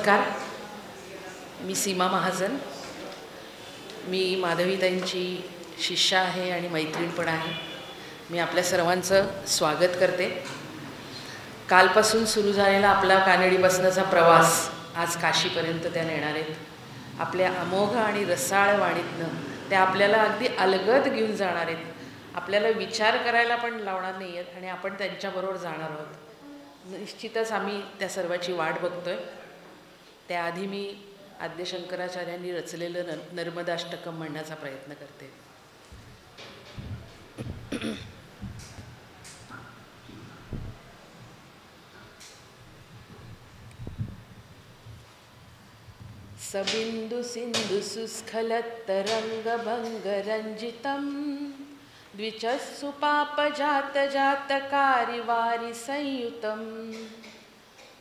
नमस्कार. मी सीमा महाजन. मी माधवीताईंची शिष्य आहे आणि मैत्रीण पण आहे. मी आपल्या सर्वांचं स्वागत करते. कालपासून सुरू झालेला आपला कानडी बसण्याचा प्रवास आज काशीपर्यंत त्या नेणार आहेत. आपल्या अमोघ आणि रसाळ वाणीतनं त्या आपल्याला अगदी अलगद घेऊन जाणार आहेत. आपल्याला विचार करायला पण लावणार नाही आहेत आणि आपण त्यांच्याबरोबर जाणार आहोत. निश्चितच आम्ही त्या सर्वाची वाट बघतोय. त्याआधी मी आद्य शंकराचार्यांनी रचलेलं नर्मदाष्टकम म्हणण्याचा प्रयत्न करते. सबिंदु सिंधु सुस्खलत्तरंगभंगरंजितं द्विचस्सु पापजात जातकारिवारि संयुतं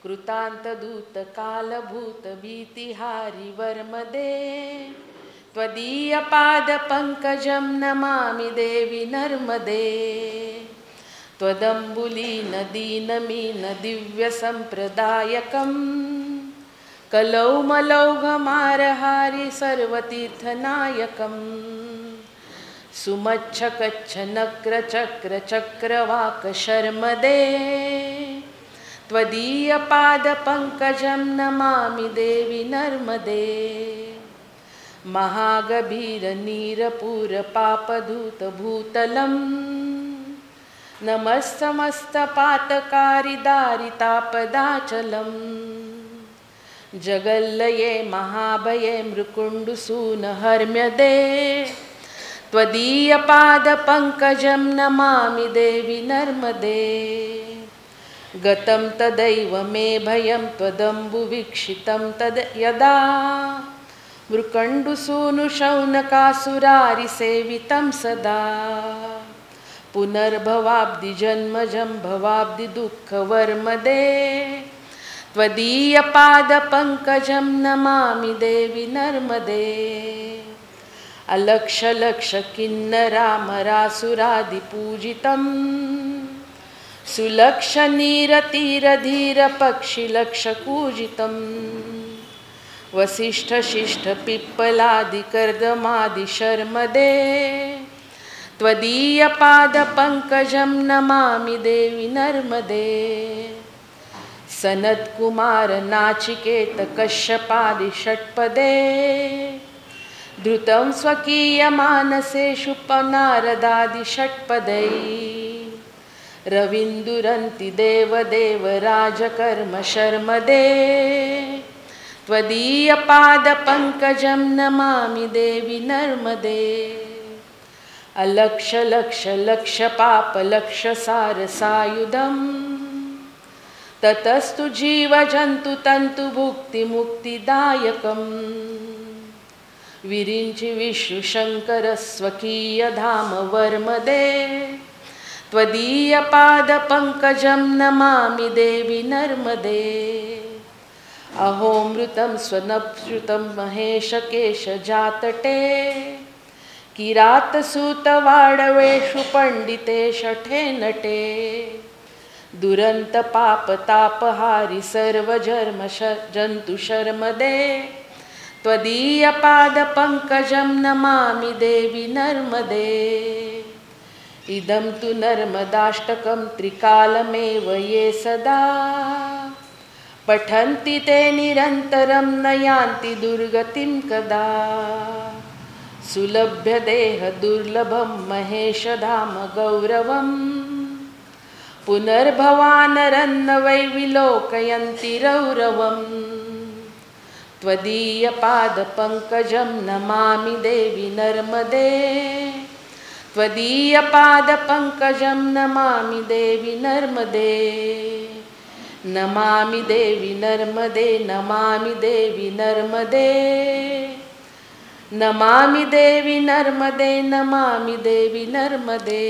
कृतान्तदूत कालभूत भीतिहारि वर्मदे त्वदीयपादपङ्कजं नमामि देवि नर्मदे त्वदम्बुलीन दीनमीन दिव्यसम्प्रदायकं कलौमलौघमारहारि सर्वतीर्थनायकं सुमच्छकच्छ नक्रचक्रचक्रवाकशर्मदे त्वदीयपादपङ्कजं नमामि देवि नर्मदे महागभीरनीरपूरपापधूतभूतलं नमस्तमस्तपातकारिदारितापदाचलं जगल्लये महाभये मृकुण्डुसूनहर्म्यदे त्वदीयपादपङ्कजं नमामि देवि नर्मदे गतं तदैव मे भयं त्वदम्बुवीक्षितं तद् यदा मृकण्डुसूनुशौनकासुरारिसेवितं सदा पुनर्भवाब्धिजन्मजं भवाब्धिदुःखवर्मदे त्वदीयपादपङ्कजं नमामि देवि नर्मदे अलक्षलक्षकिन्नरामरासुरादिपूजितं सुलक्षनीरतीरधीरपक्षिलक्षकूजितं वसिष्ठशिष्ठपिप्पलादिकर्दमादिशर्मदे त्वदीयपादपङ्कजं नमामि देवि नर्मदे सनत्कुमारनाचिकेतकश्यपादिषट्पदे धृतं स्वकीयमानसेषु नारदादिषट्पदै रवीन्दुरन्ति देवदेवराजकर्मशर्मदे त्वदीयपादपङ्कजं नमामि देवि नर्मदे अलक्षलक्षलक्षपापलक्षसारसायुधं ततस्तु जीवजन्तुतन्तुभुक्तिमुक्तिदायकं विरिञ्चि विष्णुशङ्करस्वकीयधाम वर्मदे त्वदीयपादपङ्कजं नमामि देवि नर्मदे अहोमृतं स्वनप्सृतं महेशकेशजातटे किरातसूतवाडवेषु पण्डिते शठे नटे दुरन्तपापतापहारि सर्वजन्मजन्तुशर्मदे त्वदीयपादपङ्कजं नमामि देवि नर्मदे इदं तु नर्मदाष्टकं त्रिकालमेव ये सदा पठन्ति ते निरन्तरं न यान्ति दुर्गतिं कदा सुलभ्य देह दुर्लभं महेशधाम गौरवं पुनर्भवानरन्न वै विलोकयन्ति रौरवं त्वदीयपादपङ्कजं नमामि देवि नर्मदे त्वदीयपादपङ्कजं नमामि देवि नर्मदे नमामि देवि नर्मदे नमामि देवि नर्मदे नमामि देवि नर्मदे नमामि देवि नर्मदे.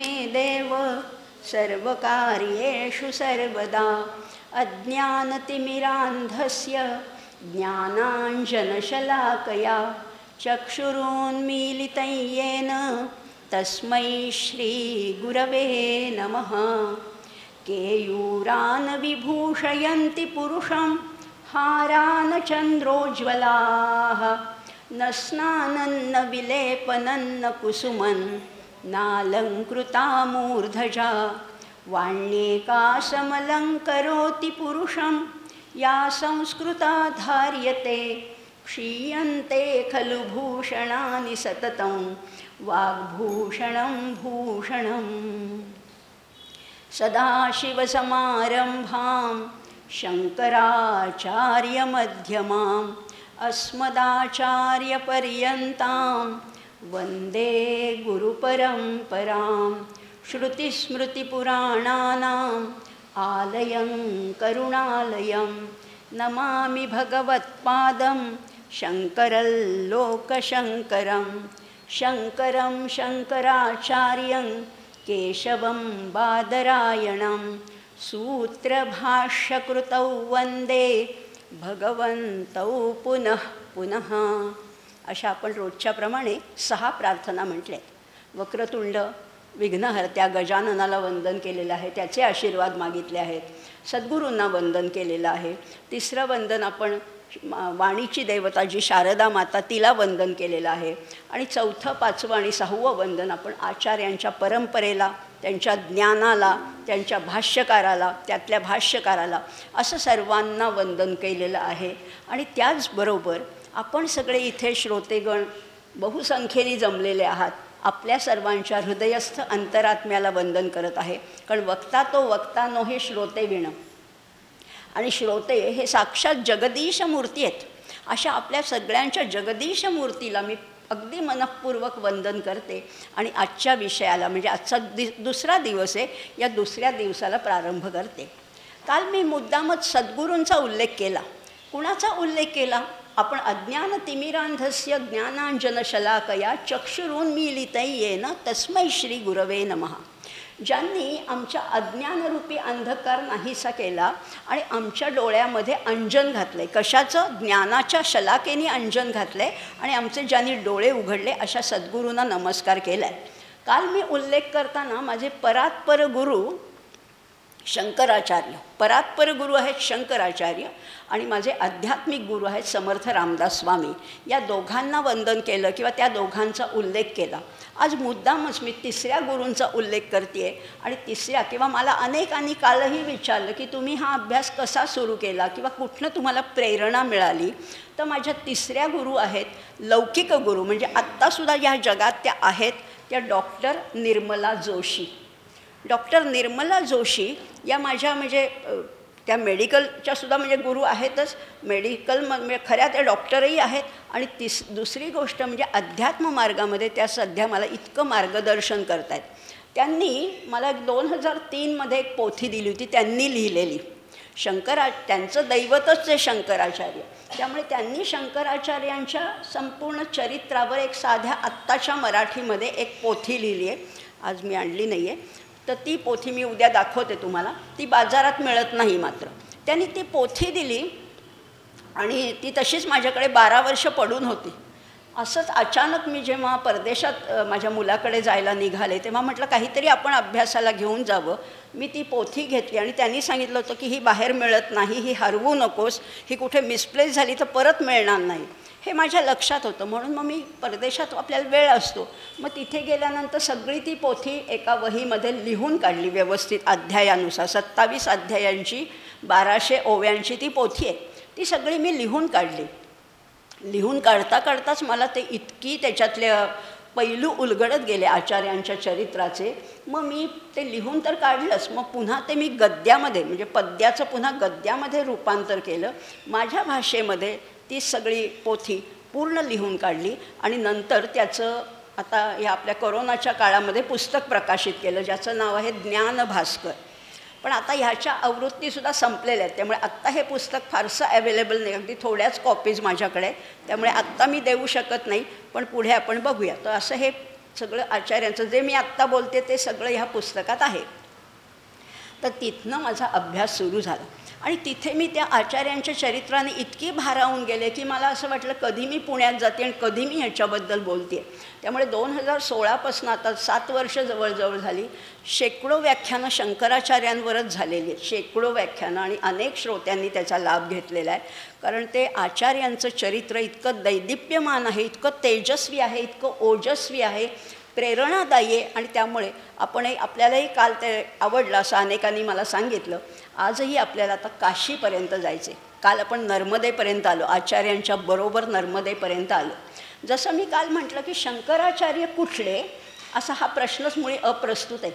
मे देव सर्वकार्येषु सर्वदा अज्ञानतिमिरान्धस्य ज्ञानाञ्जनशलाकया चक्षुरुन्मीलितं येन तस्मै श्री गुरवे नमः। केयूरान् विभूषयन्ति पुरुषं हारान् चन्द्रोज्ज्वलाः, न स्नानन्न विलेपनन्न कुसुमन् नालङ्कृता मूर्धजा। वाण्येकासमलङ्करोति पुरुषं या संस्कृता धार्यते, क्षीयन्ते खलु भूषणानि सततं वाग्भूषणं भूषणम्। सदाशिवसमारम्भां शङ्कराचार्यमध्यमाम् अस्मदाचार्यपर्यन्तां वन्दे गुरुपरम्परां। श्रुतिस्मृतिपुराणानाम् आलयं करुणालयं, नमामि भगवत्पादं शङ्करल्लोकशङ्करं। शङ्करं शङ्कराचार्यं केशवं बादरायणं, सूत्रभाष्यकृतौ वन्दे भगवन्तौ पुनः पुनः। अशा आपण रोजच्याप्रमाणे 6 प्रार्थना म्हटल्यात. वक्रतुंड विघ्नहर्त्या गजाननाला वंदन केलेलं आहे, त्याचे आशीर्वाद मागितले आहेत. सद्गुरूंना वंदन केलेलं आहे. 3रं वंदन आपण वाणीची देवता जी शारदा माता तिला वंदन केलेलं आहे. आणि 4थं 5वं आणि 6वं वंदन आपण आचार्यांच्या परंपरेला, त्यांच्या ज्ञानाला, त्यांच्या भाष्यकाराला, त्यातल्या भाष्यकाराला, असं सर्वांना वंदन केलेलं आहे. आणि त्याचबरोबर आपण सगळे इथे श्रोतेगण बहुसंख्येने जमलेले आहात. आपल्या सर्वांच्या हृदयस्थ अंतरात्म्याला वंदन करत आहे. कारण वक्ता तो वक्ता नो हे श्रोते विण, आणि श्रोते हे साक्षात जगदीश मूर्ती आहेत. अशा आपल्या सगळ्यांच्या जगदीश मूर्तीला मी अगदी मनःपूर्वक वंदन करते. आणि आजच्या विषयाला, म्हणजे आजचा 2रा दिवस आहे, या 2ऱ्या दिवसाला प्रारंभ करते. काल मी मुद्दामच सद्गुरूंचा उल्लेख केला. कुणाचा उल्लेख केला? आपण अज्ञानतिमिरांधस्य ज्ञानांजनशलाकया चक्षुरुन्मीलितं येन तस्मै श्री गुरवे नमः. ज्यांनी आमच्या अज्ञानरूपी अंधकार नाहीसा केला आणि आमच्या डोळ्यामध्ये अंजन घातले. कशाचं? ज्ञानाच्या शलाकेने अंजन घातले आणि आमचे ज्यांनी डोळे उघडले, अशा सद्गुरूंना नमस्कार केला आहे. काल मी उल्लेख करताना माझे परात्पर गुरु शंकराचार्य, परात्पर गुरु आहेत शंकराचार्य, आणि माझे आध्यात्मिक गुरु आहेत समर्थ रामदास स्वामी, या दोघांना वंदन केलं किंवा त्या दोघांचा उल्लेख केला. आज मुद्दामच मी 3ऱ्या गुरूंचा उल्लेख करते आहे. आणि 3ऱ्या किंवा मला अनेकांनी कालही विचारलं की तुम्ही हा अभ्यास कसा सुरू केला किंवा कुठनं तुम्हाला प्रेरणा मिळाली. तर माझ्या 3ऱ्या गुरु आहेत लौकिक गुरु, म्हणजे आत्तासुद्धा या जगात त्या आहेत, त्या डॉक्टर निर्मला जोशी. डॉक्टर निर्मला जोशी या माझ्या म्हणजे त्या मेडिकलच्यासुद्धा म्हणजे गुरु आहेतच. मेडिकल म्हणजे खऱ्या त्या डॉक्टरही आहेत. आणि दुसरी गोष्ट म्हणजे अध्यात्म मार्गामध्ये त्या सध्या मला इतकं मार्गदर्शन करत आहेत. त्यांनी मला 2003मध्ये एक पोथी दिली होती, त्यांनी लिहिलेली. त्यांचं दैवतच ते शंकराचार्य. त्यामुळे त्यांनी शंकराचार्यांच्या संपूर्ण चरित्रावर एक साध्या आत्ताच्या मराठीमध्ये एक पोथी लिहिली आहे. आज मी आणली नाही आहे, तर ती पोथी मी उद्या दाखवते तुम्हाला. ती बाजारात मिळत नाही. मात्र त्यांनी ती पोथी दिली आणि ती तशीच माझ्याकडे 12 वर्ष पडून होती. असंच अचानक मी जेव्हा परदेशात माझ्या मुलाकडे जायला निघाले, तेव्हा म्हटलं काहीतरी आपण अभ्यासाला घेऊन जावं. मी ती पोथी घेतली आणि त्यांनी सांगितलं होतं की ही बाहेर मिळत नाही, ही हरवू नकोस, ही कुठे मिसप्लेस झाली तर परत मिळणार नाही. हे माझ्या लक्षात होतं. म्हणून मग मी परदेशात आपल्याला वेळ असतो, मग तिथे गेल्यानंतर सगळी ती पोथी एका वहीमध्ये लिहून काढली व्यवस्थित अध्यायानुसार. 27 अध्यायांची 1200 ओव्यांची ती पोथी आहे. ती सगळी मी लिहून काढली. लिहून काढता काढताच मला ते इतकी त्याच्यातले पैलू उलगडत गेले आचार्यांच्या चरित्राचे. मग मी ते लिहून तर काढलंच, मग पुन्हा ते मी गद्यामध्ये, म्हणजे पद्याचं पुन्हा गद्यामध्ये रूपांतर केलं. माझ्या भाषेमध्ये ती सगळी पोथी पूर्ण लिहून काढली. आणि नंतर त्याचं आता या आपल्या कोरोनाच्या काळामध्ये पुस्तक प्रकाशित केलं, ज्याचं नाव आहे ज्ञानभास्कर. पण आता ह्याच्या आवृत्तीसुद्धा संपलेल्या आहेत. त्यामुळे आत्ता हे पुस्तक फारसं अवेलेबल नाही, अगदी थोड्याच कॉपीज माझ्याकडे. त्यामुळे आत्ता मी देऊ शकत नाही, पण पुढे आपण बघूया. तर असं हे सगळं आचार्यांचं जे मी आत्ता बोलते ते सगळं ह्या पुस्तकात आहे. तर तिथनं माझा अभ्यास सुरू झाला. आणि तिथे मी त्या आचार्यांच्या चरित्राने इतकी भारावून गेले की मला असं वाटलं कधी मी पुण्यात जाते आणि कधी मी ह्याच्याबद्दल बोलते. त्यामुळे 2016पासून आता 7 वर्ष जवळजवळ झाली शेकडो व्याख्यानं शंकराचार्यांवरच झालेली आहेत, शेकडो व्याख्यानं, आणि अनेक श्रोत्यांनी त्याचा लाभ घेतलेला आहे. कारण ते आचार्यांचं चरित्र इतकं दैदिप्यमान आहे, इतकं तेजस्वी आहे, इतकं ओजस्वी आहे, प्रेरणादायी आहे. आणि त्यामुळे आपल्यालाही काल ते आवडलं असं अनेकांनी मला सांगितलं. आजही आपल्याला आता काशीपर्यंत जायचे. काल आपण नर्मदेपर्यंत आलो, आचार्यांच्या बरोबर नर्मदेपर्यंत आलो. जसं मी काल म्हटलं की शंकराचार्य कुठले, असा हा प्रश्नच मुळी अप्रस्तुत आहे.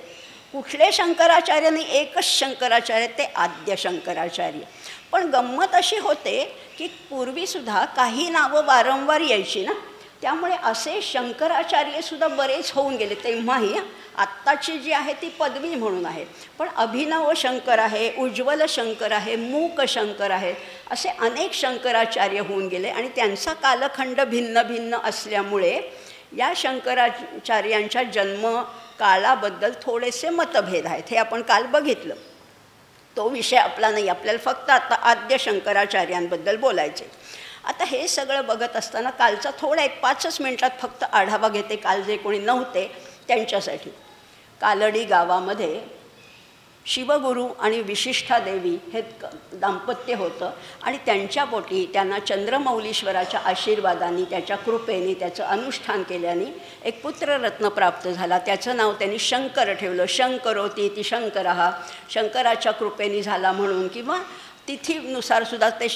कुठले शंकराचार्य नाही, एकच शंकराचार्य, ते आद्य शंकराचार्य. पण गंमत अशी होते की पूर्वीसुद्धा काही नावं वारंवार यायची ना, त्यामुळे असे शंकराचार्यसुद्धा बरेच होऊन गेले. तेव्हाही आत्ताची जी आहे ती पदवी म्हणून आहे, पण अभिनव शंकर आहे, उज्ज्वल शंकर आहे, मूक शंकर आहे, असे अनेक शंकराचार्य होऊन गेले. आणि त्यांचा कालखंड भिन्न भिन्न असल्यामुळे या शंकराचार्यांच्या जन्मकाळाबद्दल थोडेसे मतभेद आहेत. हे आपण काल बघितलं. तो विषय आपला नाही, आपल्याला फक्त आता आद्य शंकराचार्यांबद्दल बोलायचे. आता हे सगळं बघत असताना कालचा थोडा 5 मिनिटात फक्त आढावा घेते, काल जे कोणी नव्हते त्यांच्यासाठी. कालडी गावामध्ये शिवगुरू आणि विशिष्ठा देवी हे दाम्पत्य होतं आणि त्यांच्या पोटी त्यांना चंद्रमौलीश्वराच्या आशीर्वादाने, त्याच्या कृपेने, त्याचं अनुष्ठान केल्याने एक पुत्ररत्न प्राप्त झाला. त्याचं नाव त्यांनी शंकर ठेवलं. शंकरोती इति शंकरः, शंकराच्या कृपेने झाला म्हणून, किंवा तिथीनुसारसुद्धा ते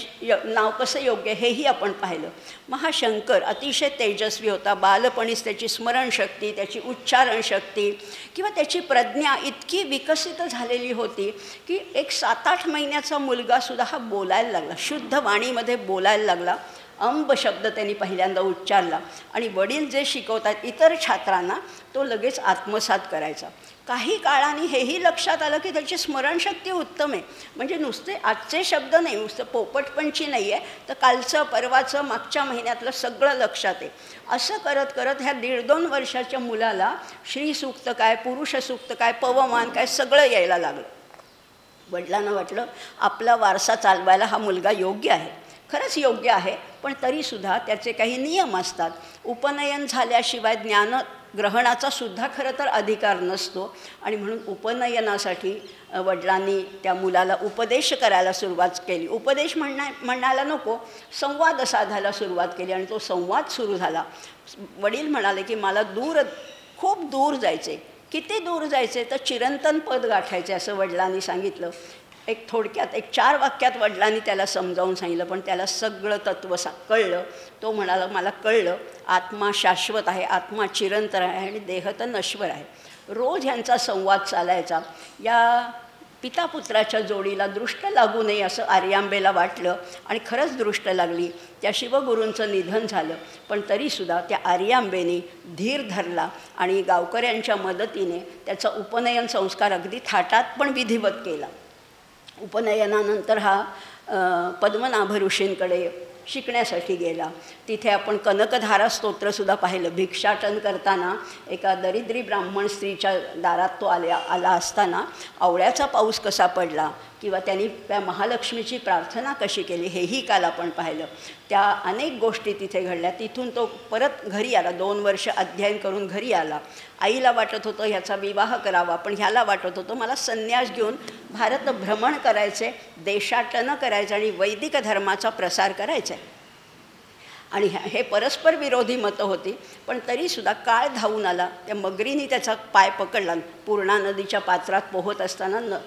नाव कसं योग्य हेही आपण पाहिलं. मग हा शंकर अतिशय तेजस्वी होता. बालपणीच त्याची स्मरणशक्ती, त्याची उच्चारणशक्ती किंवा त्याची प्रज्ञा इतकी विकसित झालेली होती की एक 7-8 महिन्याचा मुलगासुद्धा हा बोलायला लागला, शुद्ध वाणीमध्ये बोलायला लागला. अंब शब्द त्यांनी पहिल्यांदा उच्चारला आणि वडील जे शिकवतात इतर छात्रांना तो लगेच आत्मसात करायचा. काही काळाने हेही लक्षात आलं की त्याची स्मरणशक्ती उत्तम आहे, म्हणजे नुसते आजचे शब्द नाही, नुसतं पोपटपंची नाही आहे, तर कालचं, परवाचं, मागच्या महिन्यातलं सगळं लक्षात आहे. असं करत करत ह्या 1.5-2 वर्षाच्या मुलाला श्रीसूक्त काय, पुरुष सूक्त काय, पवमान काय सगळं यायला लागलं. वडिलांना वाटलं आपला वारसा चालवायला हा मुलगा योग्य आहे. खरंच योग्य आहे, पण तरीसुद्धा त्याचे काही नियम असतात. उपनयन झाल्याशिवाय ज्ञानग्रहणाचा सुद्धा खरं तर अधिकार नसतो. आणि म्हणून उपनयनासाठी वडिलांनी त्या मुलाला उपदेश करायला सुरुवात केली. उपदेश म्हणायला नको, संवाद साधायला सुरुवात केली. आणि तो संवाद सुरू झाला. वडील म्हणाले की मला खूप दूर जायचे. किती दूर जायचे तर चिरंतन पद गाठायचे असं वडिलांनी सांगितलं. एक थोडक्यात 4 वाक्यात वडिलांनी त्याला समजावून सांगितलं, पण त्याला सगळं तत्त्व कळलं. तो म्हणाला मला कळलं, आत्मा शाश्वत आहे, आत्मा चिरंतन आहे आणि देह तर नश्वर आहे. रोज ह्यांचा संवाद चालायचा. या पितापुत्राच्या जोडीला दृष्ट लागू नये असं आर्यांबेला वाटलं आणि खरंच दृष्ट लागली. त्या शिवगुरूंचं निधन झालं, पण तरीसुद्धा त्या आर्यांबेने धीर धरला आणि गावकऱ्यांच्या मदतीने त्याचा उपनयन संस्कार अगदी थाटात पण विधिवत केला. उपनयनानंतर हा पद्मनाभ ऋषींकडे शिकण्यासाठी गेला. तिथे आपण कनकधारा स्तोत्रसुद्धा पाहिलं. भिक्षाटन करताना एका दरिद्री ब्राह्मण स्त्रीच्या दारात तो आला असताना आवळ्याचा पाऊस कसा पडला किंवा त्यांनी त्या महालक्ष्मीची प्रार्थना कशी केली हेही काल आपण पाहिलं. त्या अनेक गोष्टी तिथे घडल्या. तिथून तो परत घरी आला. 2 वर्ष अध्ययन करून घरी आला. आईला वाटत होतं ह्याचा विवाह करावा, पण ह्याला वाटत होतं मला संन्यास घेऊन भारत भ्रमण करायचे, देशाटन करायचं आणि वैदिक धर्माचा प्रसार करायचा आहे. आणि हे परस्पर विरोधी मतं होती, पण तरीसुद्धा काळ धावून आला. त्या मगरीने त्याचा पाय पकडला. पूर्णा नदीच्या पात्रात पोहत असताना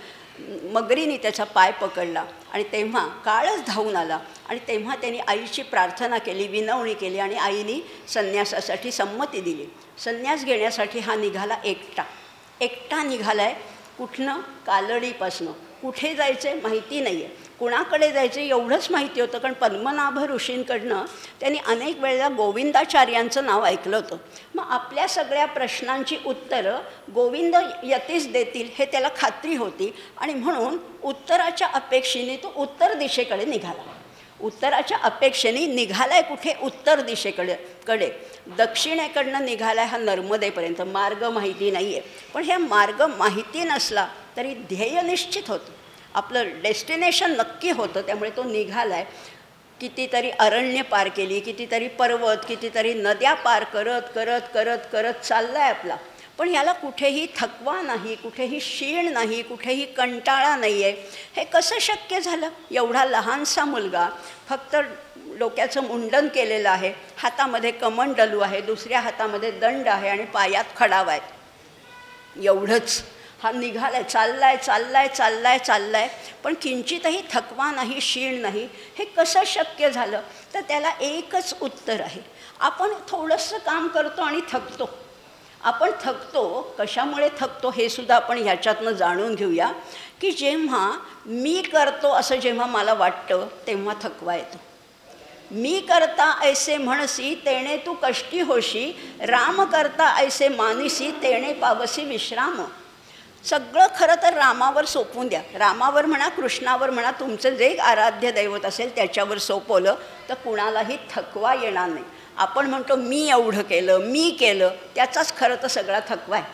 मगरीने त्याचा पाय पकडला आणि तेव्हा काळच धावून आला. आणि तेव्हा त्यांनी आईची प्रार्थना केली, विनवणी केली आणि आईने संन्यासासाठी संमती दिली. संन्यास घेण्यासाठी हा निघाला एकटा निघाला आहे. कुठनं? कालडीपासनं. कुठे जायचं आहे माहिती नाही आहे, कुणाकडे जायचं एवढंच माहिती होतं, कारण पद्मनाभ ऋषींकडनं त्यांनी अनेक वेळेला गोविंदाचार्यांचं नाव ऐकलं होतं. मग आपल्या सगळ्या प्रश्नांची उत्तरं गोविंद यतीच देतील हे त्याला खात्री होती. आणि म्हणून उत्तराच्या अपेक्षेने तो उत्तर दिशेकडे निघाला. उत्तराच्या अपेक्षेने निघालाय कुठे? उत्तर दिशेकडे. दक्षिणेकडनं निघालाय हा नर्मदेपर्यंत. मार्ग माहिती नाही आहे, पण ह्या मार्ग माहिती नसला तरी ध्येय निश्चित होतं. आपलं डेस्टिनेशन नक्की होतं. त्यामुळे तो निघाला आहे. कितीतरी अरण्य पार केली, कितीतरी पर्वत, कितीतरी नद्या पार करत करत करत करत चालला आहे आपला. पण ह्याला कुठेही थकवा नाही, कुठेही शीण नाही, कुठेही कंटाळा नाही आहे. हे कसं शक्य झालं? एवढा लहानसा मुलगा, फक्त डोक्याचं मुंडन केलेलं आहे, हातामध्ये कमंडलू आहे, दुसऱ्या हातामध्ये दंड आहे आणि पायात खडाव आहेत. एवढंच हा निघाला आहे, चाललाय चाललाय चाललाय चाललाय, पण किंचितही थकवा नाही, शीण नाही. हे कसं शक्य झालं? तर त्याला एकच उत्तर आहे. आपण थोडंसं काम करतो आणि थकतो. आपण थकतो, कशामुळे थकतो हे सुद्धा आपण ह्याच्यातनं जाणून घेऊया. की जेव्हा मी करतो असं जेव्हा मला वाटतं तेव्हा थकवा येतो. मी करता ऐसे म्हणसी तेणे तू कष्टी होशी, राम करता ऐसे मानिसी तेणे पावसी विश्राम. सगळं खरं तर रामावर सोपवून द्या. रामावर म्हणा, कृष्णावर म्हणा, तुमचं जे आराध्य दैवत असेल त्याच्यावर सोपवलं तर कुणालाही थकवा येणार नाही. आपण म्हणतो मी एवढं केलं, मी केलं, त्याचाच खरं तर सगळा थकवा आहे.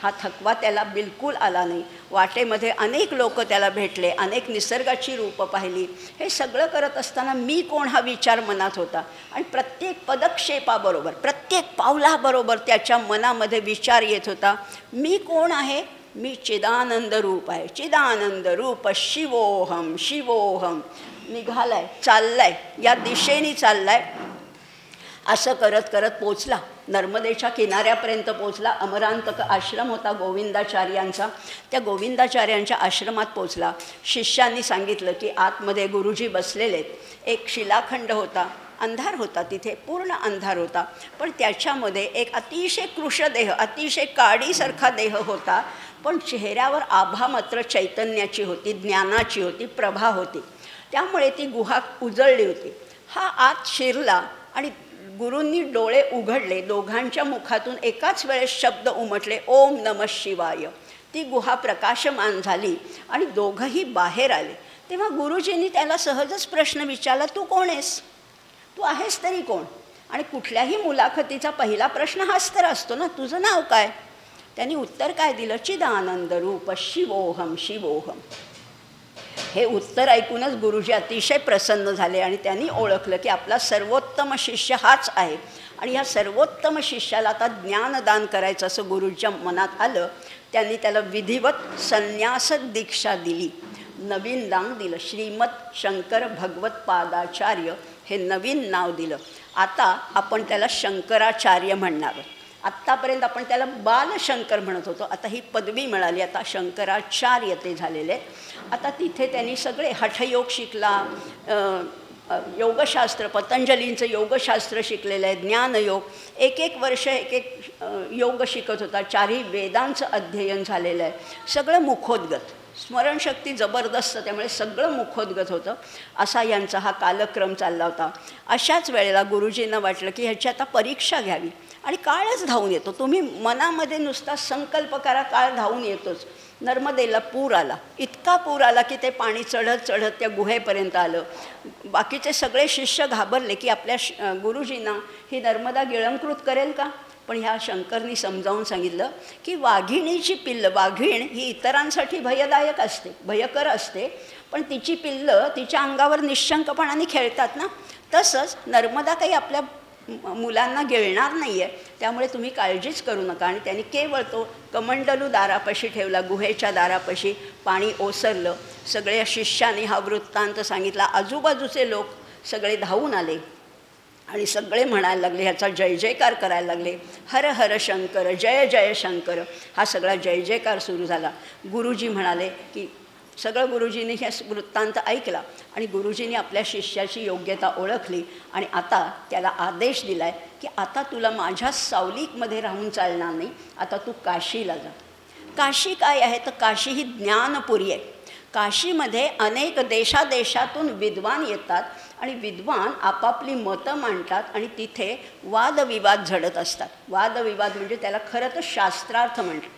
हा थकवा त्याला बिलकुल आला नाही. वाटेमध्ये अनेक लोक त्याला भेटले, अनेक निसर्गाची रूपं पाहिली. हे सगळं करत असताना मी कोण हा विचार मनात होता. आणि प्रत्येक पदक्षेपाबरोबर, प्रत्येक पावलाबरोबर त्याच्या मनामध्ये विचार येत होता, मी कोण आहे? मी चिदानंद रूप आहे. चिदानंद रूप शिवोहम शिवोहम. निघालाय, चाललाय, या दिशेने चाललाय. असं करत करत पोचला, नर्मदेच्या किनाऱ्यापर्यंत पोचला. अमरांतक आश्रम होता गोविंदाचार्यांचा. त्या गोविंदाचार्यांच्या आश्रमात पोचला. शिष्यांनी सांगितलं की आतमध्ये गुरुजी बसलेले आहेत. एक शिलाखंड होता, अंधार होता, तिथे पूर्ण अंधार होता. पण त्याच्यामध्ये एक अतिशय कृशदेह, अतिशय काडीसारखा देह होता. पण चेहऱ्यावर आभा मात्र चैतन्याची होती, ज्ञानाची होती, प्रभा होती. त्यामुळे ती गुहा उजळली होती. हा आत शिरला आणि गुरूंनी डोळे उघडले. दोघांच्या मुखातून एकाच वेळेस शब्द उमटले, ओम नमः शिवाय. ती गुहा प्रकाशमान झाली आणि दोघंही बाहेर आले. तेव्हा गुरुजींनी त्याला सहजच प्रश्न विचारला, तू कोण आहेस? तू आहेस तरी कोण? आणि कुठल्याही मुलाखतीचा पहिला प्रश्न हाच तर असतो ना, तुझं नाव काय? त्यांनी उत्तर काय दिलं? चिदानंद रूप शिवोहम शिवोहम. हे उत्तर ऐकूनच गुरुजी अतिशय प्रसन्न झाले आणि त्यांनी ओळखलं की आपला सर्वोत्तम शिष्य हाच आहे. आणि ह्या सर्वोत्तम शिष्याला आता ज्ञानदान करायचं असं गुरुजीच्या मनात आलं. त्यांनी त्याला विधिवत संन्यास दीक्षा दिली. नवीन नाव दिलं, श्रीमत शंकर भगवत पादाचार्य हे नवीन नाव दिलं. आता आपण त्याला शंकराचार्य म्हणणार. आत्तापर्यंत आपण त्याला बालशंकर म्हणत होतो. आता ही पदवी मिळाली, आता शंकराचार्य ते झालेले. आता तिथे त्यांनी सगळे हठयोग शिकला, योगशास्त्र, पतंजलींचं योगशास्त्र शिकलेलं आहे, ज्ञानयोग. एक एक वर्ष एक एक योग शिकत होता. चारही वेदांचं अध्ययन झालेलं आहे. सगळं मुखोद्गत, स्मरणशक्ती जबरदस्त, त्यामुळे सगळं मुखोद्गत होतं. असा यांचा हा कालक्रम चालला होता. अशाच वेळेला गुरुजींना वाटलं की ह्याची आता परीक्षा घ्यावी. आणि काळच धावून येतो. तुम्ही मनामध्ये नुसता संकल्प करा, काळ धावून येतोच. नर्मदेला पूर आला, इतका पूर आला की ते पाणी चढत चढत त्या गुहेपर्यंत आलं. बाकीचे सगळे शिष्य घाबरले की आपल्या गुरुजींना ही नर्मदा गिळंकृत करेल का? पण ह्या शंकरनी समजावून सांगितलं की वाघिणीची पिल्लं, वाघीण ही इतरांसाठी भयदायक असते, भयकर असते, पण तिची पिल्लं तिच्या अंगावर निशंकपणाने खेळतात ना. तसंच नर्मदा काही आपल्या मुलांना गिळणार नाही आहे, त्यामुळे तुम्ही काळजीच करू नका. आणि त्यांनी केवळ तो कमंडलू दारापाशी ठेवला, गुहेच्या दारापाशी. पाणी ओसरलं. सगळ्या शिष्यांनी हा वृत्तांत सांगितला. आजूबाजूचे लोक सगळे धावून आले आणि सगळे म्हणायला लागले, ह्याचा जय जयकार करायला लागले. हर हर शंकर, जय जय शंकर, हा सगळा जय जयकार सुरू झाला. गुरुजी म्हणाले की सगळं गुरुजींनी हे वृत्तांत ऐकला आणि गुरुजींनी आपल्या शिष्याची योग्यता ओळखली आणि आता त्याला आदेश दिला आहे की आता तुला माझ्या सावलीमध्ये राहून चालणार नाही, आता तू काशीला जा. काशी काय आहे? तर काशी ही ज्ञानपुरी आहे. काशीमध्ये अनेक देशादेशातून विद्वान येतात आणि विद्वान आपापली मतं मांडतात आणि तिथे वादविवाद झडत असतात. वादविवाद म्हणजे त्याला खरं तर शास्त्रार्थ म्हणतात.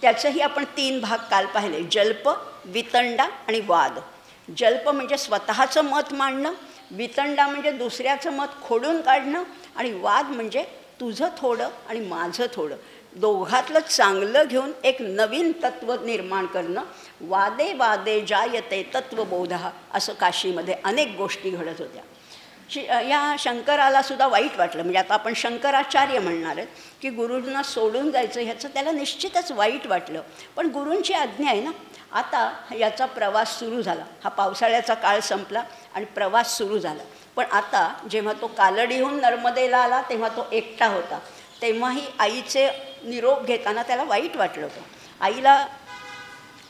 त्याचंही आपण 3 भाग काल पाहिले, जल्प, वितंडा आणि वाद. जल्प म्हणजे स्वतःचं मत मांडणं, वितंडा म्हणजे दुसऱ्याचं मत खोडून काढणं आणि वाद म्हणजे तुझं थोडं आणि माझं थोडं. दोघातलं चांगलं घेऊन एक नवीन तत्त्व निर्माण करणं. वादे वादे जायते तत्त्वबोध, असं काशीमध्ये अनेक गोष्टी घडत होत्या. या शंकराला सुद्धा वाईट वाटलं. म्हणजे आता आपण शंकराचार्य म्हणणार आहेत की गुरूंना सोडून जायचं, ह्याचं त्याला निश्चितच वाईट वाटलं. पण गुरूंची आज्ञा आहे ना. आता याचा प्रवास सुरू झाला. हा पावसाळ्याचा काळ संपला आणि प्रवास सुरू झाला. पण आता जेव्हा तो कालडीहून नर्मदेला आला तेव्हा तो एकटा होता. तेव्हाही आईचे निरोप घेताना त्याला वाईट वाटलं होतं.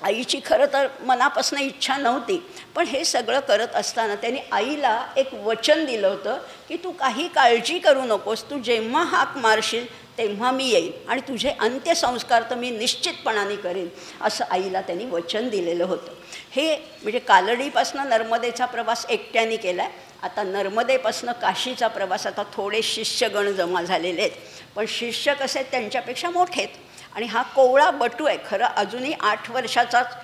आईची खरं तर मनापासून इच्छा नव्हती, पण हे सगळं करत असताना त्यांनी आईला एक वचन दिलं होतं की तू काही काळजी करू नकोस, तू जेव्हा हाक मारशील तेव्हा मी येईन आणि तुझे अंत्यसंस्कार तर मी निश्चितपणाने करेन, असं आईला त्यांनी वचन दिलेलं होतं. हे म्हणजे कालडीपासून नर्मदेचा प्रवास एकट्याने केला आहे. आता नर्मदेपासून काशीचा प्रवास, आता थोडे शिष्यगण जमा झालेले आहेत, पण शिष्य कसे आहेत त्यांच्यापेक्षा मोठे आहेत. आणि हा कोवळा बटू आहे. खरं अजूनही 8 वर्षाचाच,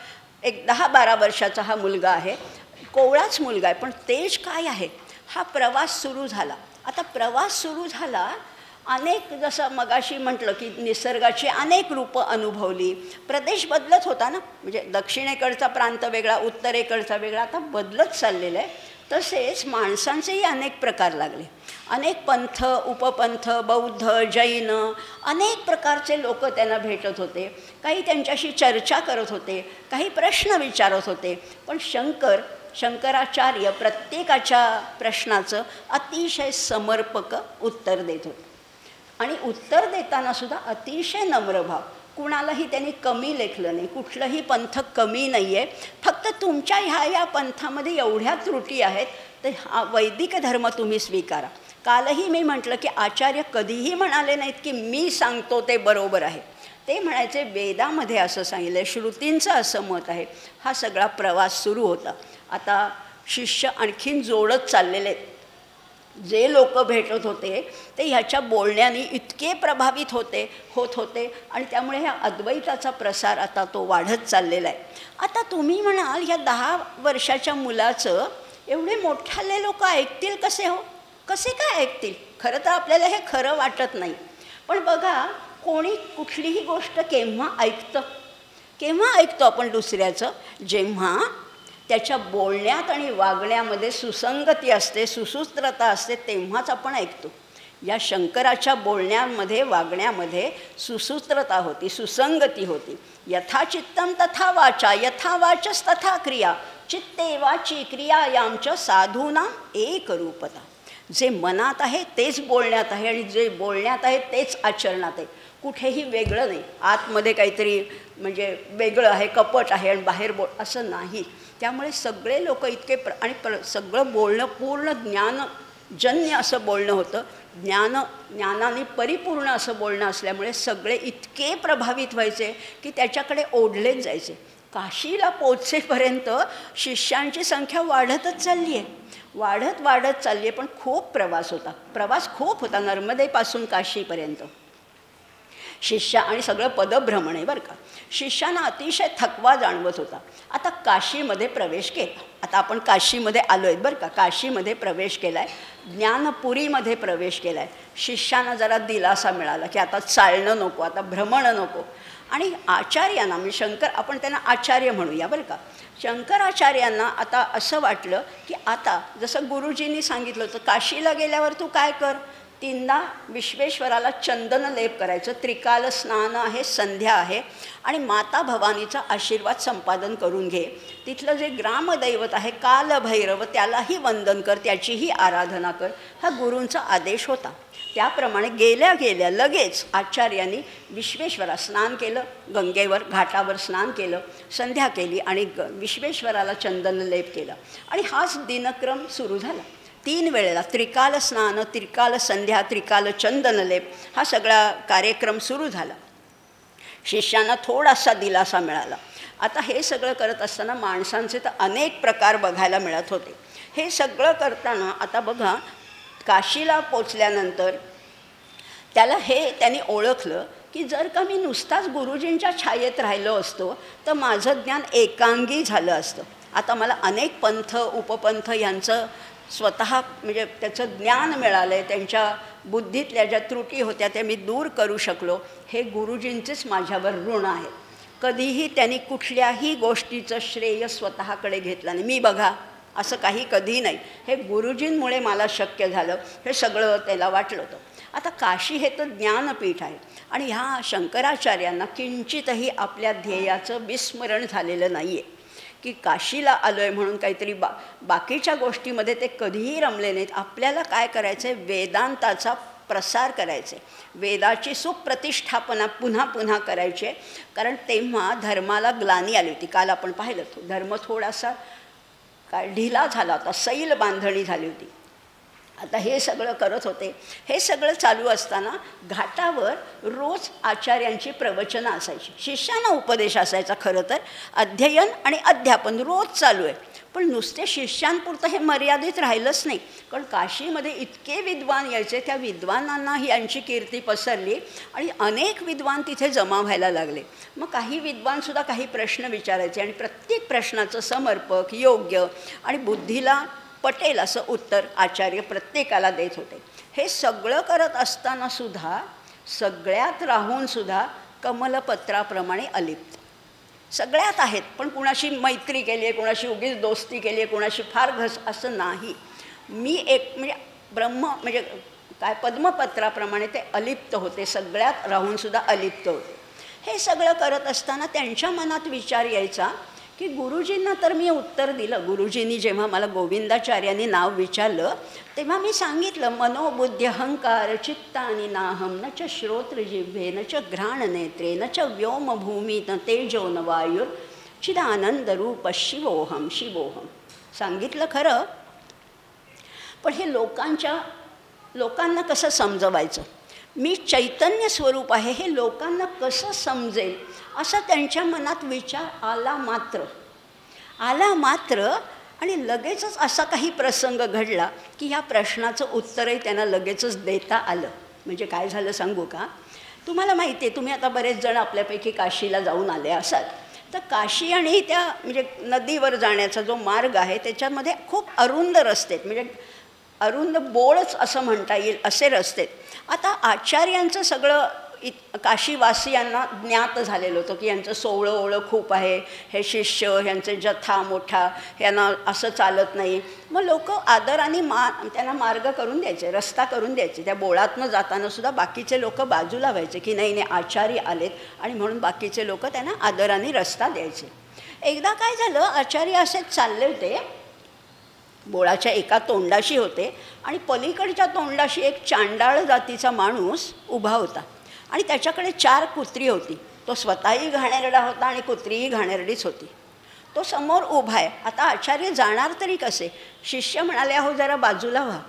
एक 10-12 वर्षाचा हा मुलगा आहे, कोवळाच मुलगा आहे, पण तेज काय आहे. हा प्रवास सुरू झाला. आता प्रवास सुरू झाला, अनेक, जसं मगाशी म्हटलं की निसर्गाची अनेक रूपं अनुभवली. प्रदेश बदलत होता ना, म्हणजे दक्षिणेकडचा प्रांत वेगळा, उत्तरेकडचा वेगळा, आता बदलत चाललेला आहे. तसेच माणसांचेही अनेक प्रकार लागले. अनेक पंथ, उपपंथ, बौद्ध, जैन, अनेक प्रकारचे लोक त्यांना भेटत होते. काही त्यांच्याशी चर्चा करत होते, काही प्रश्न विचारत होते. पण शंकराचार्य प्रत्येकाच्या प्रश्नाचं अतिशय समर्पक उत्तर देत होते. आणि उत्तर देतानासुद्धा अतिशय नम्रभाव. कुणालाही त्यांनी कमी लेखलं नाही. कुठलंही पंथ कमी नाही आहे. फक्त तुमच्या ह्या पंथामध्ये एवढ्या त्रुटी आहेत, तर हा वैदिक धर्म तुम्ही स्वीकारा. कालही मी म्हटलं की आचार्य कधीही म्हणाले नाहीत की मी सांगतो ते बरोबर आहे. ते म्हणायचे वेदामध्ये असं सांगितलं आहे, श्रुतींचं असं मत आहे. हा सगळा प्रवास सुरू होता. आता शिष्य आणखीन जोडत चाललेले आहेत. जे लोक भेटत होते ते ह्याच्या बोलण्याने इतके प्रभावित होत होते आणि त्यामुळे ह्या अद्वैताचा प्रसार आता तो वाढत चाललेला आहे. आता तुम्ही म्हणाल ह्या 10 वर्षाच्या मुलाचं एवढे मोठाले लोक ऐकतील कसे हो? कसे काय ऐकतील? खरं तर आपल्याला हे खरं वाटत नाही. पण बघा, कोणी कुठलीही गोष्ट केव्हा ऐकतो आपण दुसऱ्याचं? जेव्हा त्याच्या बोलण्यात आणि वागण्यामध्ये सुसंगती असते, सुसूत्रता असते, तेव्हाच आपण ऐकतो. या शंकराच्या बोलण्यामध्ये, वागण्यामध्ये सुसूत्रता होती, सुसंगती होती. यथा चित्तम तथा वाचा, यथा वाचस तथा क्रिया, चित्ते वाची क्रियायाम च साधूनां एक रूपता. जे मनात आहे तेच बोलण्यात आहे आणि जे बोलण्यात आहे तेच आचरणात आहे. कुठेही वेगळं नाही. आतमध्ये काहीतरी म्हणजे वेगळं आहे, कपट आहे आणि बाहेर असं नाही. त्यामुळे सगळे लोक इतके सगळं बोलणं पूर्ण ज्ञानजन्य असं बोलणं होतं. ज्ञानाने परिपूर्ण असं बोलणं असल्यामुळे सगळे इतके प्रभावित व्हायचे की त्याच्याकडे ओढलेच जायचे. काशीला पोचेपर्यंत शिष्यांची संख्या वाढतच चालली आहे, वाढत चालली आहे. पण खूप प्रवास खूप होता नर्मदेपासून काशीपर्यंत. शिष्य आणि सगळं पदभ्रमण आहे बरं का. शिष्यांना अतिशय थकवा जाणवत होता. आता काशीमध्ये प्रवेश केला. आता आपण काशीमध्ये आलो आहेत बरं का. काशीमध्ये प्रवेश केला आहे, ज्ञानपुरीमध्ये प्रवेश केला आहे. शिष्यांना जरा दिलासा मिळाला की आता चालणं नको, आता भ्रमणं नको. आणि आचार्यांना, म्हणजे आपण त्यांना आचार्य म्हणूया बरं का. शंकराचार्यांना आता असं वाटलं की आता जसं गुरुजींनी सांगितलं होतं, काशीला गेल्यावर तू काय कर, 3दा विश्वेश्वराला चंदन लेप करायचं, त्रिकाल स्नान आहे, संध्या आहे, आणि माता भवानीचा आशीर्वाद संपादन करून घे. तिथलं जे ग्रामदैवत आहे कालभैरव, त्यालाही वंदन कर, त्याचीही आराधना कर. हा गुरूंचा आदेश होता. त्याप्रमाणे गेल्या लगेच आचार्यांनी विश्वेश्वरा स्नान केलं, गंगेवर घाटावर स्नान केलं, संध्या केली आणि विश्वेश्वराला चंदन लेप केला. आणि हाच दिनक्रम सुरू झाला. 3 वेळेला त्रिकाल स्नान, त्रिकाल संध्या, त्रिकाल चंदनलेप, हा सगळा कार्यक्रम सुरू झाला. शिष्यांना थोडासा दिलासा मिळाला. आता हे सगळं करत असताना माणसांचे तर अनेक प्रकार बघायला मिळत होते. हे सगळं करताना आता बघा, काशीला पोचल्यानंतर त्यांनी ओळखलं की जर का मी नुसताच गुरुजींच्या छायेत राहिलो असतो तर माझं ज्ञान एकांगी झालं असतं. आता मला अनेक पंथ, उपपंथ यांचं स्वतः म्हणजे त्याचं ज्ञान मिळालं आहे, त्यांच्या बुद्धीतल्या ज्या त्रुटी होत्या त्या मी दूर करू शकलो, हे गुरुजींचेच माझ्यावर ऋण आहे. कधीही त्यांनी कुठल्याही गोष्टीचं श्रेय स्वतःकडे घेतलं नाही. मी बघा असं काही कधी नाही, हे गुरुजींमुळे मला शक्य झालं, हे सगळं त्याला वाटलं होतं. आता काशी हे तर ज्ञानपीठ आहे आणि ह्या शंकराचार्यांना किंचितही आपल्या ध्येयाचं विस्मरण झालेलं नाही आहे की काशीला आलो आहे म्हणून काहीतरी बाकीच्या गोष्टीमध्ये ते कधीही रमले नाहीत. आपल्याला काय करायचं आहे, वेदांताचा प्रसार करायचे, वेदाची सुप्रतिष्ठापना पुन्हा पुन्हा करायची आहे. कारण तेव्हा धर्माला ग्लानी आली होती. काल आपण पाहिलं तो धर्म थोडासा काय ढिला झाला होता, सैल बांधणी झाली होती. आता हे सगळं करत होते. हे सगळं चालू असताना घाटावर रोज आचार्यांची प्रवचनं असायची, शिष्यांना उपदेश असायचा. खरं तर अध्ययन आणि अध्यापन रोज चालू आहे, पण नुसते शिष्यांपुरतं हे मर्यादित राहिलंच नाही. कारण काशीमध्ये इतके विद्वान यायचे, त्या विद्वानांना ही यांची कीर्ती पसरली आणि अनेक विद्वान तिथे जमा व्हायला लागले. मग काही विद्वानसुद्धा काही प्रश्न विचारायचे आणि प्रत्येक प्रश्नाचं समर्पक, योग्य आणि बुद्धीला पटेल असं उत्तर आचार्य प्रत्येकाला देत होते. हे सगळं करत असतानासुद्धा, सगळ्यात राहूनसुद्धा कमलपत्राप्रमाणे अलिप्त. सगळ्यात आहेत, पण कुणाशी मैत्री केली आहे, कुणाशी उगीच दोस्ती केली आहे, कुणाशी फार घस असं नाही. मी एक म्हणजे म्हणजे काय पद्मपत्राप्रमाणे ते अलिप्त होते, सगळ्यात राहूनसुद्धा अलिप्त होते. हे सगळं करत असताना त्यांच्या मनात विचार यायचा की गुरुजींना तर मी उत्तर दिलं. गुरुजींनी जेव्हा मला गोविंदाचार्यांनी नाव विचारलं तेव्हा मी सांगितलं, मनोबुद्धी अहंकार चित्तानि नाहम न च श्रोत्रजिह्वे न च घ्राणनेत्रे न च व्योमभूमी न तेजो न वायुर चिदानंदरूप शिवोहम शिवोहम. सांगितलं खरं, पण हे लोकांना कसं समजवायचं? मी चैतन्य स्वरूप आहे हे लोकांना कसं समजेल असा त्यांच्या मनात विचार आला मात्र आणि लगेचच असा काही प्रसंग घडला की ह्या प्रश्नाचं उत्तरही त्यांना लगेचच देता आलं. म्हणजे काय झालं सांगू का? तुम्हाला माहिती आहे, तुम्ही आता बरेच जण आपल्यापैकी काशीला जाऊन आले असाल, तर काशी आणि त्या म्हणजे नदीवर जाण्याचा जो मार्ग आहे त्याच्यामध्ये खूप अरुंद रस्ते आहेत, म्हणजे अरुंद बोळच असं म्हणता येईल असे रस्ते. आता आचार्यांचं सगळं काशीवासियांना ज्ञात झालेलं होतं की यांचं सोवळं ओळं खूप आहे, हे शिष्य ह्यांचे जथा मोठा, ह्यांना असं चालत नाही. मग लोक आदराने त्यांना मार्ग करून द्यायचे, रस्ता करून द्यायचे. त्या बोळातनं जाताना सुद्धा बाकीचे लोक बाजूला व्हायचे की नाही आचार्य आलेत आणि म्हणून बाकीचे लोक त्यांना आदराने रस्ता द्यायचे. एकदा काय झालं, आचार्य असेच चालले होते, बोळाच्या एका तोंडाशी होते आणि पलीकडच्या तोंडाशी एक चांडाळ जातीचा माणूस उभा होता आणि त्याच्याकडे 4 कुत्री होती. तो स्वतःही घाणेरडा होता आणि कुत्रीही घाणेरडीच होती. तो समोर उभा आहे. आता आचार्य जाणार तरी कसे? शिष्य म्हणाले, अहो जरा बाजूला व्हा.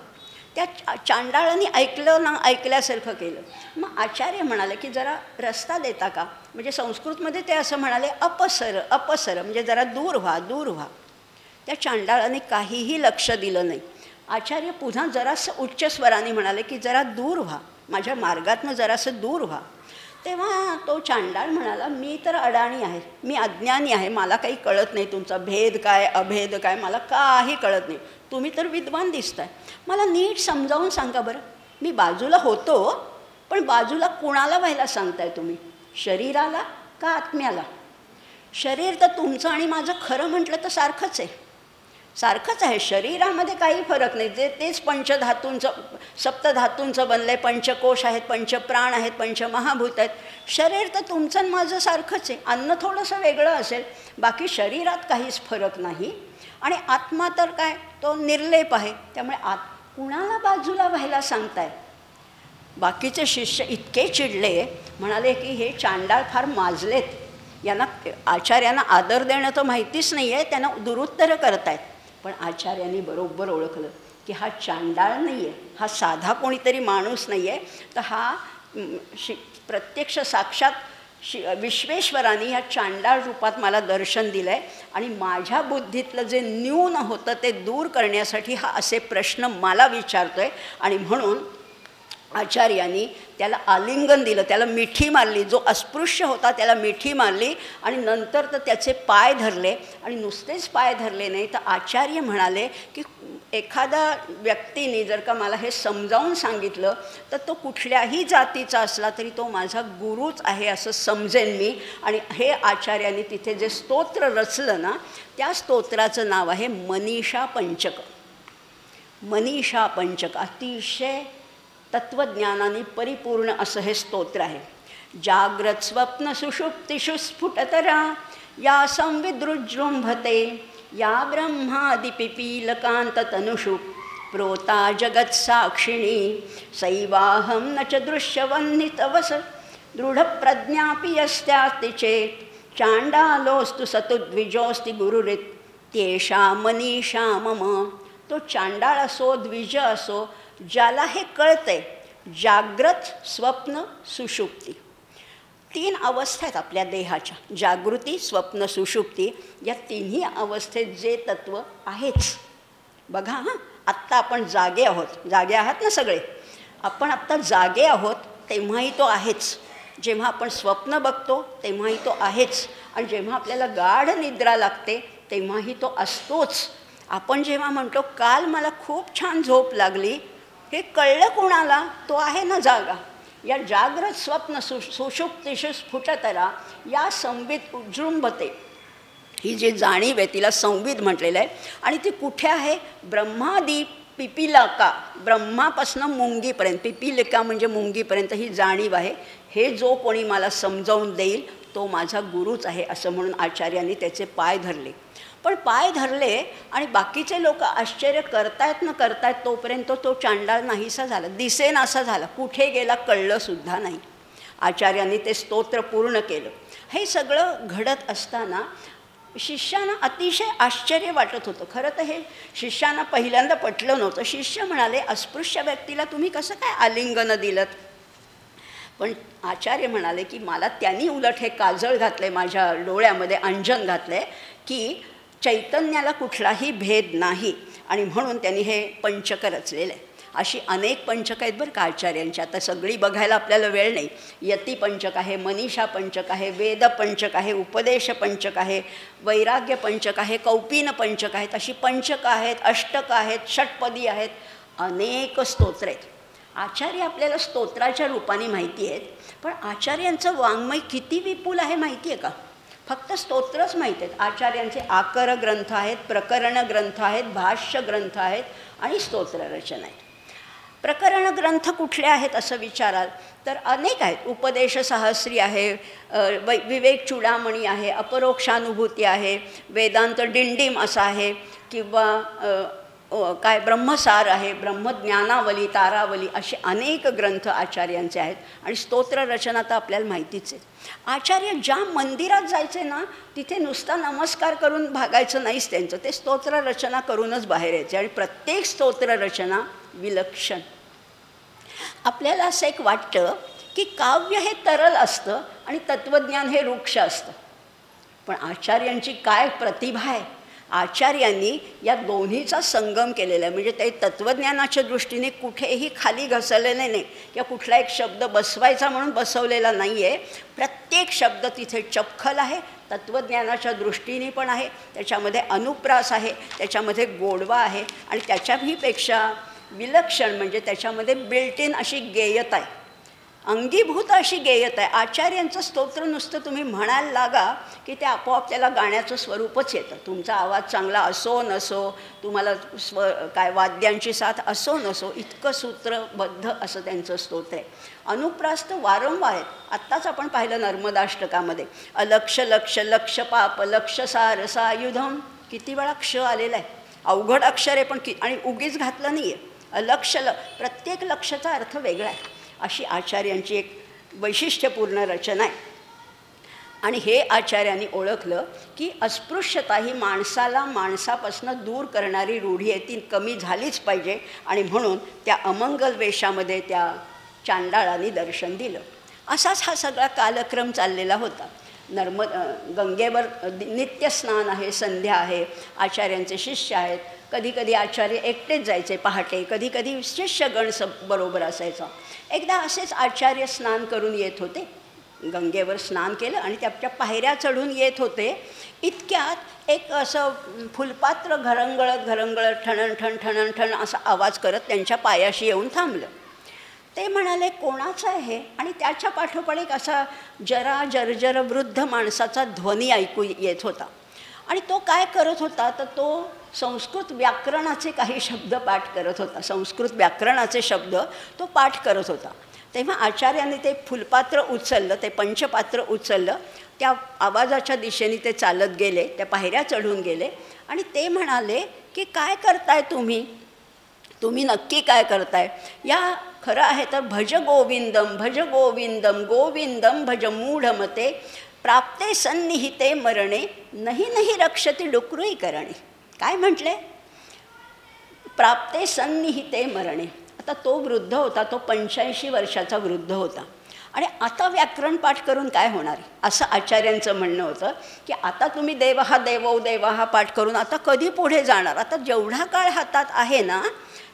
त्या चांडाळाने ऐकल्यासारखं केलं. मग आचार्य म्हणाले की जरा रस्ता देता का? म्हणजे संस्कृतमध्ये ते असं म्हणाले, अपसर म्हणजे जरा दूर व्हा. त्या चांडाळाने काहीही लक्ष दिलं नाही. आचार्य पुन्हा जरासं उच्च स्वराने म्हणाले की जरा दूर व्हा, माझ्या मार्गातनं जरासं दूर व्हा. तेव्हा तो चांडाळ म्हणाला, मी तर अडाणी आहे, मी अज्ञानी आहे, मला काही कळत नाही, तुमचा भेद काय अभेद काय मला काही कळत नाही. तुम्ही तर विद्वान दिसताय, मला नीट समजावून सांगा बरं. मी बाजूला होतो, पण बाजूला कुणाला व्हायला सांगताय तुम्ही? शरीराला का आत्म्याला? शरीर तर तुमचं आणि माझं खरं म्हटलं तर सारखंच आहे. शरीरामध्ये काही फरक नाही. तेच पंचधातूंचं सप्तधातूंचं बनलं आहे, पंचकोश आहेत, पंचप्राण आहेत, पंचमहाभूत आहेत. शरीर तर तुमचं आणि माझं सारखंच आहे. अन्न थोडंसं वेगळं असेल, बाकी शरीरात काहीच फरक नाही. आणि आत्मा तर काय, तो निर्लेप आहे. त्यामुळे कुणाला बाजूला व्हायला सांगताय? बाकीचे शिष्य इतके चिडले, म्हणाले की हे चांडाळ फार माजलेत, यांना आचार्यांना आदर देणं तर माहितीच नाही आहे, त्यांना दुरुत्तरं करतायत. पण आचार्यांनी बरोबर ओळखलं की हा चांडाळ नाही आहे, हा साधा कोणीतरी माणूस नाही आहे, तर हा प्रत्यक्ष साक्षात विश्वेश्वराने ह्या चांडाळ रूपात मला दर्शन दिलं आहे आणि माझ्या बुद्धीतलं जे न्यून होतं ते दूर करण्यासाठी हा असे प्रश्न मला विचारतो आहे. आणि म्हणून आचार्यांनी त्याला आलिंगन दिलं, त्याला मिठी मारली. जो अस्पृश्य होता त्याला मिठी मारली आणि नंतर तर त्याचे पाय धरले. आणि नुसतेच पाय धरले नाही, तर आचार्य म्हणाले की एखादा व्यक्तीने जर का मला हे समजावून सांगितलं तर तो कुठल्याही जातीचा असला तरी तो माझा गुरुच आहे असं समजेन मी. आणि हे आचार्यांनी तिथे जे स्तोत्र रचलं ना, त्या स्तोत्राचं नाव आहे मनीषा पंचक. मनीषा पंचक अतिशय तत्त्वज्ञानाने परिपूर्ण असं हे स्तोत्र आहे. जाग्रत स्वप्न सुषुप्तिषु स्फुटतरा या संविदृजृंभते या ब्रह्मादिपिपीलकान्ततनुषु प्रोता जगत्साक्षिणी सैवाहं न च दृश्यवह्नितवस दृढप्रज्ञापि यस्यास्ति चेत् चाण्डालोऽस्तु सतुद्विजोऽस्ति गुरुरित्येषा मनीषा मम. तो चांडाळ असो द्विज असो ज्याला हे कळतंय, जाग्रत स्वप्न सुषुप्ती 3 अवस्था आहेत आपल्या देहाच्या. जागृती स्वप्न सुषुप्ती या तिन्ही अवस्थेत जे तत्त्व आहेच. बघा हां, आत्ता आपण जागे आहोत. जागे आहात ना सगळे? आपण आत्ता जागे आहोत तेव्हाही तो आहेच. जेव्हा आपण स्वप्न बघतो तेव्हाही तो आहेच. आणि जेव्हा आपल्याला गाढ निद्रा लागते तेव्हाही तो असतोच. आपण जेव्हा म्हणतो काल मला खूप छान झोप लागली, हे कळलं कोणाला? तो आहे ना जागा. या जाग्रत स्वप्न सुषुप्तिषु स्फुटतरा या संविद उज्जृंभते, ही जी जाणीव आहे तिला संविद म्हटलेलं आहे. आणि ती कुठे आहे? ब्रह्मादी पिपिलिका, ब्रह्मापासनं मुंगीपर्यंत, पिपिलिका म्हणजे मुंगीपर्यंत ही जाणीव आहे. हे जो कोणी मला समजावून देईल तो माझा गुरुच आहे असं म्हणून आचार्यांनी त्याचे पाय धरले. पण पाय धरले आणि बाकीचे लोक आश्चर्य करतायत न करतायत तोपर्यंत तो चांडाळ नाहीसा झाला, दिसेनासा झाला, कुठे गेला कळलंसुद्धा नाही. आचार्यांनी ते स्तोत्र पूर्ण केलं. हे सगळं घडत असताना शिष्यांना अतिशय आश्चर्य वाटत होतं. खरं तर हे शिष्यांना पहिल्यांदा पटलं नव्हतं. शिष्य म्हणाले, अस्पृश्य व्यक्तीला तुम्ही कसं काय आलिंगन दिलं? पण आचार्य म्हणाले की मला त्यांनी उलट हे काजळ घातले, माझ्या डोळ्यामध्ये अंजन घातले की चैतन्याला कुठलाही भेद नाही. आणि म्हणून त्यांनी हे पंचक रचलेलं आहे. अशी अनेक पंचक आहेत बरं का आचार्यांची. आता सगळी बघायला आपल्याला वेळ नाही. यती पंचक आहे, मनीषा पंचक आहे, वेद पंचक आहे, उपदेश पंचक आहे, वैराग्य पंचक आहे, कौपीन पंचक आहेत. अशी पंचक आहेत, अष्टक आहेत, षटपदी आहेत, अनेक स्तोत्र आहेत. आचार्य आपल्याला स्तोत्राच्या रूपाने माहिती आहेत. पण आचार्यांचं वाङ्मय किती विपुल आहे माहिती आहे का? फक्त स्तोत्रच माहीत आहेत. आचार्यांचे आकर ग्रंथ आहेत, प्रकरण ग्रंथ आहेत, भाष्य ग्रंथ आहेत आणि स्तोत्र रचना आहेत. प्रकरण ग्रंथ कुठले आहेत असं विचाराल तर अनेक आहेत. उपदेश सहस्री आहे, विवेक चूडामणी आहे, अपरोक्षानुभूती आहे, वेदांत डिंडीम असा आहे, किंवा काय ब्रह्मसार आहे, ब्रह्मज्ञानावली, तारावली, असे अनेक ग्रंथ आचार्यांचे आहेत. आणि स्तोत्र रचना तर आपल्याला माहितीच आहे. आचार्य ज्या मंदिरात जायचे ना तिथे नुसता नमस्कार करून भागायचं नाहीच त्यांचं, ते स्तोत्र रचना करूनच बाहेर यायचे. आणि प्रत्येक स्तोत्र रचना विलक्षण. आपल्याला असं एक वाटतं की काव्य हे तरल असतं आणि तत्त्वज्ञान हे वृक्ष असतं. पण आचार्यांची काय प्रतिभा आहे! आचार्यांनी या दोन्हीचा संगम केलेला आहे. म्हणजे ते तत्त्वज्ञानाच्या दृष्टीने कुठेही खाली घसरलेले नाही किंवा कुठला एक शब्द बसवायचा म्हणून बसवलेला नाही आहे. प्रत्येक शब्द तिथे चपखल आहे, तत्त्वज्ञानाच्या दृष्टीने पण आहे, त्याच्यामध्ये अनुप्रास आहे, त्याच्यामध्ये गोडवा आहे आणि त्याच्याहीपेक्षा विलक्षण म्हणजे त्याच्यामध्ये बिल्ट इन अशी गेयता आहे, अंगीभूत अशी गेयत आहे. आचार्यांचं स्तोत्र नुसतं तुम्ही म्हणायला लागा की ते आपोआप त्याला गाण्याचं स्वरूपच येतं. तुमचा आवाज चांगला असो नसो, तुम्हाला काय वाद्यांची साथ असो नसो, इतकं सूत्रबद्ध असं त्यांचं स्तोत्र आहे. अनुप्रास्त वारंवार आहेत. आत्ताच आपण पाहिलं नर्मदाष्टकामध्ये, अलक्ष लक्ष लक्ष पाप लक्ष सार सायुधम, किती वेळा क्ष आलेला आहे. अवघड अक्षर आहे पण आणि उगीच घातलं नाही आहे. अलक्ष प्रत्येक लक्षाचा अर्थ वेगळा आहे. अशी आचार्यांची एक वैशिष्ट्यपूर्ण रचना आहे. आणि हे आचार्यांनी ओळखलं की अस्पृश्यता ही माणसाला माणसापासून दूर करणारी रूढी आहे, ती कमी झालीच पाहिजे. आणि म्हणून त्या अमंगल वेशामध्ये त्या चांडाळांनी दर्शन दिलं. असाच हा सगळा कालक्रम चाललेला होता. गंगेवर नित्यस्नान आहे, संध्या आहे, आचार्यांचे शिष्य आहेत. कधी कधी आचार्य एकटेच जायचे पहाटे, कधी कधी शिष्यगण बरोबर असायचा. एकदा असेच आचार्य स्नान करून येत होते गंगेवर स्नान केलं आणि त्याच्या पायऱ्या चढून येत होते. इतक्यात एक असं फुलपात्र घरंगळत घरंगळत ठणन ठण ठणन ठण असा आवाज करत त्यांच्या पायाशी येऊन थांबलं. ते म्हणाले कोणाचं आहे? आणि त्याच्या पाठोपाठ एक असा जरा जर्जर वृद्ध माणसाचा ध्वनी ऐकू येत होता. आणि तो काय करत होता तर तो संस्कृत व्याकरणाचे काही शब्द पाठ करत होता. संस्कृत व्याकरणाचे शब्द तो पाठ करत होता. तेव्हा आचार्यांनी ते फुलपात्र उचललं, ते पंचपात्र उचललं, त्या आवाजाच्या दिशेने ते चालत गेले, त्या पायऱ्या चढून गेले आणि ते म्हणाले की काय करताय तुम्ही? तुम्ही नक्की काय करताय? या खरं आहे तर भज गोविंदम भज गोविंदम गोविंदम भज मूढमते प्राप्ते सन्निहिते मरणे नहीं नहीं रक्षती डुकरूई करणे. काय म्हटले? प्राप्ते सन्निहिते मरणे. आता तो वृद्ध होता, तो 85 वर्षाचा वृद्ध होता आणि आता व्याकरण पाठ करून काय होणार असं आचार्यांचं म्हणणं होतं की आता तुम्ही देवहा देवो देवहा पाठ करून आता कधी पुढे जाणार? आता जेवढा काळ हातात आहे ना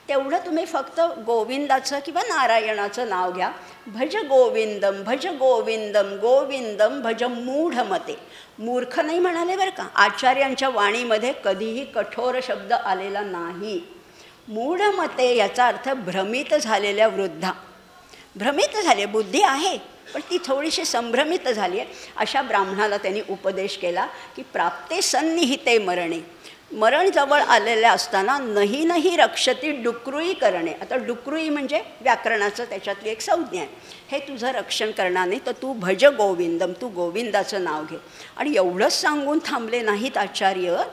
तेवढं तुम्ही फक्त गोविंदाचं किंवा नारायणाचं नाव घ्या. भज गोविंदम भज गोविंदम गोविंदम भज मूढमते. मूर्ख नाही म्हणाले बरं का. आचार्यांच्या वाणीमध्ये कधीही कठोर शब्द आलेला नाही. मूढमते याचा अर्थ भ्रमित झालेल्या वृद्धा. भ्रमित झाले, बुद्धी आहे पण ती थोडीशी संभ्रमित झाली आहे, अशा ब्राह्मणाला त्यांनी उपदेश केला की प्राप्ते सन्निहिते मरणे. मरण जवळ आलेले असताना नाही नाही रक्षती डुकरूई करणे. आता डुकरूई म्हणजे व्याकरणाचं त्याच्यातली एक संज्ञा आहे. हे तुझं रक्षण करणार नाही तर तू भज गोविंदम, तू गोविंदाचं नाव घे. आणि एवढंच सांगून थांबले नाहीत आचार्य.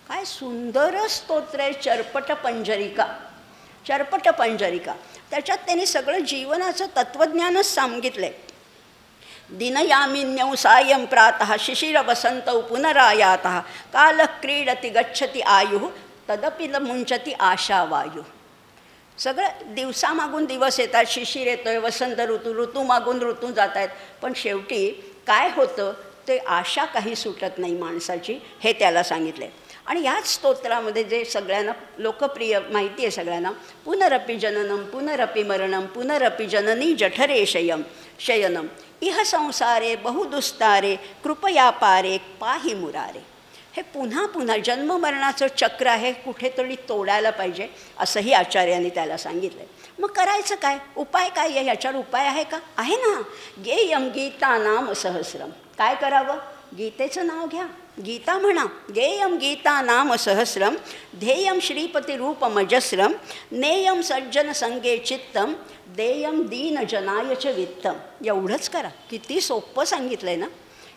काय सुंदर स्तोत्र आहे चर्पट पंजरिका. चर्पट पंजरिका त्याच्यात त्यांनी सगळं जीवनाचं तत्त्वज्ञानच सांगितलं आहे. दिनयामिन्यौ सायं प्रातः शिशिरवसन्तौ पुनरायातः काल क्रीडति गच्छति आयुः तदपि न मुंचति आशावायु. सगळं दिवसामागून दिवस येतात, शिशिर येतोय, वसंत ऋतू, ऋतू मागून ऋतू जात आहेत, पण शेवटी काय होतं ते आशा काही सुटत नाही माणसाची, हे त्याला सांगितले. आणि याच स्तोत्रामध्ये जे सगळ्यांना लोकप्रिय माहिती आहे सगळ्यांना, पुनरपि जननम पुनरपि मरणम पुनरपि जननी जठरे शयनम इह संसारे बहुदुस्तारे कृपया पारे पाही मुरारे. हे पुन्हा पुन्हा जन्ममरणाचं चक्र आहे, कुठेतरी तोडायला पाहिजे असंही आचार्यांनी त्याला सांगितलं. मग करायचं काय? उपाय काय आहे? याच्यावर उपाय आहे का? आहे ना. गेयम गीता नाम सहस्रम. काय करावं? गीतेचं नाव घ्या, गीता म्हणा. गेयम गीता नाम सहस्रम ध्येयम श्रीपतिरूपमजस्रम नेयम सज्जन संगे चित्तम देयम दीनजनाय च वित्तम. एवढंच करा. किती सोपं सांगितलं आहे ना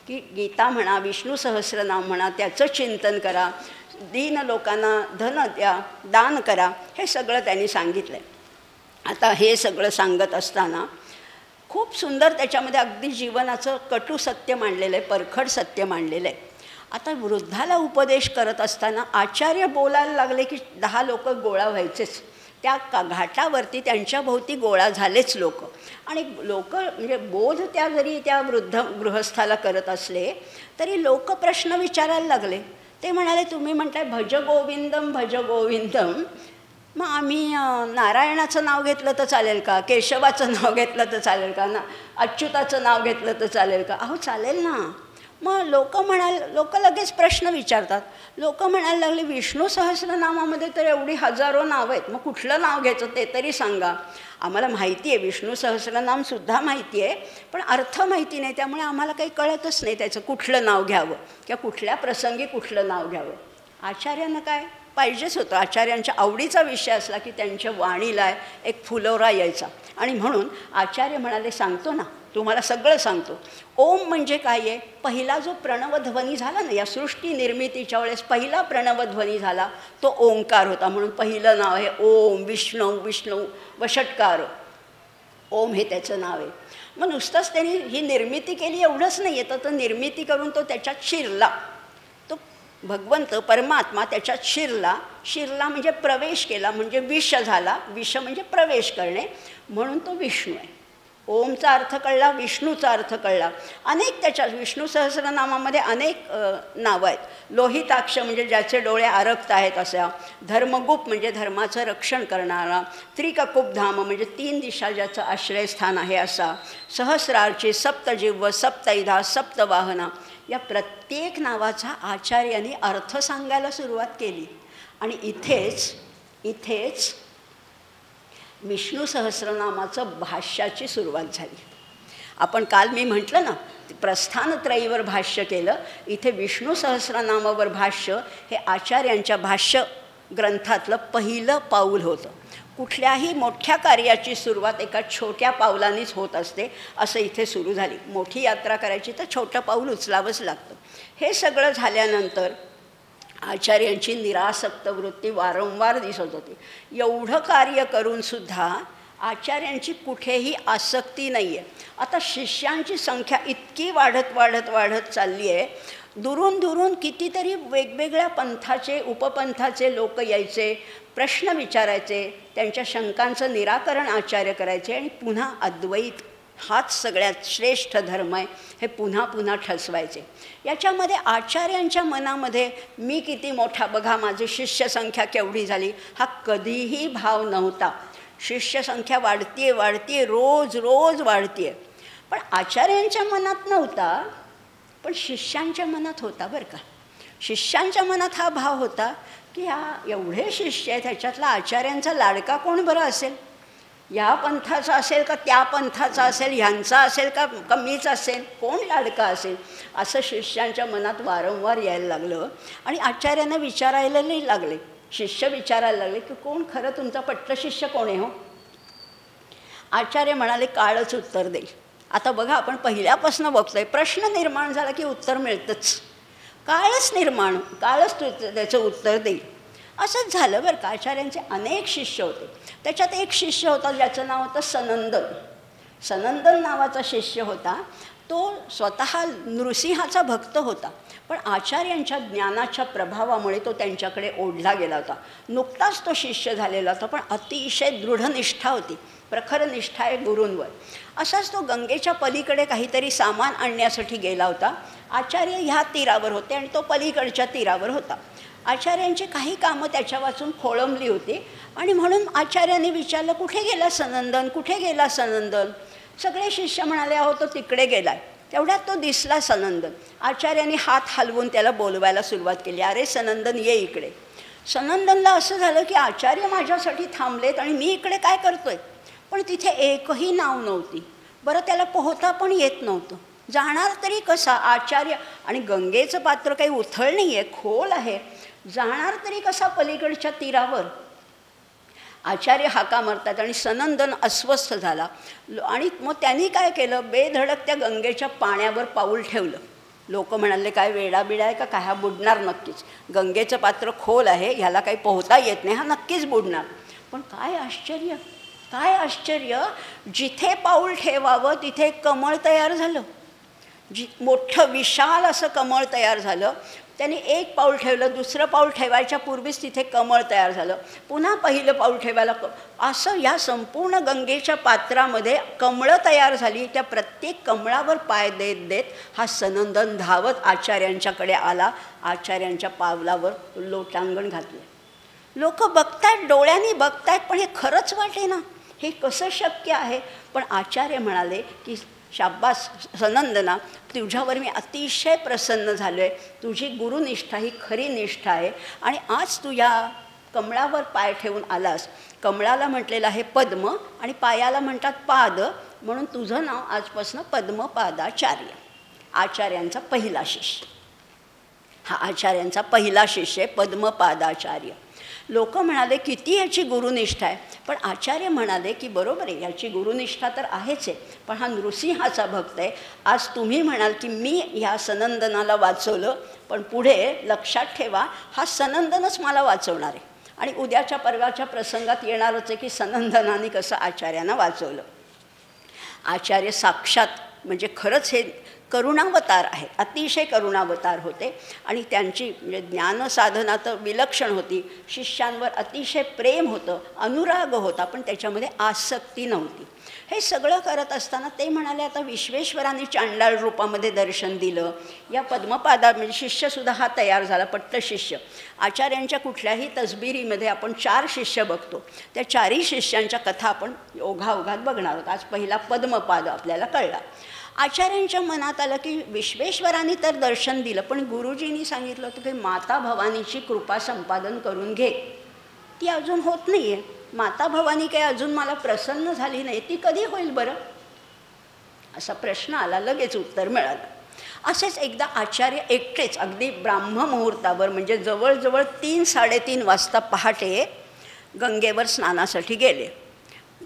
की गीता म्हणा, विष्णू सहस्रनाम म्हणा, त्याचं चिंतन करा, दीन लोकांना धन द्या, दान करा, हे सगळं त्यांनी सांगितलं आहे. आता हे सगळं सांगत असताना खूप सुंदर त्याच्यामध्ये अगदी जीवनाचं कटू सत्य मांडलेलं आहे, परखड सत्य मांडलेलं आहे. आता वृद्धाला उपदेश करत असताना आचार्य बोलायला लागले की 10 लोक गोळा व्हायचेच. त्या घाटावरती त्यांच्या भोवती गोळा झालेच लोक. आणि लोक म्हणजे बोध त्या जरी त्या वृद्ध गृहस्थाला करत असले तरी लोक प्रश्न विचारायला लागले. ते म्हणाले तुम्ही म्हणताय भज गोविंदम भज गोविंदम, मग आम्ही नारायणाचं नाव घेतलं तर चालेल का? केशवाचं नाव घेतलं तर चालेल का? अच्युताचं नाव घेतलं तर चालेल का? अहो चालेल ना. मग लोक लगेच प्रश्न विचारतात. लोक म्हणायला लागले विष्णू सहस्रनामामध्ये तर एवढी हजारो नावं आहेत, मग कुठलं नाव घ्यायचं ते तरी सांगा. आम्हाला माहिती आहे, विष्णू सहस्रनामसुद्धा माहिती आहे, पण अर्थ माहिती नाही, त्यामुळे आम्हाला काही कळतच नाही त्याचं कुठलं नाव घ्यावं किंवा कुठल्या प्रसंगी कुठलं नाव घ्यावं. आचार्यांना काय पाहिजेच होतं. आचार्यांच्या आवडीचा विषय असला की त्यांच्या वाणीला एक फुलोरा यायचा. आणि म्हणून आचार्य म्हणाले सांगतो ना, तुम्हाला सगळं सांगतो. ओम म्हणजे काय आहे? पहिला जो प्रणवध्वनी झाला ना या सृष्टी निर्मितीच्या वेळेस, पहिला प्रणवध्वनी झाला तो ओंकार होता. म्हणून पहिलं नाव आहे ओम. विष्णू विष्णू वषटकार ओम हे त्याचं नाव आहे. मग नुसतंच त्यांनी ही निर्मिती केली एवढंच नाही आहे, तर निर्मिती करून तो त्याच्यात शिरला. तो भगवंत परमात्मा त्याच्यात शिरला म्हणजे प्रवेश केला, म्हणजे विष झाला. विष म्हणजे प्रवेश करणे, म्हणून तो विष्णू आहे. ओमचा अर्थ कळला, विष्णूचा अर्थ कळला. अनेक त्याच्या विष्णू सहस्रनामामध्ये अनेक नावं आहेत. लोहिताक्ष म्हणजे ज्याचे डोळे आरक्त आहेत असा, धर्मगुप्त म्हणजे धर्माचं रक्षण करणारा, त्रिककुब्धाम म्हणजे 3 दिशा ज्याचं आश्रयस्थान आहे असा, सहस्रार्ची, सप्तजिव्ह, सप्तैधा, सप्तवाहना, या प्रत्येक नावाचा आचार्यांनी अर्थ सांगायला सुरुवात केली. आणि इथेच विष्णू सहस्रनामाचं भाष्याची सुरुवात झाली. आपण काल मी म्हटलं ना, प्रस्थानत्रयीवर भाष्य केलं. इथे विष्णू सहस्रनामावर भाष्य हे आचार्यांच्या भाष्य ग्रंथातलं पहिलं पाऊल होतं. कुठल्याही मोठ्या कार्याची सुरुवात एका छोट्या पावलानेच होत असते, असं इथे सुरू झाली. मोठी यात्रा करायची तर छोटं पाऊल उचलावंच लागतं. हे सगळं झाल्यानंतर आचार्यांची निरासक्त वृत्ती वारंवार दिसत होती. एवढं कार्य करूनसुद्धा आचार्यांची कुठेही आसक्ती नाही आहे. आता शिष्यांची संख्या इतकी वाढत चालली आहे. दुरून कितीतरी वेगवेगळ्या पंथाचे उपपंथाचे लोक यायचे, प्रश्न विचारायचे, त्यांच्या शंकांचं निराकरण आचार्य करायचे आणि पुन्हा अद्वैत हाच सगळ्यात श्रेष्ठ धर्म आहे हे पुन्हा ठसवायचे. याच्यामध्ये आचार्यांच्या मनामध्ये मी किती मोठा, बघा माझी शिष्यसंख्या केवढी झाली, हा कधीही भाव नव्हता. शिष्यसंख्या वाढतीये, रोज वाढतीये. पण आचार्यांच्या मनात नव्हता, पण शिष्यांच्या मनात होता बरं का. शिष्यांच्या मनात हा भाव होता की हा एवढे शिष्य आहेत, ह्याच्यातला आचार्यांचा लाडका कोण बरं असेल, या पंथाचा असेल का त्या पंथाचा असेल, ह्यांचा असेल का मीच असेल, कोण लाडका असेल, असं शिष्यांच्या मनात वारंवार यायला लागलं. आणि आचार्यांना विचारायला नाही लागले, शिष्य विचारायला लागले की कोण खरं तुमचा पट्ट शिष्य कोण आहे हो. आचार्य म्हणाले काळच उत्तर देईल. आता बघा, आपण पहिल्यापासून बघतोय, प्रश्न निर्माण झाला की उत्तर मिळतंच. काळच त्याचं उत्तर देईल. असंच झालं बरं का. आचार्यांचे अनेक शिष्य होते. त्याच्यात एक शिष्य होता ज्याचं नाव होतं सनंदन नावाचा शिष्य होता. तो स्वतः नृसिंहाचा भक्त होता, पण आचार्यांच्या ज्ञानाच्या प्रभावामुळे तो त्यांच्याकडे ओढला गेला होता. नुकताच तो शिष्य झालेला होता, पण अतिशय दृढ निष्ठा होती, प्रखर निष्ठा आहे गुरूंवर. असाच तो गंगेच्या पलीकडे काहीतरी सामान आणण्यासाठी गेला होता. आचार्य ह्या तीरावर होते आणि तो पलीकडच्या तीरावर होता. आचार्यांची काही कामं त्याच्या वाचून खोळंबली होती आणि म्हणून आचार्यांनी विचारलं, कुठे गेला सनंदन. सगळे शिष्य म्हणाले, अहो तो तिकडे गेलाय. तेवढ्यात तो दिसला सनंदन. आचार्यांनी हात हलवून त्याला बोलवायला सुरुवात केली, अरे सनंदन ये इकडे. सनंदनला असं झालं की आचार्य माझ्यासाठी थांबलेत आणि मी इकडे काय करतोय. पण तिथे एकही नाव नव्हती. बरं, त्याला पोहता पण येत नव्हतं. जाणार तरी कसा आचार्य, आणि गंगेचं पात्र काही उथळ नाही आहे, खोल आहे, जाणार तरी कसा पलीकडच्या तीरावर. आचार्य हाका मारतात आणि सनंदन अस्वस्थ झाला. आणि मग त्यांनी काय केलं, बेधडक त्या गंगेच्या पाण्यावर पाऊल ठेवलं. लोक म्हणाले काय वेडाबिडा आहे का, काय हा बुडणार नक्कीच, गंगेचं पात्र खोल आहे, ह्याला काही पोहता येत नाही, हा नक्कीच बुडणार. पण काय आश्चर्य, जिथे पाऊल ठेवावं तिथे कमळ तयार झालं. मोठं विशाल असं कमळ तयार झालं. त्यांनी एक पाऊल ठेवलं, दुसरं पाऊल ठेवायच्या पूर्वीच तिथे कमळ तयार झालं. पुन्हा पहिलं पाऊल ठेवायला असं या संपूर्ण गंगेच्या पात्रामध्ये कमळं तयार झाली. त्या प्रत्येक कमळावर पाय देत हा सनंदन धावत आचार्यांच्याकडे आला. आचार्यांच्या पावलावर लोटांगण घातलं. लोक बघतायत, डोळ्यांनी बघतायत, पण हे खरंच वाटे ना, हे कसं शक्य आहे. पण आचार्य म्हणाले की शाब्बास सनंदना, तुझ्यावर मी अतिशय प्रसन्न झालो आहे. तुझी गुरुनिष्ठा ही खरी निष्ठा आहे आणि आज तू या कमळावर पाय ठेवून आलास. कमळाला म्हटलेलं आहे पद्म आणि पायाला म्हणतात पाद, म्हणून तुझं नाव आजपासून पद्मपादाचार्य. आचार्यांचा पहिला शिष्य, हा आचार्यांचा पहिला शिष्य पद्मपादाचार्य. लोक म्हणाले किती याची गुरुनिष्ठा आहे. पण आचार्य म्हणाले की बरोबर आहे, याची गुरुनिष्ठा तर आहेच आहे, पण हा नृसिंहाचा भक्त आहे. आज तुम्ही म्हणाल की मी ह्या सनंदनाला वाचवलं, पण पुढे लक्षात ठेवा हा सनंदनच मला वाचवणार आहे. आणि उद्याच्या परवाच्या प्रसंगात येणारच आहे की सनंदनाने कसं आचार्यांना वाचवलं. आचार्य साक्षात म्हणजे खरंच हे करुणावतार आहेत, अतिशय करुणावतार होते आणि त्यांची म्हणजे ज्ञानसाधना तर विलक्षण होती. शिष्यांवर अतिशय प्रेम होतं, अनुराग होता, पण त्याच्यामध्ये आसक्ती नव्हती. हे सगळं करत असताना ते म्हणाले, आता विश्वेश्वरांनी चांडाळ रूपामध्ये दर्शन दिलं. या पद्मपादा म्हणजे शिष्यसुद्धा हा तयार झाला, पट्ट शिष्य. आचार्यांच्या कुठल्याही तसबिरीमध्ये आपण 4 शिष्य बघतो. त्या 4ही शिष्यांच्या कथा आपण ओघाओघात बघणार आहोत. आज पहिला पद्मपाद आपल्याला कळला. आचार्यांच्या मनात आलं की विश्वेश्वरांनी तर दर्शन दिलं, पण गुरुजींनी सांगितलं होतं की माता भवानीची कृपा संपादन करून घे. ती अजून होत नाही आहे. माता भवानी काही अजून मला प्रसन्न झाली नाही, ती कधी होईल बरं? असा प्रश्न आला, लगेच उत्तर मिळालं. असेच एकदा आचार्य एकटेच अगदी ब्राह्ममुहूर्तावर म्हणजे जवळजवळ 3-3:30 वाजता पहाटे गंगेवर स्नानासाठी गेले.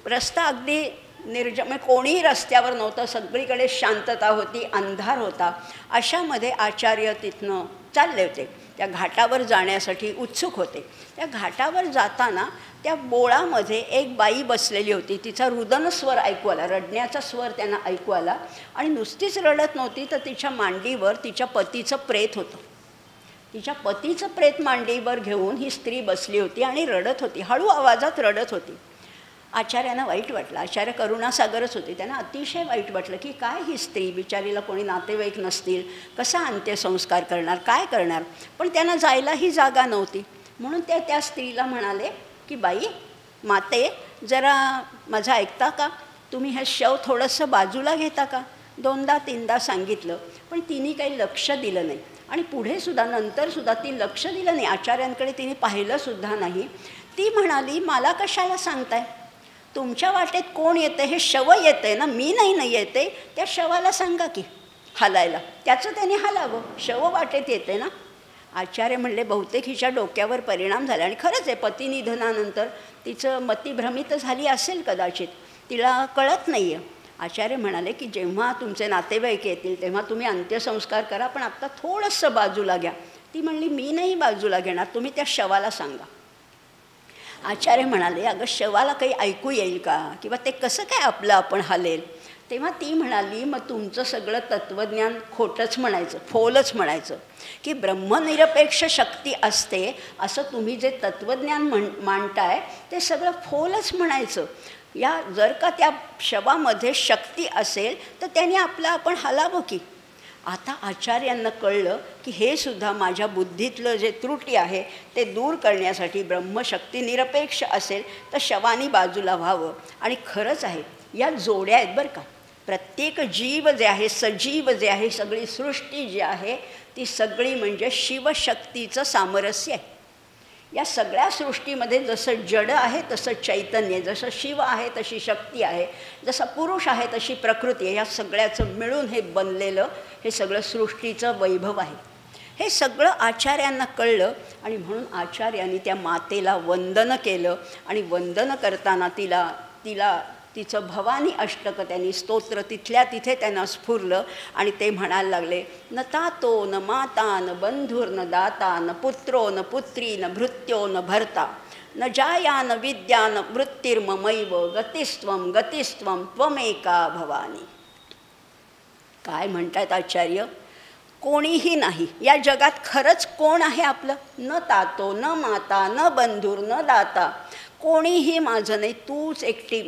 रस्ता अगदी म्हणजे कोणीही रस्त्यावर नव्हतं, सगळीकडे शांतता होती, अंधार होता. अशामध्ये आचार्य तिथनं चालले होते, त्या घाटावर जाण्यासाठी उत्सुक होते. त्या घाटावर जाताना त्या बोळामध्ये एक बाई बसलेली होती. तिचा रुदनस्वर ऐकू आला, रडण्याचा स्वर त्यांना ऐकू आला. आणि नुसतीच रडत नव्हती, तर तिच्या मांडीवर तिच्या पतीचं प्रेत होतं. तिच्या पतीचं प्रेत मांडीवर घेऊन ही स्त्री बसली होती आणि रडत होती, हळू आवाजात रडत होती. आचार्यांना वाईट वाटलं. आचार्य करुणासागरच होते, त्यांना अतिशय वाईट वाटलं की काय ही स्त्री, बिचारीला कोणी नातेवाईक नसतील, कसा अंत्यसंस्कार करणार, काय करणार. पण त्यांना जायलाही जागा नव्हती. म्हणून ते त्या स्त्रीला म्हणाले की बाई माते, जरा माझं ऐकता का, तुम्ही हे शव थोडंसं बाजूला घेता का. 2दा-3दा सांगितलं, पण तिने काही लक्ष दिलं नाही. आणि पुढेसुद्धा नंतरसुद्धा ती लक्ष दिलं नाही, आचार्यांकडे तिने पाहिलंसुद्धा नाही. ती म्हणाली, मला कशाला सांगताय, तुमच्या वाटेत कोण येतं, हे शव येतं आहे ना, मी नाही येते, त्या शवाला सांगा की हालायला, त्याचं त्याने हालावं, शव वाटेत येते ना. आचार्य म्हणले, बहुतेक हिच्या डोक्यावर परिणाम झाला. आणि खरंच आहे, पतिनिधनानंतर तिचं मतिभ्रमित झाली असेल कदाचित, तिला कळत नाही आहे. आचार्य म्हणाले की जेव्हा तुमचे नातेवाईक येतील तेव्हा तुम्ही अंत्यसंस्कार करा, पण आत्ता थोडंसं बाजूला घ्या. ती म्हणली, मी नाही बाजूला घेणार, तुम्ही त्या शवाला सांगा. आचार्य म्हणाले, अगं शवाला काही ऐकू येईल का, किंवा ते कसं काय आपलं आपण हलेल. तेव्हा ती म्हणाली, मग तुमचं सगळं तत्त्वज्ञान खोटंच म्हणायचं, फोलच म्हणायचं, की ब्रह्मनिरपेक्ष शक्ती असते असं तुम्ही जे तत्त्वज्ञान मांडताय ते सगळं फोलच म्हणायचं. या जर का त्या शवामध्ये शक्ती असेल तर त्याने आपलं आपण हलावं की. आता आचार्यांना कळलं की हे सुद्धा माझ्या बुद्धीतलं जे त्रुटी आहे ते दूर करण्यासाठी ब्रह्मशक्ती निरपेक्ष असेल तर शवानी बाजूला व्हावं. आणि खरंच आहे, या जोड्या आहेत बरं का. प्रत्येक जीव जे आहे, सजीव जे आहे, सगळी सृष्टी जी आहे ती सगळी म्हणजे शिवशक्तीचं सामरस्य आहे. या सगळ्या सृष्टीमध्ये जसं जड आहे तसं चैतन्य, जसं शिव आहे तशी शक्ती आहे, जसं पुरुष आहे तशी प्रकृती आहे. या सगळ्याचं मिळून हे बनलेलं हे सगळं सृष्टीचं वैभव आहे. हे सगळं आचार्यांना कळलं आणि म्हणून आचार्यांनी त्या मातेला वंदन केलं. आणि वंदन करताना तिचं भवानी अष्टक त्यांनी स्तोत्र तिथल्या तिथे त्यांना स्फुरलं. आणि ते म्हणायला लागले, न तातो न माता न बंधुर न दाता न पुत्रो न पुत्री न भृत्यो न भर्ता न जाया न विद्या न वृत्तिर्ममैव गतिस्त्वं गतिस्त्वं त्वमेका भवानी. काय म्हणतात आचार्य, कोणीही नाही या जगात. खरंच कोण आहे आपलं, न तातो न माता न बंधुर न दाता, कोणीही माझं नाही, तूच एकटी.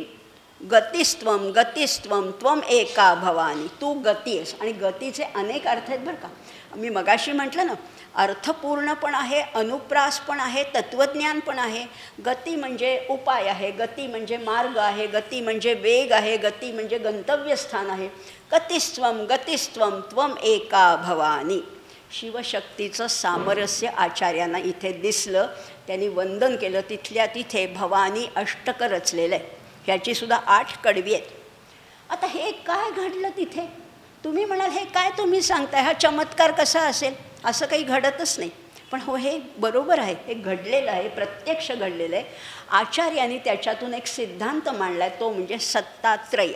गतिस्त्वं गतिस्त्वं त्वम एका भवानी, तू गती आहेस. आणि गतीचे अनेक अर्थ आहेत बरं का. मी मगाशी म्हटलं ना, अर्थपूर्ण पण आहे, अनुप्रास पण आहे, तत्त्वज्ञान पण आहे. गती म्हणजे उपाय आहे, गती म्हणजे मार्ग आहे, गती म्हणजे वेग आहे, गती म्हणजे गंतव्यस्थान आहे. गतिस्त्वं गतिस्त्वं त्वम एका भवानी. शिवशक्तीचं सामरस्य आचार्यांना इथे दिसलं. त्यांनी वंदन केलं. तिथल्या तिथे भवानी अष्टक रचलेलं आहे. ह्याचीसुद्धा 8 कडवी आहेत. आता हे काय घडलं तिथे, तुम्ही म्हणाल हे काय तुम्ही सांगताय, हा चमत्कार कसा असेल, असं काही घडतच नाही. पण हो, हे बरोबर आहे, हे घडलेलं आहे, प्रत्यक्ष घडलेलं आहे. आचार्यांनी त्याच्यातून एक सिद्धांत मांडला आहे, तो म्हणजे सत्तात्रय.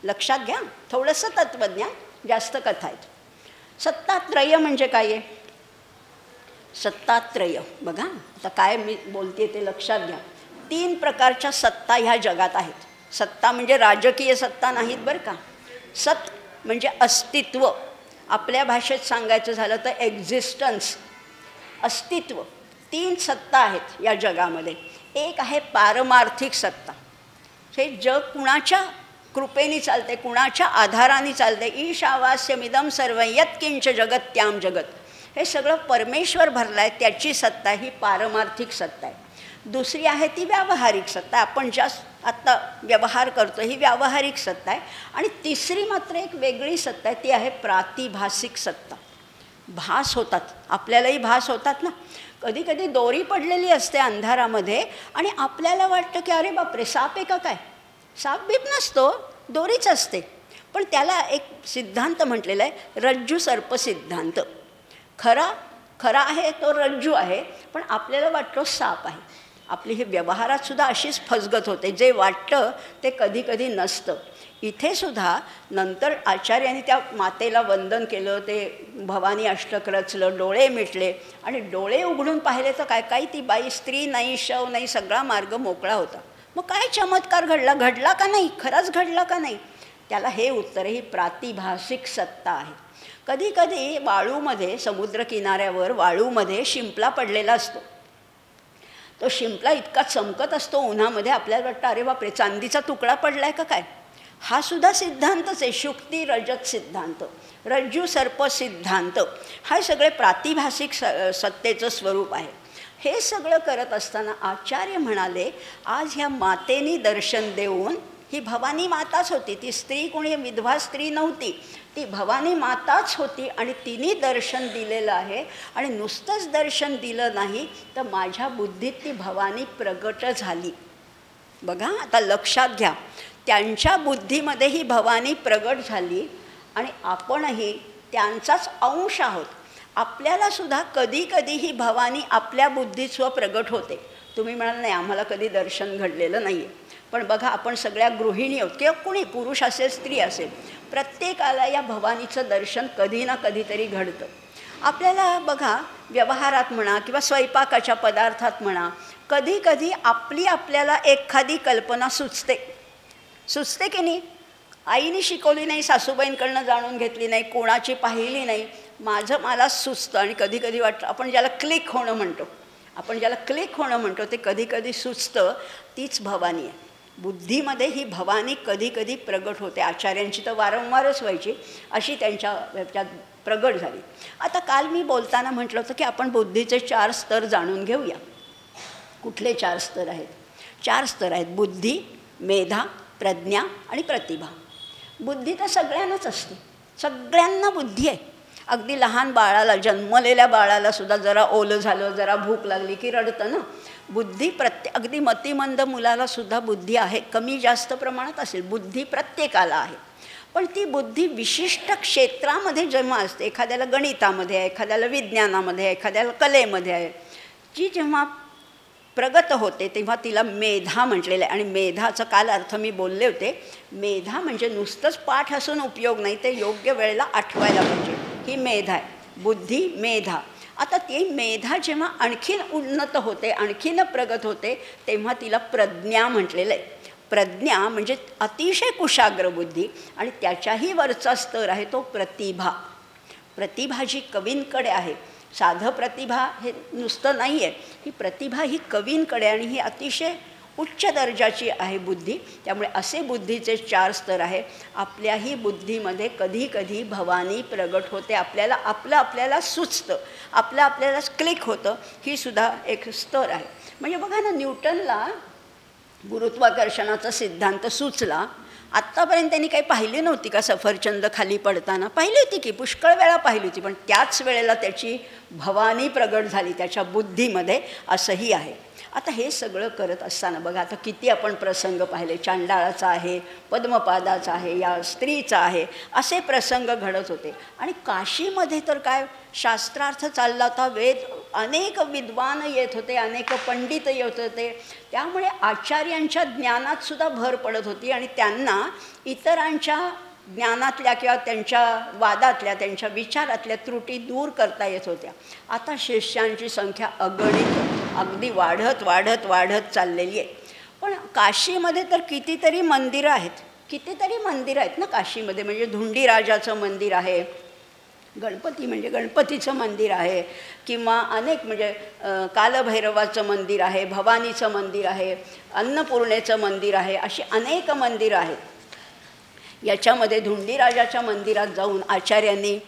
लक्षात घ्या, थोडंसं तत्त्वज्ञान, जास्त कथा आहेत. सत्तात्रय म्हणजे काय आहे, सत्तात्रय बघा. आता काय मी बोलते ते लक्षात घ्या. 3 प्रकारच्या सत्ता ह्या जगात आहेत. सत्ता म्हणजे राजकीय सत्ता नाहीत बरं का. सत म्हणजे अस्तित्व, आपल्या भाषेत सांगायचं झालं तर एक्झिस्टन्स, अस्तित्व, 3 सत्ता आहेत या जगामध्ये. एक आहे पारमार्थिक सत्ता. हे जग कुणाच्या कृपेने चालते, कुणाच्या आधाराने चालते. ईशावास्यमिदं सर्व यत्किंच जगत्याम जगत. हे सगळं परमेश्वर भरलं आहे, त्याची सत्ता ही पारमार्थिक सत्ता आहे. दुसरी आहे ती व्यावहारिक सत्ता, आपण ज्या आत्ता व्यवहार करतो ही व्यावहारिक सत्ता आहे. आणि तिसरी मात्र एक वेगळी सत्ता आहे, ती आहे प्रातिभासिक सत्ता. भास होतात, आपल्यालाही भास होतात ना. कधी कधी दोरी पडलेली असते अंधारामध्ये आणि आपल्याला वाटतं की अरे बापरे साप आहे का काय. साप बीप नसतो, दोरीच असते. पण त्याला एक सिद्धांत म्हटलेला आहे, रज्जू सर्प सिद्धांत. खरा आहे तो रज्जू आहे, पण आपल्याला वाटतो साप आहे. आपली ही व्यवहारातसुद्धा अशीच फसगत होते. जे वाटतं ते कधी कधी नसतं. इथे सुद्धा नंतर आचार्यांनी त्या मातेला वंदन केलं, ते भवानी अष्टक रचलं, डोळे मिटले आणि डोळे उघडून पाहिले तर काय काही ती बाई स्त्री नाही, शव नाही, सगळा मार्ग मोकळा होता. मग काय चमत्कार घडला का नाही, खरंच घडला का नाही. त्याला हे उत्तर, ही प्रातिभासिक सत्ता आहे. कधी कधी वाळूमध्ये, समुद्रकिनाऱ्यावर वाळूमध्ये शिंपला पडलेला असतो. तो शिंपला इतका चमकत असतो उन्हामध्ये, आपल्याला वाटतं अरे बापरे चांदीचा तुकडा पडला आहे का काय. हा सुद्धा सिद्धांतच आहे, शुक्ती रजत सिद्धांत, रज्जू सर्प सिद्धांत. हा सगळे प्रातिभासिक सत्तेचं स्वरूप आहे. हे सगळं करत असताना आचार्य म्हणाले, आज ह्या मातेनी दर्शन देऊन, ही भवानी माताच होती, ती स्त्री कोणी विधवा स्त्री नव्हती, ती भवानी माताच होती आणि तिने दर्शन दिलेलं आहे. आणि नुसतंच दर्शन दिलं नाही तर माझ्या बुद्धीत ती भवानी प्रगट झाली. बघा आता लक्षात घ्या, त्यांच्या बुद्धीमध्ये ही भवानी प्रगट झाली आणि आपणही त्यांचाच अंश आहोत. आपल्यालासुद्धा कधी कधी ही भवानी आपल्या बुद्धीत स्वप्रगट होते. तुम्ही म्हणाल नाही आम्हाला कधी दर्शन घडलेलं नाही आहे, पण बघा आपण सगळ्या गृहिणी आहोत किंवा कुणी पुरुष असेल स्त्री असेल, प्रत्येकाला या भवानीचं दर्शन कधी ना कधीतरी घडतं. आपल्याला बघा व्यवहारात म्हणा किंवा स्वयंपाकाच्या पदार्थात म्हणा, कधी कधी आपल्याला एखादी कल्पना सुचते की नाही. आईने शिकवली नाही, सासूबाईंकडनं जाणून घेतली नाही, कोणाची पाहिली नाही, मला सुचतं. आणि कधी कधी वाटतं आपण ज्याला क्लिक होणं म्हणतो ते कधी कधी सुचतं. तीच भवानी आहे. बुद्धीमध्ये ही भवानी कधी कधी प्रगट होते. आचार्यांची तर वारंवारच व्हायची, अशी त्यांच्या ह्याच्यात प्रगट झाली. आता काल मी बोलताना म्हटलं होतं की आपण बुद्धीचे 4 स्तर जाणून घेऊया. कुठले 4 स्तर आहेत? 4 स्तर आहेत, बुद्धी, मेधा, प्रज्ञा आणि प्रतिभा. बुद्धी तर सगळ्यांनाच असते, सगळ्यांना बुद्धी आहे. अगदी लहान बाळाला, जन्मलेल्या बाळाला सुद्धा जरा ओलं झालं, जरा भूक लागली की रडतं ना. बुद्धी अगदी मतिमंद मुलाला सुद्धा बुद्धी आहे, कमी जास्त प्रमाणात असेल, बुद्धी प्रत्येकाला आहे. पण ती बुद्धी विशिष्ट क्षेत्रामध्ये जेव्हा असते, एखाद्याला गणितामध्ये आहे, एखाद्याला विज्ञानामध्ये आहे, एखाद्याला कलेमध्ये आहे, जी जेव्हा प्रगत होते तेव्हा तिला मेधा म्हटलेलं आहे. आणि मेधाचा काल अर्थ मी बोलले होते. मेधा म्हणजे नुसतंच पाठ असून उपयोग नाही, ते योग्य वेळेला आठवायला पाहिजे, ही मेधा आहे. बुद्धी, मेधा. आता ती मेधा जेव्हा आणखीन उन्नत होते, आणखीन प्रगत होते, तेव्हा तिला प्रज्ञा म्हटलेलं आहे. प्रज्ञा म्हणजे अतिशय कुशाग्र बुद्धी. आणि त्याच्याही वरचा स्तर आहे तो प्रतिभा. प्रतिभा जी कवींकडे आहे, साधं प्रतिभा हे नुसतं नाही आहे, ही प्रतिभा ही कवींकडे आणि ही अतिशय उच्च दर्जाची आहे बुद्धी. त्यामुळे असे बुद्धीचे 4 स्तर आहे. आपल्याही बुद्धीमध्ये कधी कधी भवानी प्रगट होते, आपल्याला सुचतं, आपल्याला क्लिक होतं. ही सुद्धा एक स्तर आहे. म्हणजे बघा ना, न्यूटनला गुरुत्वाकर्षणाचा सिद्धांत सुचला, आत्तापर्यंत त्यांनी काही पाहिली नव्हती का सफरचंद खाली पडताना? पाहिली होती की, पुष्कळ वेळा पाहिली होती, पण त्याच वेळेला त्याची भवानी प्रगट झाली त्याच्या बुद्धीमध्ये, असंही आहे. आता हे सगळं करत असताना बघा, आता किती आपण प्रसंग पाहिले. चांडाळाचा आहे, पद्मपादाचा आहे, या स्त्रीचा आहे, असे प्रसंग घडत होते. आणि काशीमध्ये तर काय शास्त्रार्थ चालला होता, वेद, अनेक विद्वान येत होते, अनेक पंडित येत होते. त्यामुळे आचार्यांच्या ज्ञानात सुद्धा भर पडत होती आणि त्यांना इतरांच्या ज्ञानातल्या किंवा त्यांच्या वादातल्या, त्यांच्या विचारातल्या त्रुटी दूर करता येत होत्या. आता शिष्यांची संख्या अगणित, अगदी वाढत चाललेली आहे. पण काशीमध्ये तर कितीतरी मंदिरं आहेत ना काशीमध्ये. म्हणजे धुंडीराजाचं मंदिर आहे, गणपती म्हणजे गणपतीचं मंदिर आहे किंवा अनेक म्हणजे कालभैरवाचं मंदिर आहे, भवानीचं मंदिर आहे, अन्नपूर्णेचं मंदिर आहे, अशी अनेक मंदिरं आहेत. याच्यामध्ये धुंडीराजाच्या मंदिरात जाऊन आचार्यांनी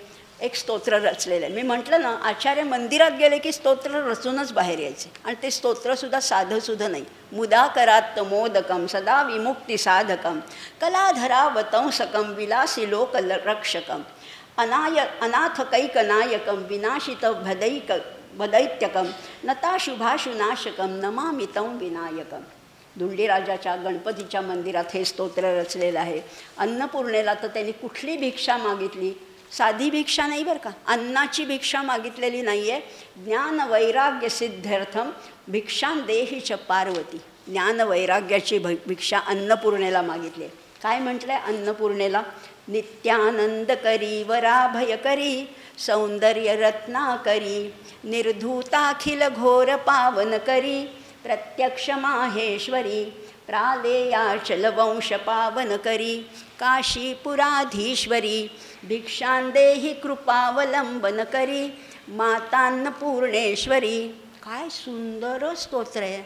एक स्तोत्र रचलेलं आहे. मी म्हटलं ना, आचार्य मंदिरात गेले की स्तोत्र रचूनच बाहेर यायचे आणि ते स्तोत्रसुद्धा साधंसुद्धा नाही. मुदाकरात् मोदकम सदा विमुक्ती साधकम कलाधरावतंसकम विलासी लोकरक्षकम अनाथकैकनायकम विनाशित भदैत्यकम नताशुभाशुनाशकम नमामि तं विनायकम. धुंडीराजाच्या गणपतीच्या मंदिरात हे स्तोत्र रचलेलं आहे. अन्नपूर्णेला तर त्यांनी कुठली भिक्षा मागितली? साधी भिक्षा नाही बरं का, अन्नाची भिक्षा मागितलेली नाही आहे. ज्ञानवैराग्य सिद्ध्यर्थम भिक्षां देहि च पार्वती. ज्ञानवैराग्याची भिक्षा अन्नपूर्णेला मागितली. काय म्हटलं आहे अन्नपूर्णेला? नित्यानंद करी वराभय करी सौंदर्य रत्नाकरी निर्धूताखिल घोर पावन करी प्रत्यक्ष माहेश्वरी प्रालेयाचल वंश पावन करी काशीपुराधीश्वरी भिक्षां देहि कृपावलंबन करी मातान्नपूर्णेश्वरी. काय सुंदर स्तोत्र आहे.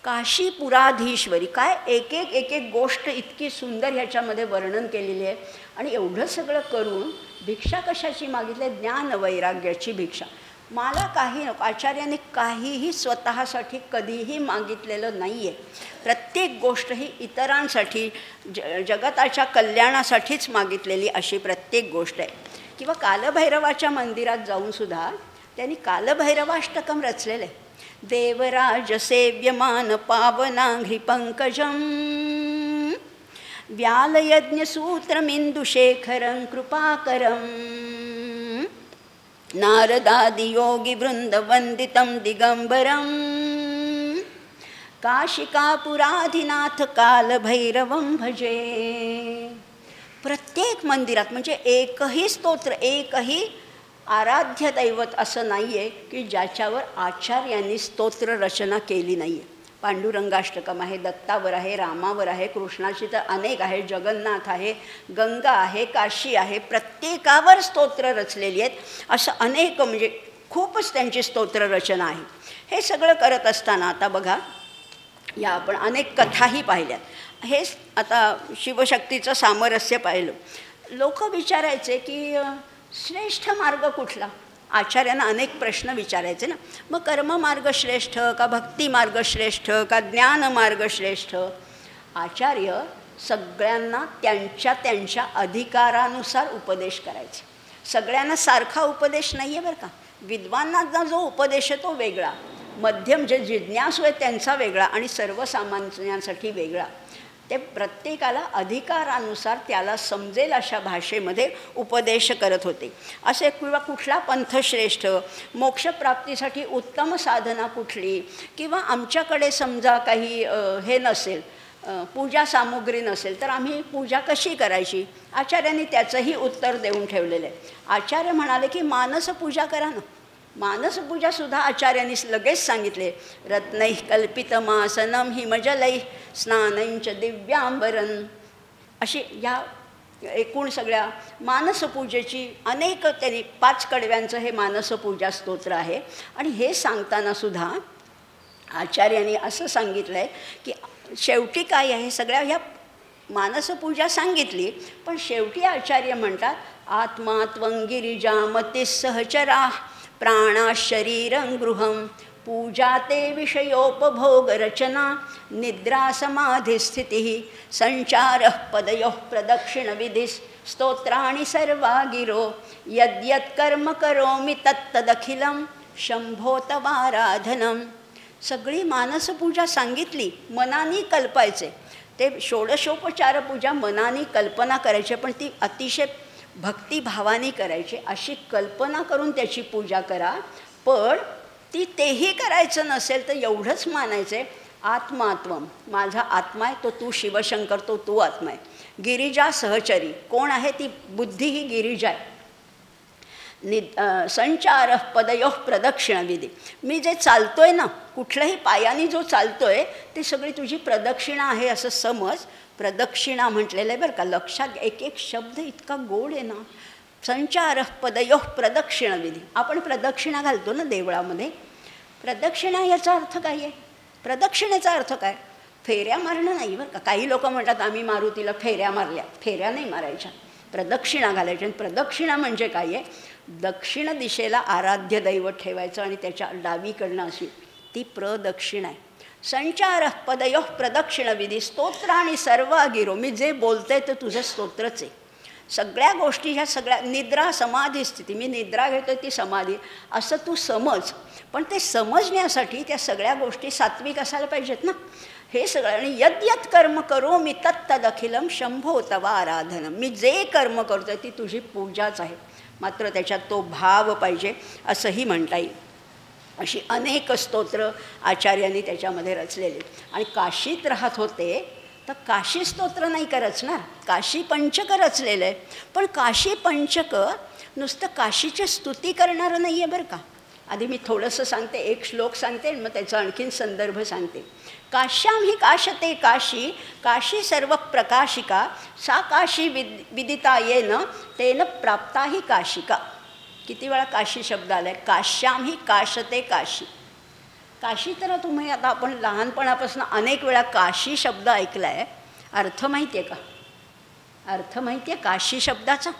काशीपुराधीश्वरी. काय एक एक गोष्ट इतकी सुंदर ह्याच्यामध्ये वर्णन केलेली आहे. आणि एवढं सगळं करून भिक्षा कशाची मागितली? ज्ञान वैराग्याची भिक्षा. मला काही नको. आचार्याने काहीही स्वतःसाठी कधीही मागितलेलं नाही आहे. प्रत्येक गोष्ट ही इतरांसाठी जगताच्या कल्याणासाठीच मागितलेली अशी प्रत्येक गोष्ट आहे. किंवा कालभैरवाच्या मंदिरात जाऊनसुद्धा त्यांनी कालभैरवाष्टकम रचलेलं आहे. देवराज सेव्यमान पावनाघ्रि पंकजं व्यालयज्ञसूत्रमिन्दुशेखरं कृपाकरं नारदादियोगिवृन्दवन्दितं दिगम्बरं काशिकापुराधिनाथ कालभैरवं भजे. प्रत्येक मंदिरात म्हणजे एकही स्तोत्र, एकही आराध्य दैवत असं नाही आहे की ज्याच्यावर आचार्यांनी स्तोत्र रचना केली नाही आहे. पांडुरंगाष्टकम आहे, दत्तावर आहे, रामावर आहे, कृष्णाची तर अनेक आहे, जगन्नाथ आहे, गंगा आहे, काशी आहे, प्रत्येकावर स्तोत्र रचलेली आहेत. असं अनेक म्हणजे खूपच त्यांची स्तोत्र रचना आहे. हे सगळं करत असताना आता बघा, या आपण अनेक कथाही पाहिल्यात. हेच आता शिवशक्तीचं सामरस्य पाहिलं. लोक विचारायचे की श्रेष्ठ मार्ग कुठला? आचार्यांना अनेक प्रश्न विचारायचे ना. मग कर्ममार्ग श्रेष्ठ का भक्ती मार्ग श्रेष्ठ का ज्ञान मार्ग श्रेष्ठ? आचार्य सगळ्यांना त्यांच्या त्यांच्या अधिकारानुसार उपदेश करायचे. सगळ्यांना सारखा उपदेश नाही आहे बरं का. विद्वानांना जो उपदेश आहे तो वेगळा, मध्यम जे जिज्ञासू आहे त्यांचा वेगळा आणि सर्वसामान्यांसाठी वेगळा. ते प्रत्येकाला अधिकारानुसार त्याला समजेल अशा भाषेमध्ये उपदेश करत होते. असे किंवा कुठला पंथ श्रेष्ठ, मोक्षप्राप्तीसाठी उत्तम साधना कुठली, किंवा आमच्याकडे समजा काही हे नसेल, पूजा सामुग्री नसेल तर आम्ही पूजा कशी करायची? आचार्यांनी त्याचंही उत्तर देऊन ठेवलेलं आहे. आचार्य म्हणाले की मानसपूजा करा ना. मानसपूजासुद्धा आचार्यांनी लगेच सांगितले. रत्नैः कल्पितमासनं हिमजलैः स्नानंच दिव्यांबरन. अशी या एकूण सगळ्या मानसपूजेची अनेक त्यांनी 5 कडव्यांचं हे मानसपूजा स्तोत्र आहे. आणि हे सांगतानासुद्धा आचार्यांनी असं सांगितलं आहे की शेवटी काय आहे, सगळ्या ह्या मानसपूजा सांगितली पण शेवटी आचार्य म्हणतात आत्मा त्वं गिरिजामती सहचरा प्राणा शरीरं गृहं पूजा ते विषयोपभोगरचना निद्रा समाधिस्थितिः संचारः पदयोः प्रदक्षिणविधिः स्तोत्राणि सर्वा गिरो यद्यत्कर्म करोमि तत्तदखिलं शंभो तवाराधनं. सगळी मानसपूजा सांगितली, मनाने कल्पायचे. ते षोडशोपचार पूजा मनाने कल्पना करायची, पण ती अतिशय भक्तिभावाने करायची. अशी कल्पना करून त्याची पूजा करा. पण ती तेही करायचं नसेल तर एवढंच मानायचं आत्मात्वम, माझा आत्मा आहे तो तू शिवशंकर, तो तू आत्मा आहे. गिरिजा सहचरी कोण आहे? ती बुद्धी ही गिरिजा आहे. संचार पदयोः प्रदक्षिणविधी, मी जे चालतोय ना, कुठल्याही पायाने जो चालतोय ते सगळी तुझी प्रदक्षिणा आहे असं समज. प्रदक्षिणा म्हटलेलं आहे बरं का, लक्षात. एक एक शब्द इतका गोड आहे ना. संचार पदयोः प्रदक्षिणविधी. आपण प्रदक्षिणा घालतो ना देवळामध्ये. प्रदक्षिणा याचा अर्थ काय आहे? प्रदक्षिणेचा अर्थ काय? फेऱ्या मारणं नाही बरं का. काही लोक म्हणतात आम्ही मारुतीला फेऱ्या मारल्या. फेऱ्या नाही मारायच्या, प्रदक्षिणा घालायच्या. आणि प्रदक्षिणा म्हणजे काय आहे? दक्षिण दिशेला आराध्य दैवत ठेवायचं आणि त्याच्या डावीकडनं अशी ती प्रदक्षिणा आहे. संचार पदयोः प्रदक्षिणविधी स्तोत्र आणि सर्व अगिरो. मी जे बोलते ते तुझं स्तोत्रच आहे. सगळ्या गोष्टी ह्या सगळ्या निद्रा समाधी स्थिती, मी निद्रा घेतो ती समाधी असं तू समज. पण ते समजण्यासाठी त्या सगळ्या गोष्टी सात्विक असायला पाहिजेत ना. हे सगळं. आणि यद्यत कर्म करो मी तत्तदखिलम शंभो तवा आराधनम. मी जे कर्म करतो ती तुझी पूजाच आहे, मात्र त्याच्यात तो भाव पाहिजे असंही म्हणता येईल. अशी अनेक स्तोत्र आचार्यांनी त्याच्यामध्ये रचलेली. आणि काशीत राहत होते तर काशी स्तोत्र नाही का रचणार, काशी पंचक रचलेलं आहे. पण काशी पंचक नुसतं काशीची स्तुती करणारं नाही आहे बरं का. आधी मी थोडंसं सांगते, एक श्लोक सांगते मग त्याचा आणखीन संदर्भ सांगते. काश्याम ही काशते काशी, काशी सर्व प्रकाशिका, सा काशी विदिता येन तेन प्राप्ता ही काशिका. किती वेळा काशी शब्द आला आहे? काश्याम ही काशते काशी. काशी तर तुम्ही आता आपण लहानपणापासून अनेक वेळा काशी शब्द ऐकला आहे. अर्थ माहिती आहे का? अर्थ माहिती आहे काशी शब्दाचा?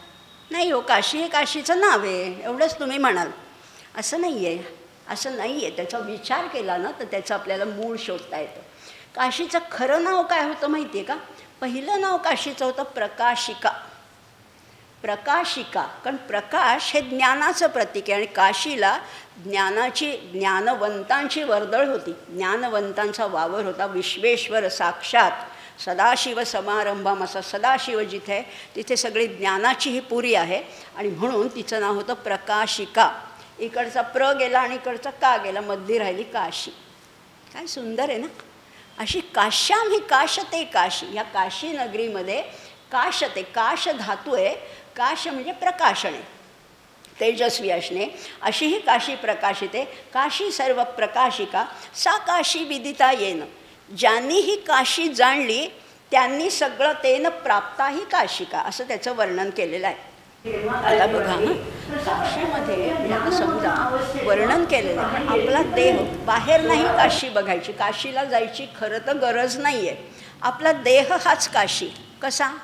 नाही हो, काशी हे काशीचं नाव आहे एवढंच तुम्ही म्हणाल. असं नाही आहे, असं नाही आहे. त्याचा विचार केला ना तर त्याचं आपल्याला मूळ शोधता येतं. काशीचं खरं नाव काय होतं माहिती आहे का? पहिलं नाव काशीचं होतं प्रकाशिका. प्रकाशिका, कारण प्रकाश हे ज्ञानाचं प्रतीक आहे आणि काशीला ज्ञानवंतांची वर्दळ होती, ज्ञानवंतांचा वावर होता. विश्वेश्वर साक्षात सदाशिव समारंभम, असा सदाशिव जिथे आहे तिथे सगळी ज्ञानाची ही पुरी आहे आणि म्हणून तिचं नाव होतं प्रकाशिका. इकडचा प्र गेला आणि इकडचा का गेला, मध्ये राहिली काशी. काय सुंदर आहे ना. अशी काश्याम ही काशते काशी. या काशी नगरीमध्ये काशते, काश धातू आहे. काश म्हणजे प्रकाशणे, तेजस्वी असणे. अशी ही काशी प्रकाशिते. काशी सर्व प्रकाशिका, सा काशी विदिता येन. ज्यांनी ही काशी जाणली त्यांनी सगळं तेन प्राप्ता ही काशिका, असं त्याचं वर्णन केलेलं आहे. आता बघा ना, काशीमध्ये आता समजा वर्णन केलेलं आहे. आपला देह, बाहेर नाही काशी बघायची, काशीला जायची खरं तर गरज नाही आहे. आपला देह हाच काशी. कसा?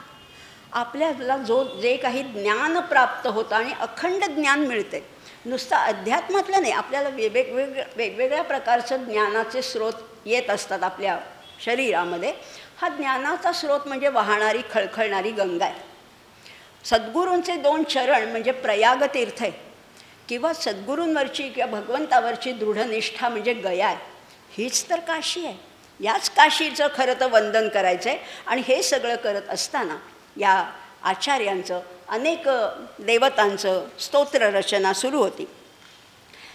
आपल्याला जे काही ज्ञान प्राप्त होतं आणि अखंड ज्ञान मिळते. नुसतं अध्यात्मातलं नाही, आपल्याला वेगवेगळ्या प्रकारचं ज्ञानाचे स्रोत येत असतात आपल्या शरीरामध्ये. हा ज्ञानाचा स्रोत म्हणजे वाहणारी खळखळणारी गंगा आहे. सद्गुरूंचे 2 चरण म्हणजे प्रयाग तीर्थ आहे, किंवा सद्गुरूंवरची किंवा भगवंतावरची दृढनिष्ठा म्हणजे गया आहे. हीच तर काशी आहे. याच काशीचं खरं तर वंदन करायचं आहे. आणि हे सगळं करत असताना या आचार्यांचं अनेक देवतांचं स्तोत्र रचना सुरू होती.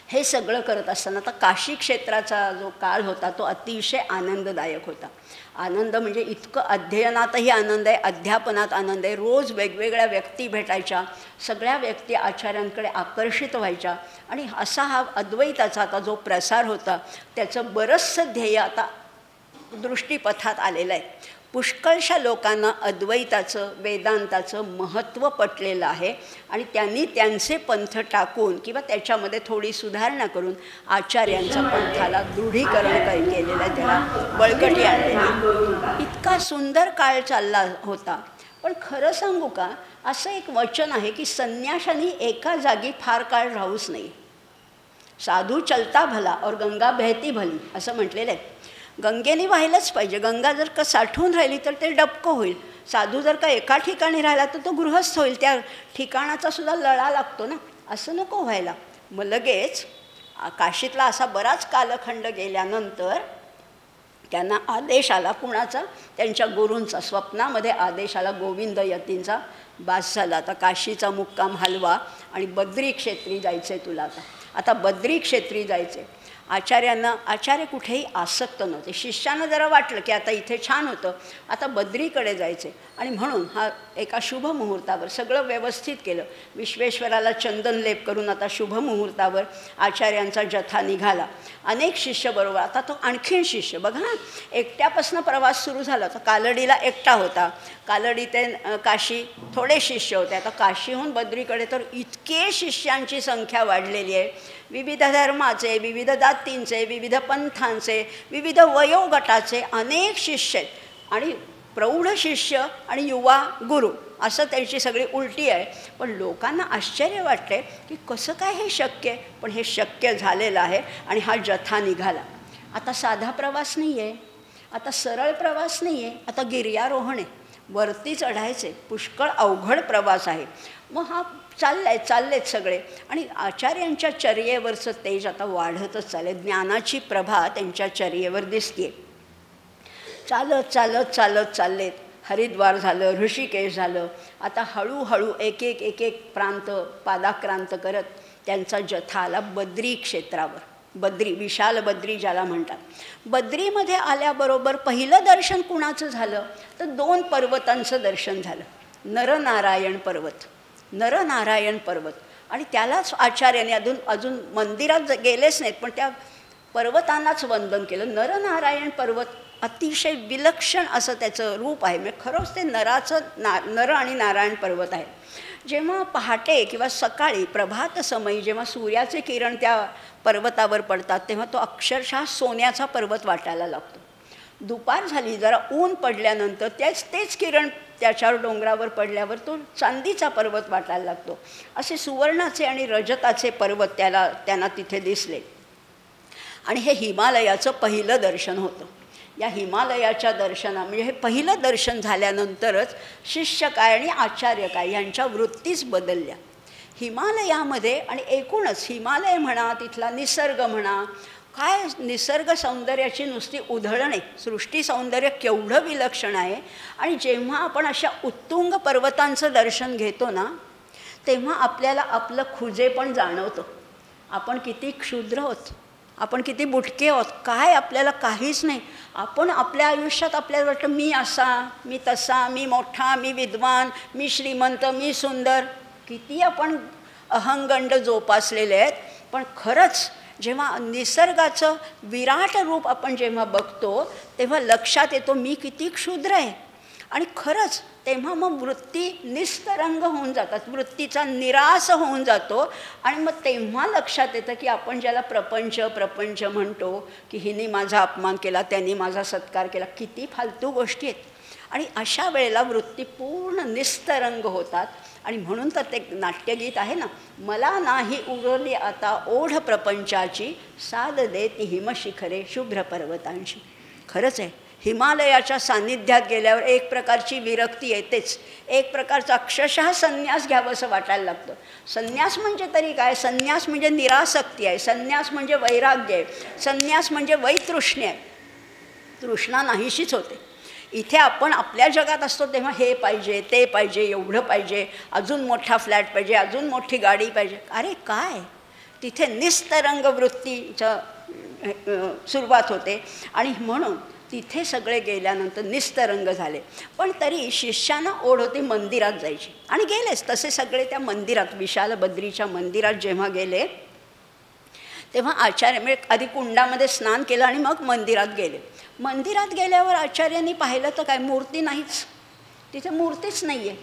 हे सगळं करत असताना आता काशी क्षेत्राचा जो काळ होता तो अतिशय आनंददायक होता. आनंद म्हणजे इतकं अध्ययनातही आनंद आहे, अध्यापनात आनंद आहे. रोज वेगवेगळ्या व्यक्ती भेटायच्या, सगळ्या व्यक्ती आचार्यांकडे आकर्षित व्हायच्या आणि असा हा अद्वैताचा आता जो प्रसार होता त्याचं बरंचसं ध्येय आता दृष्टीपथात आलेलं आहे. पुष्कळशा लोकांना अद्वैताचं, वेदांताचं महत्त्व पटलेलं आहे आणि त्यांनी त्यांचे पंथ टाकून किंवा त्याच्यामध्ये थोडी सुधारणा करून आचार्यांच्या पंथाला दृढीकरण केलेलं आहे, त्याला बळकटी आणलेली. इतका सुंदर काळ चालला होता. पण खरं सांगू का, असं एक वचन आहे की संन्याशांनी एका जागी फार काळ राहूच नाही. साधू चलता भला और गंगा बहती भली असं म्हटलेलं आहे. गंगेने व्हायलाच पाहिजे. गंगा जर का साठवून राहिली तर ते डबकं होईल. साधू जर का एका ठिकाणी राहिला तर तो गृहस्थ होईल, त्या ठिकाणाचा सुद्धा लळा लागतो ना. असं नको व्हायला. मग लगेच काशीतला असा बराच कालखंड गेल्यानंतर त्यांना आदेश आला. कुणाचा? त्यांच्या गुरूंचा. स्वप्नामध्ये आदेश आला गोविंद यतींचा. बास झाला, आता काशीचा मुक्काम हलवा आणि बद्री क्षेत्री जायचं आहे तुला. आता बद्री क्षेत्री जायचे. आचार्य कुठेही आसक्त नव्हते. शिष्यानं जरा वाटलं की आता इथे छान होतं, आता बद्रीकडे जायचे, आणि म्हणून हा एका शुभ मुहूर्तावर सगळं व्यवस्थित केलं. विश्वेश्वराला चंदन लेप करून आता शुभ मुहूर्तावर आचार्यांचा जथा निघाला. अनेक शिष्य बरोबर. आता तो आणखीन शिष्य बघा ना, एकट्यापासून प्रवास सुरू झाला. तर कालडीला एकटा होता, कालडी ते काशी थोडे शिष्य होते. आता काशीहून बद्रीकडे तर इतके शिष्यांची संख्या वाढलेली आहे. विविध धर्माचे, विविध जातींचे, विविध पंथांचे, विविध वयोगटाचे अनेक शिष्य आहेत, आणि प्रौढ शिष्य आणि युवा गुरु असं त्यांची सगळी उलटी आहे. पण लोकांना आश्चर्य वाटते की कसं काय हे शक्य आहे. पण हे शक्य झालेलं आहे, आणि हा जथा निघाला. आता साधा प्रवास नाही आहे, आता सरळ प्रवास नाही आहे, आता गिर्यारोहण आहे, वरती चढायचे, पुष्कळ अवघड प्रवास आहे. मग हा चाललेत सगळे, आणि आचार्यांच्या चर्येवरचं तेज आता वाढतच चालले. ज्ञानाची प्रभा त्यांच्या चर्येवर दिसते. चालत चाललेत. हरिद्वार झालं, ऋषिकेश झालं. आता हळूहळू एक एक प्रांत पादाक्रांत करत त्यांचा जथा आला बद्री क्षेत्रावर. बद्री, विशाल बद्री ज्याला म्हणतात. बद्रीमध्ये आल्याबरोबर पहिलं दर्शन कुणाचं झालं तर 2 पर्वतांचं दर्शन झालं. नरनारायण पर्वत, आणि त्यालाच आचार्याने अजून मंदिरात गेलेच नाहीत, पण त्या पर्वतांनाच वंदन केलं. नरनारायण पर्वत अतिशय विलक्षण असं त्याचं रूप आहे. म्हणजे खरंच ते नर आणि नारायण पर्वत आहे. जेव्हा पहाटे किंवा सकाळी प्रभात समयी जेव्हा सूर्याचे किरण त्या पर्वतावर पडतात, तेव्हा तो अक्षरशः सोन्याचा पर्वत वाटायला लागतो. दुपार झाली, जरा ऊन पडल्यानंतर तेच किरण त्याच्यावर डोंगरावर पडल्यावर तो चांदीचा पर्वत वाटायला लागतो. असे सुवर्णाचे आणि रजताचे पर्वत त्यांना तिथे दिसले. आणि हे हिमालयाचं पहिलं दर्शन होतं. या हिमालयाच्या म्हणजे हे पहिलं दर्शन झाल्यानंतरच शिष्य काय आणि आचार्य काय यांच्या वृत्तीच बदलल्या. हिमालयामध्ये आणि एकूणच हिमालय म्हणा, तिथला निसर्ग म्हणा, काय निसर्ग सौंदर्याची नुसती उधळण आहे. सृष्टी सौंदर्य केवढं विलक्षण आहे. आणि जेव्हा आपण अशा उत्तुंग पर्वतांचं दर्शन घेतो ना, तेव्हा आपल्याला आपलं खुजेपण जाणवतं. आपण किती क्षुद्र आहोत, आपण किती बुटके आहोत, काय आपल्याला काहीच नाही. आपण आपल्या आयुष्यात आपल्याला वाटतं मी असा, मी तसा, मी मोठा, मी विद्वान, मी श्रीमंत, मी सुंदर, किती आपण अहंगंड जोपासलेले आहेत. पण खरंच जेव्हा निसर्गाचं विराट रूप आपण जेव्हा बघतो, तेव्हा लक्षात येतो मी किती क्षुद्र आहे. आणि खरंच तेव्हा मग वृत्ती निस्तरंग होऊन जातात, वृत्तीचा निराश होऊन जातो. आणि मग तेव्हा लक्षात येतं की आपण ज्याला प्रपंच म्हणतो, की हिने माझा अपमान केला, त्यांनी माझा सत्कार केला, किती फालतू गोष्टी आहेत. आणि अशा वेळेला वृत्ती पूर्ण निस्तरंग होतात. आणि म्हणून तर ते नाट्यगीत आहे ना, मला नाही उरली आता ओढ प्रपंचाची, साध दे ती हिमशिखरे शुभ्र पर्वतांशी. खरंच आहे, हिमालयाच्या सान्निध्यात गेल्यावर एक प्रकारची विरक्ती येतेच, एक प्रकारचा अक्षरशः संन्यास घ्यावं असं वाटायला लागतं. संन्यास म्हणजे तरी काय? संन्यास म्हणजे निरासक्ती आहे, संन्यास म्हणजे वैराग्य आहे, संन्यास म्हणजे वैतृष्ण्य आहे. तृष्णा नाहीशीच होते. इथे आपण आपल्या जगात असतो तेव्हा हे पाहिजे, ते पाहिजे, एवढं पाहिजे, अजून मोठा फ्लॅट पाहिजे, अजून मोठी गाडी पाहिजे. अरे काय, तिथे निस्तरंग वृत्तीचं सुरुवात होते. आणि म्हणून तिथे सगळे गेल्यानंतर निस्तरंग झाले. पण तरी शिष्यांना ओढ होती मंदिरात जायची, आणि गेलेच तसे सगळे त्या मंदिरात, विशाल बद्रीच्या मंदिरात जेव्हा गेले, तेव्हा आचार्य म्हणजे आधी कुंडामध्ये स्नान केलं आणि मग मंदिरात गेले. मंदिरात गेल्यावर आचार्यांनी पाहिलं तर काय, मूर्ती नाहीच, तिथे मूर्तीच नाही आहे.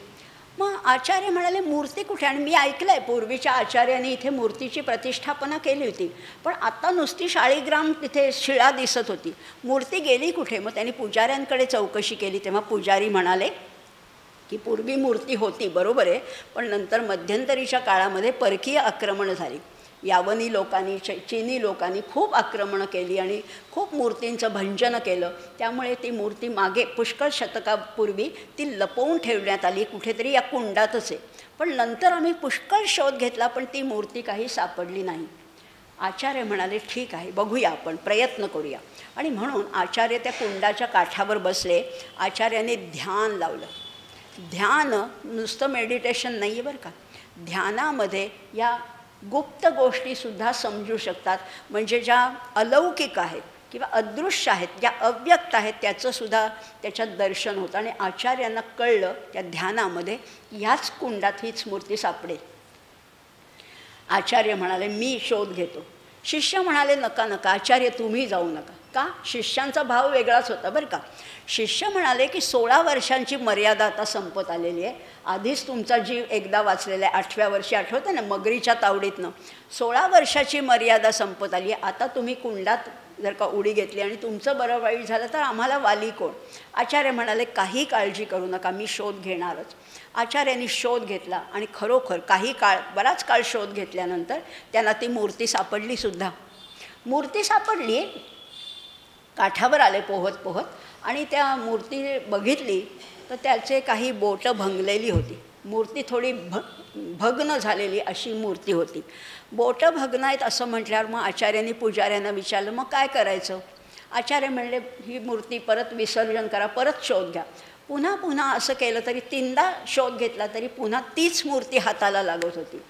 मग आचार्य म्हणाले मूर्ती कुठे? आणि मी ऐकलं आहे पूर्वीच्या आचार्यांनी इथे मूर्तीची प्रतिष्ठापना केली होती, पण आता नुसती शाळीग्राम तिथे शिळा दिसत होती, मूर्ती गेली कुठे? मग त्यांनी पुजाऱ्यांकडे चौकशी केली. तेव्हा पुजारी म्हणाले की पूर्वी मूर्ती होती बरोबर आहे, पण नंतर मध्यंतरीच्या काळामध्ये परकीय आक्रमणं झाली. यावनी लोकांनी, चीनी लोकांनी खूप आक्रमणं केली आणि खूप मूर्तींचं भंजन केलं. त्यामुळे ती मूर्ती मागे पुष्कळ शतकापूर्वी ती लपवून ठेवण्यात आली कुठेतरी या कुंडातच आहे. पण नंतर आम्ही पुष्कळ शोध घेतला, पण ती मूर्ती काही सापडली नाही. आचार्य म्हणाले ठीक आहे, बघूया, आपण प्रयत्न करूया. आणि म्हणून आचार्य त्या कुंडाच्या काठावर बसले. आचार्याने ध्यान लावलं. ध्यान नुसतं मेडिटेशन नाही आहे बरं का. ध्यानामध्ये या गुप्त गोष्टीसुद्धा समजू शकतात. म्हणजे ज्या अलौकिक आहेत किंवा अदृश्य आहेत, ज्या अव्यक्त आहेत, त्याचंसुद्धा त्याच्यात दर्शन होतं. आणि आचार्यांना कळलं त्या ध्यानामध्ये ह्याच कुंडात हीच मूर्ती सापडेल. आचार्य म्हणाले मी शोध घेतो. शिष्य म्हणाले नका नका आचार्य तुम्ही जाऊ नका. का? शिष्यांचा भाव वेगळाच होता बरं का. शिष्य म्हणाले की 16 वर्षांची मर्यादा आता संपत आलेली आहे. आधीच तुमचा जीव एकदा वाचलेला आहे. 8व्या वर्षी आठवतं ना मगरीच्या तावडीतनं 16 वर्षाची मर्यादा संपत आली आहे. आता तुम्ही कुंडात जर का उडी घेतली आणि तुमचं बरं वाईट झालं तर आम्हाला वाली कोण? आचार्य म्हणाले काही काळजी करू नका मी शोध घेणारच. आचार्यांनी शोध घेतला आणि खरोखर बराच काळ शोध घेतल्यानंतर त्यांना ती मूर्ती सापडलीसुद्धा. मूर्ती सापडली. काठावर आले पोहत पोहत आणि त्या मूर्ती बघितली तर त्याचे काही बोटं भंगलेली होती. मूर्ती थोडी भग्न झालेली अशी मूर्ती होती. बोटं भग्न आहेत असं म्हटल्यावर मग आचार्यांनी पुजाऱ्यांना विचारलं मग काय करायचं? आचार्य म्हणले ही मूर्ती परत विसर्जन करा, परत शोध घ्या. पुन्हा पुन्हा असं केलं तरी 3दा शोध घेतला तरी पुन्हा तीच मूर्ती हाताला लागत होती.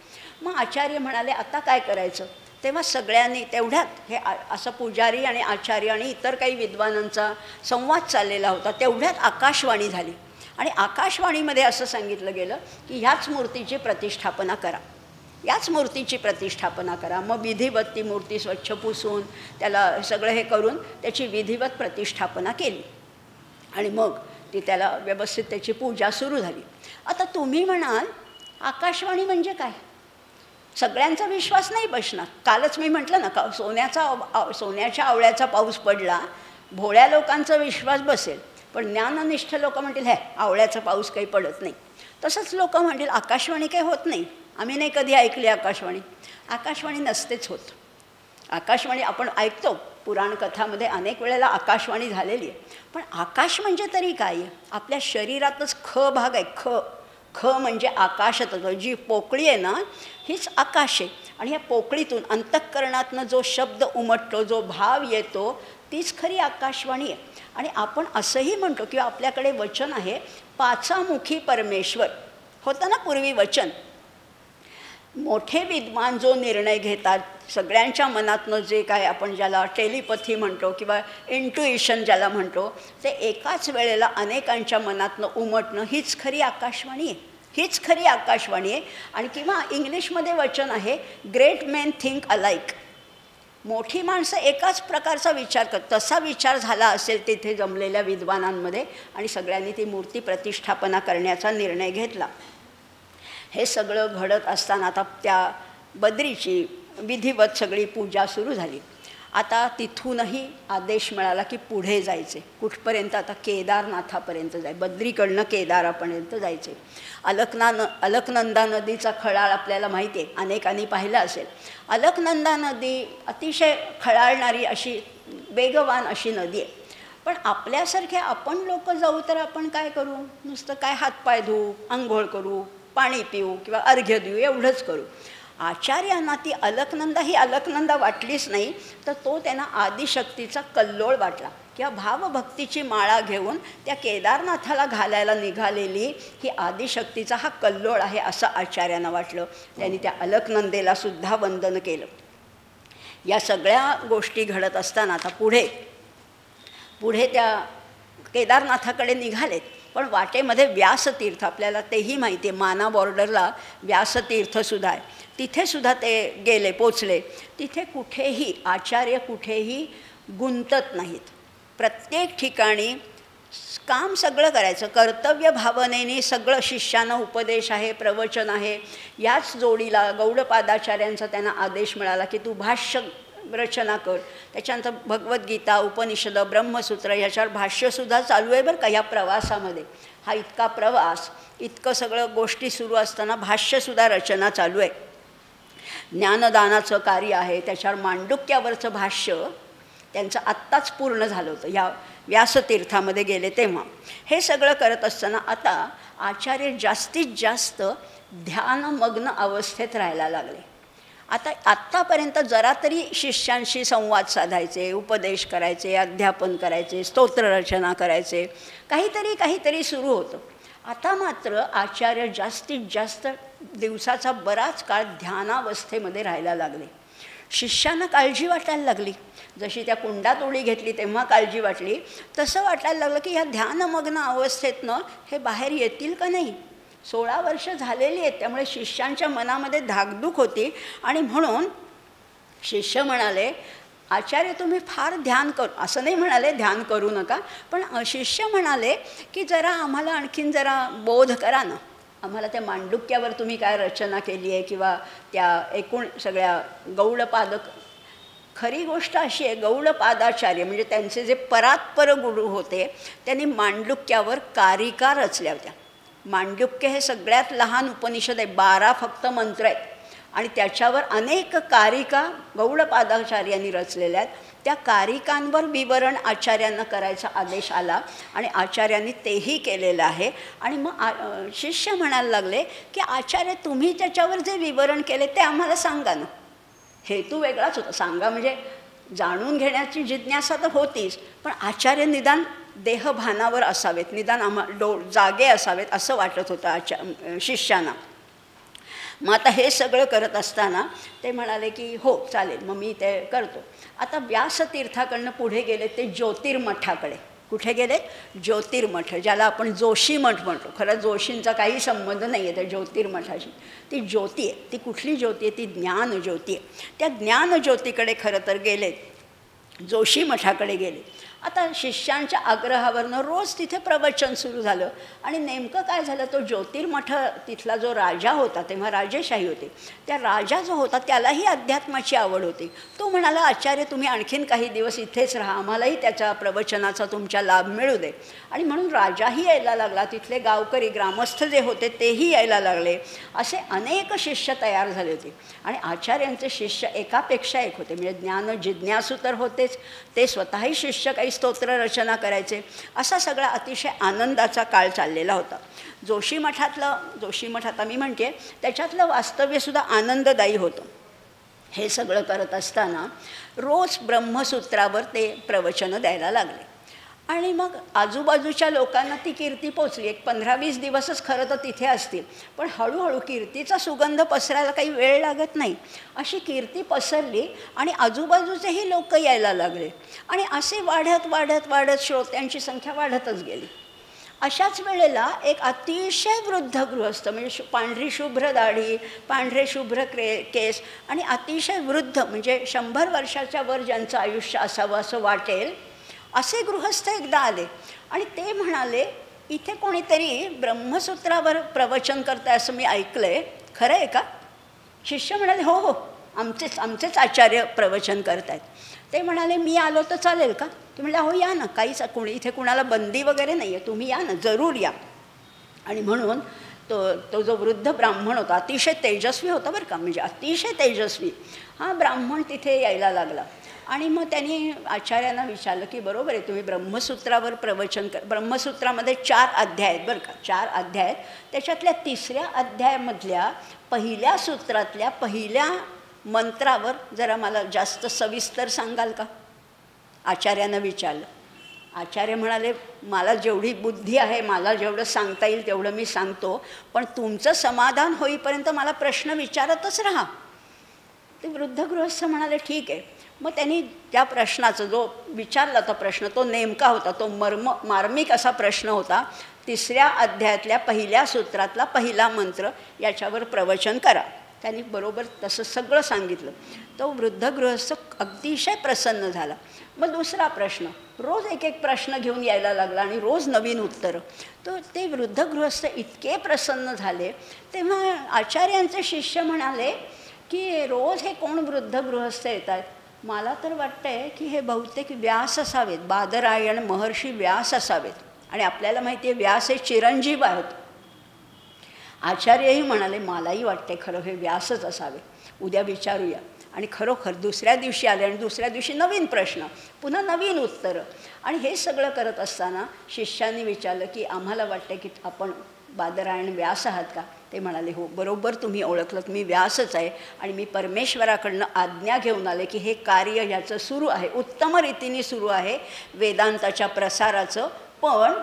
मग आचार्य म्हणाले आता काय करायचं? तेव्हा सगळ्यांनी तेवढ्यात हे असं पुजारी आणि आचार्य आणि इतर काही विद्वानांचा संवाद चाललेला होता. तेवढ्यात आकाशवाणी झाली आणि आकाशवाणीमध्ये असं सांगितलं गेलं की ह्याच मूर्तीची प्रतिष्ठापना करा, याच मूर्तीची प्रतिष्ठापना करा. मग विधिवत ती मूर्ती स्वच्छ पुसून त्याला सगळं हे करून त्याची विधिवत प्रतिष्ठापना केली आणि मग ती त्याला व्यवस्थित त्याची पूजा सुरू झाली. आता तुम्ही म्हणाल आकाशवाणी म्हणजे काय? सगळ्यांचा विश्वास नाही बसणार. कालच मी म्हटलं ना का सोन्याच्या आवळ्याचा पाऊस पडला, भोळ्या लोकांचा विश्वास बसेल पण ज्ञाननिष्ठ लोक म्हणतील हे आवळ्याचा पाऊस काही पडत नाही. तसंच लोक म्हणतील आकाशवाणी काही होत नाही, आम्ही नाही कधी ऐकली आकाशवाणी. आकाशवाणी नसतेच होत. आकाशवाणी आपण ऐकतो पुराणकथामध्ये अनेक वेळेला आकाशवाणी झालेली आहे. पण आकाश म्हणजे तरी काय? आपल्या शरीरातच भाग आहे. ख म्हणजे आकाशतत्व. जी पोकळी आहे ना हीच आकाश आहे. आणि या पोकळीतून अंतःकरणातनं जो शब्द उमटतो, जो भाव येतो तीच खरी आकाशवाणी आहे. आणि आपण असंही म्हणतो किंवा आपल्याकडे वचन आहे पाचामुखी परमेश्वर. होतं ना पूर्वी वचन. मोठे विद्वान जो निर्णय घेतात सगळ्यांच्या मनातनं जे काय आपण ज्याला टेलिपथी म्हणतो किंवा इंट्युइशन ज्याला म्हणतो ते एकाच वेळेला अनेकांच्या मनातनं उमटणं हीच खरी आकाशवाणी आहे. हीच खरी आकाशवाणी आहे. आणि किंवा इंग्लिशमध्ये वचन आहे ग्रेट मेन थिंक अलाइक. मोठी माणसं एकाच प्रकारचा विचार करतात. तसा विचार झाला असेल तिथे जमलेल्या विद्वानांमध्ये आणि सगळ्यांनी ती मूर्ती प्रतिष्ठापना करण्याचा निर्णय घेतला. हे सगळं घडत असताना आता त्या बद्रीची विधिवत सगळी पूजा सुरू झाली. आता तिथूनही आदेश मिळाला की पुढे जायचे. कुठपर्यंत? आता केदारनाथापर्यंत बद्रीकडनं केदारापर्यंत जायचे. अलकनंदा नदीचा खळाळ आपल्याला माहिती आहे, अनेकांनी पाहिला असेल. अलकनंदा नदी अतिशय खळाळणारी अशी वेगवान अशी नदी आहे. पण आपल्यासारखे आपण लोक जाऊ तर आपण काय करू? नुसतं काय हातपाय धुवू, आंघोळ करू, पाणी पिऊ किंवा अर्घ्य देऊ एवढंच करू. आचार्यांना ती ही अलकनंदा वाटलीच नाही तर तो त्यांना आदिशक्तीचा कल्लोळ वाटला किंवा भावभक्तीची माळा घेऊन त्या केदारनाथाला घालायला निघालेली ही आदिशक्तीचा हा कल्लोळ आहे असं आचार्यांना वाटलं. त्यांनी त्या अलकनंदेला सुद्धा वंदन केलं. या सगळ्या गोष्टी घडत असताना आता पुढे त्या केदारनाथाकडे निघालेत. पण वाटेमध्ये व्यासतीर्थ आपल्याला तेही माहिती आहे, माना बॉर्डरला व्यासतीर्थसुद्धा आहे. तिथेसुद्धा ते पोचले. तिथे कुठेही आचार्य कुठेही गुंतत नाहीत. प्रत्येक ठिकाणी काम सगळं करायचं कर्तव्य भावनेने. सगळं शिष्यांना उपदेश आहे, प्रवचन आहे. याच जोडीला गौडपादाचार्यांचा त्यांना आदेश मिळाला की तू भाष्य रचना कर. त्याच्यानंतर भगवद्गीता, उपनिषद, ब्रह्मसूत्र ह्याच्यावर भाष्यसुद्धा चालू आहे बरं का या प्रवासामध्ये. हा इतका प्रवास, इतकं सगळं गोष्टी सुरू असताना भाष्यसुद्धा रचना चालू आहे. ज्ञानदानाचं कार्य आहे, त्याच्यावर मांडुक्यावरचं भाष्य त्यांचं आत्ताच पूर्ण झालं होतं. या व्यासतीर्थामध्ये गेले तेव्हा. हे सगळं करत असताना आता आचार्य जास्तीत जास्त ध्यानमग्न अवस्थेत राहायला लागले. आत्तापर्यंत जरा तरी शिष्यांशी संवाद साधायचे, उपदेश करायचे, अध्यापन करायचे, स्तोत्ररचना करायचे, काहीतरी सुरू होतं. आता मात्र आचार्य जास्तीत जास्त दिवसाचा बराच काळ ध्यानावस्थेमध्ये राहायला लागले. शिष्यांना काळजी वाटायला लागली. जशी त्या कुंडात उडी घेतली तेव्हा काळजी वाटली, तसं वाटायला लागलं की ह्या ध्यानमग्न अवस्थेतनं हे बाहेर येतील का नाही. 16 वर्ष झालेली आहेत, त्यामुळे शिष्यांच्या मनामध्ये धाकधूक होती. आणि म्हणून शिष्य म्हणाले, आचार्य तुम्ही फार ध्यान करू, असं नाही म्हणाले ध्यान करू नका, पण शिष्य म्हणाले की जरा आम्हाला आणखीन जरा बोध करा ना, आम्हाला त्या मांडुक्यावर तुम्ही काय रचना केली आहे किंवा त्या एकूण सगळ्या गौडपादक. खरी गोष्ट अशी आहे, गौडपादाचार्य म्हणजे त्यांचे जे परात्पर गुरु होते त्यांनी मांडुक्यावर कारिका रचल्या होत्या. मांडुक्य हे सगळ्यात लहान उपनिषद आहे, 12 फक्त मंत्र आहेत आणि त्याच्यावर अनेक कारिका गौडपादाचार्यांनी रचलेल्या आहेत. त्या कारिकांवर विवरण आचार्यांना करायचा आदेश आला आणि आचार्यांनी तेही केलेलं आहे. आणि मग शिष्य म्हणायला लागले की आचार्य तुम्ही त्याच्यावर जे विवरण केले ते आम्हाला सांगा ना. हेतू वेगळाच होता, सांगा म्हणजे जाणून घेण्याची जिज्ञासा तर होतीच, पण आचार्य निदान देहभानावर असावेत, निदान जागे असावेत असं वाटत होतं शिष्यांना. मग आता हे सगळं करत असताना ते म्हणाले की हो चालेल, मग मी ते करतो. आता व्यासतीर्थाकडनं पुढे गेले ते ज्योतिर्मठाकडे. कुठे गेले? ज्योतिर्मठ, ज्याला आपण जोशी मठ म्हणतो. खरं जोशींचा काही संबंध नाही आहे त्या ज्योतिर्मठाशी. ती ज्योती आहे. ती कुठली ज्योती आहे? ती ज्ञान ज्योती आहे. त्या ज्ञान ज्योतीकडे खरं तर गेले, जोशी मठाकडे गेले. आता शिष्यांच्या आग्रहावरनं रोज तिथे प्रवचन सुरू झालं. आणि नेमकं काय झालं, तो ज्योतिर्मठ तिथला जो राजा होता, तेव्हा राजेशाही होती, त्या राजा जो होता त्यालाही अध्यात्माची आवड होती. तो म्हणाला आचार्य तुम्ही आणखीन काही दिवस इथेच राहा, आम्हालाही त्याच्या प्रवचनाचा तुमचा लाभ मिळू दे. आणि म्हणून राजाही यायला लागला, तिथले गावकरी ग्रामस्थ जे होते तेही यायला लागले. असे अनेक शिष्य तयार झाले होते. आणि आचार्यांचे शिष्य एकापेक्षा एक होते. म्हणजे ज्ञान जिज्ञासू तर होतेच, ते स्वतःही शिष्य काही स्तोत्र रचना करायचे. असा सगळा अतिशय आनंदाचा काळ चाललेला होता. जोशी मठ आता मी म्हणते त्याच्यातलं वास्तव्यसुद्धा आनंददायी होतं. हे सगळं करत असताना रोज ब्रह्मसूत्रावर ते प्रवचनं द्यायला लागले. आणि मग आजूबाजूच्या लोकांना ती कीर्ती पोचली. एक 15-20 दिवसच खरं तर तिथे असतील, पण हळूहळू कीर्तीचा सुगंध पसरायला काही वेळ लागत नाही. अशी कीर्ती पसरली आणि आजूबाजूचेही लोक यायला लागले. आणि असे वाढत वाढत वाढत श्रोत्यांची संख्या वाढतच गेली. अशाच वेळेला एक अतिशय वृद्ध गृहस्थ, म्हणजे पांढरी शुभ्र दाढी, पांढरे शुभ्र केस आणि अतिशय वृद्ध, म्हणजे 100 वर्षाच्या वर ज्यांचं आयुष्य असावं असं वाटेल असे गृहस्थ एकदा आले. आणि ते म्हणाले इथे कोणीतरी ब्रह्मसूत्रावर प्रवचन करताय असं मी ऐकलं आहे, खरं आहे का? शिष्य म्हणाले हो हो, आमचेच आचार्य प्रवचन करत आहेत. ते म्हणाले मी आलो तर चालेल का? ते म्हणाले हो या ना, काहीच इथे कुणाला बंदी वगैरे नाही आहे, तुम्ही या ना, जरूर या. आणि म्हणून तो जो वृद्ध ब्राह्मण होता, अतिशय तेजस्वी होता बरं का, म्हणजे अतिशय तेजस्वी, हा ब्राह्मण तिथे यायला लागला. आणि मग त्यांनी आचार्यांना विचारलं की बरोबर आहे तुम्ही ब्रह्मसूत्रावर प्रवचन ब्रह्मसूत्रामध्ये 4 अध्याय आहेत बरं का, 4 अध्याय आहेत. त्याच्यातल्या 3ऱ्या अध्यायामधल्या पहिल्या सूत्रातल्या पहिल्या मंत्रावर जरा मला जास्त सविस्तर सांगाल का? आचार्यांना विचारलं. आचार्य म्हणाले मला जेवढी बुद्धी आहे, मला जेवढं सांगता येईल तेवढं मी सांगतो, पण तुमचं समाधान होईपर्यंत मला प्रश्न विचारतच राहा. ते वृद्ध गृहस्थ म्हणाले ठीक आहे. मग त्यांनी त्या प्रश्नाचा जो विचारला होता प्रश्न तो नेमका होता, तो मार्मिक असा प्रश्न होता. 3ऱ्या अध्यायातल्या पहिल्या सूत्रातला पहिला मंत्र याच्यावर प्रवचन करा. त्यांनी बरोबर तसं सगळं सांगितलं. तो वृद्ध गृहस्थ अतिशय प्रसन्न झाला. मग दुसरा प्रश्न, रोज एक प्रश्न घेऊन यायला लागला आणि रोज नवीन उत्तरं. तो ते वृद्ध गृहस्थ इतके प्रसन्न झाले. तेव्हा आचार्यांचे शिष्य म्हणाले की रोज हे कोण वृद्ध गृहस्थ येत आहेत? मला तर वाटतं आहे की हे बहुतेक व्यास असावेत, बादरायण महर्षी व्यास असावेत. आणि आपल्याला माहिती आहे व्यास हे चिरंजीव आहेत. आचार्यही म्हणाले मलाही वाटते खरं हे व्यासच असावे, उद्या विचारूया. आणि खरोखर दुसऱ्या दिवशी आले आणि दुसऱ्या दिवशी नवीन प्रश्न, पुन्हा नवीन उत्तरं. आणि हे सगळं करत असताना शिष्यांनी विचारलं की आम्हाला वाटतं की आपण बादरायण व्यास आहात का? ते म्हणाले हो बरोबर तुम्ही ओळखलं, मी व्यासच आहे. आणि मी परमेश्वराकडनं आज्ञा घेऊन आले की हे कार्य ह्याचं सुरू आहे, उत्तम रीतीने सुरू आहे वेदांताच्या प्रसाराचं, पण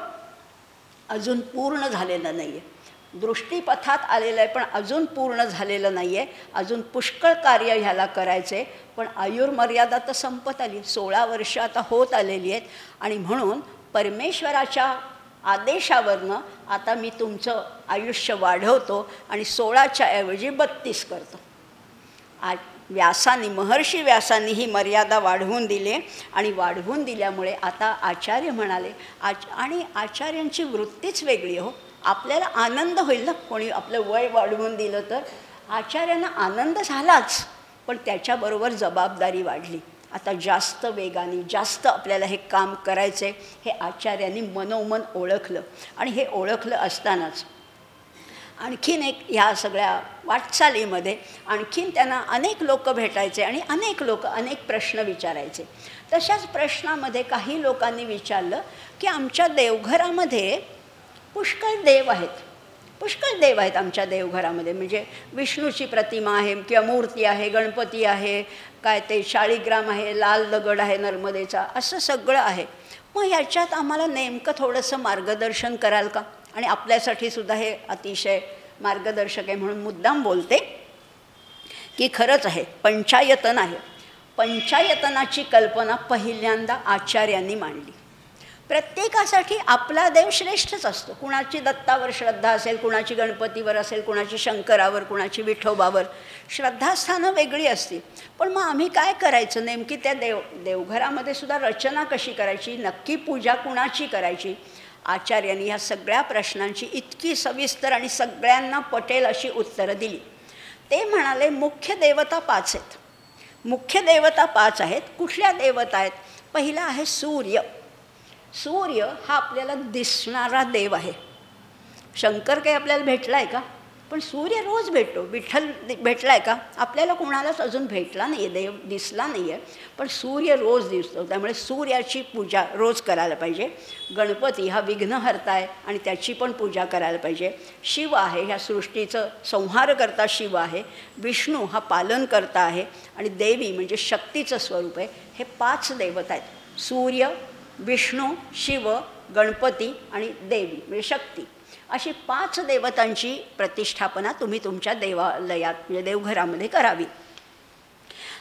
अजून पूर्ण झालेलं नाही आहे. दृष्टीपथात आलेलं आहे, पण अजून पूर्ण झालेलं नाही आहे. अजून पुष्कळ कार्य ह्याला करायचं आहे. पण आयुर्मर्यादा तर संपत आली, 16 वर्ष आता होत आलेली आहेत. आणि म्हणून परमेश्वराच्या आदेशावरनं आता मी तुमचं आयुष्य वाढवतो आणि 16च्या ऐवजी 32 करतो. महर्षी व्यासांनी ही मर्यादा वाढवून दिली. आणि वाढवून दिल्यामुळे आता आचार्य म्हणाले, आणि आचार्यांची वृत्तीच वेगळी हो. आपल्याला आनंद होईल ना, कोणी आपलं वय वाढवून दिलं तर. आचार्यांना आनंद झालाच, पण त्याच्याबरोबर जबाबदारी वाढली. आता जास्त वेगाने जास्त आपल्याला हे काम करायचं आहे, हे आचार्यांनी मनोमन ओळखलं. आणि हे ओळखलं असतानाच आणखीन एक ह्या सगळ्या वाटचालीमध्ये आणखीन त्यांना अनेक लोक भेटायचे आणि अनेक लोक अनेक प्रश्न विचारायचे. तशाच प्रश्नामध्ये काही लोकांनी विचारलं की आमच्या देवघरामध्ये पुष्कळ देव आहेत आमच्या देवघरामध्ये. म्हणजे विष्णूची प्रतिमा आहे किंवा मूर्ती आहे, गणपती आहे, काय ते शाळीग्राम आहे, लाल दगड आहे नर्मदेचा, असं सगळं आहे. मग ह्याच्यात आम्हाला नेमकं थोडंसं मार्गदर्शन कराल का? आणि आपल्यासाठी सुद्धा हे अतिशय मार्गदर्शक आहे. म्हणून मुद्दाम बोलते की खरंच आहे, पंचायतन आहे. पंचायतनाची कल्पना पहिल्यांदा आचार्यांनी मांडली. प्रत्येकासाठी आपला देव श्रेष्ठच असतो. कुणाची दत्तावर श्रद्धा असेल, कुणाची गणपतीवर असेल, कुणाची शंकरावर, कुणाची विठोबावर. श्रद्धास्थानं वेगळी असतील. पण मग आम्ही काय करायचं नेमकी त्या देवघरामध्ये सुद्धा रचना कशी करायची, नक्की पूजा कुणाची करायची? आचार्यांनी ह्या सगळ्या प्रश्नांची इतकी सविस्तर आणि सगळ्यांना पटेल अशी उत्तरं दिली. ते म्हणाले मुख्य देवता 5 आहेत. मुख्य देवता 5 आहेत. कुठल्या देवता आहेत? पहिला आहे सूर्य. सूर्य हा आपल्याला दिसणारा देव आहे. शंकर काही आपल्याला भेटला आहे का? पण सूर्य रोज भेटतो. विठ्ठल भेटला आहे का? आपल्याला कोणालाच अजून भेटला नाही आहे, देव दिसला नाही आहे. पण सूर्य रोज दिसतो. त्यामुळे सूर्याची पूजा रोज करायला पाहिजे. गणपती हा विघ्नहर्ता आहे आणि त्याची पण पूजा करायला पाहिजे. शिव आहे, ह्या सृष्टीचं संहार करता शिव आहे. विष्णू हा पालन करता आहे. आणि देवी म्हणजे शक्तीचं स्वरूप आहे. हे 5 देवता आहेत. सूर्य, विष्णू, शिव, गणपती आणि देवी म्हणजे शक्ती. अशी 5 देवतांची प्रतिष्ठापना तुम्ही तुमच्या देवालयात म्हणजे देवघरामध्ये करावी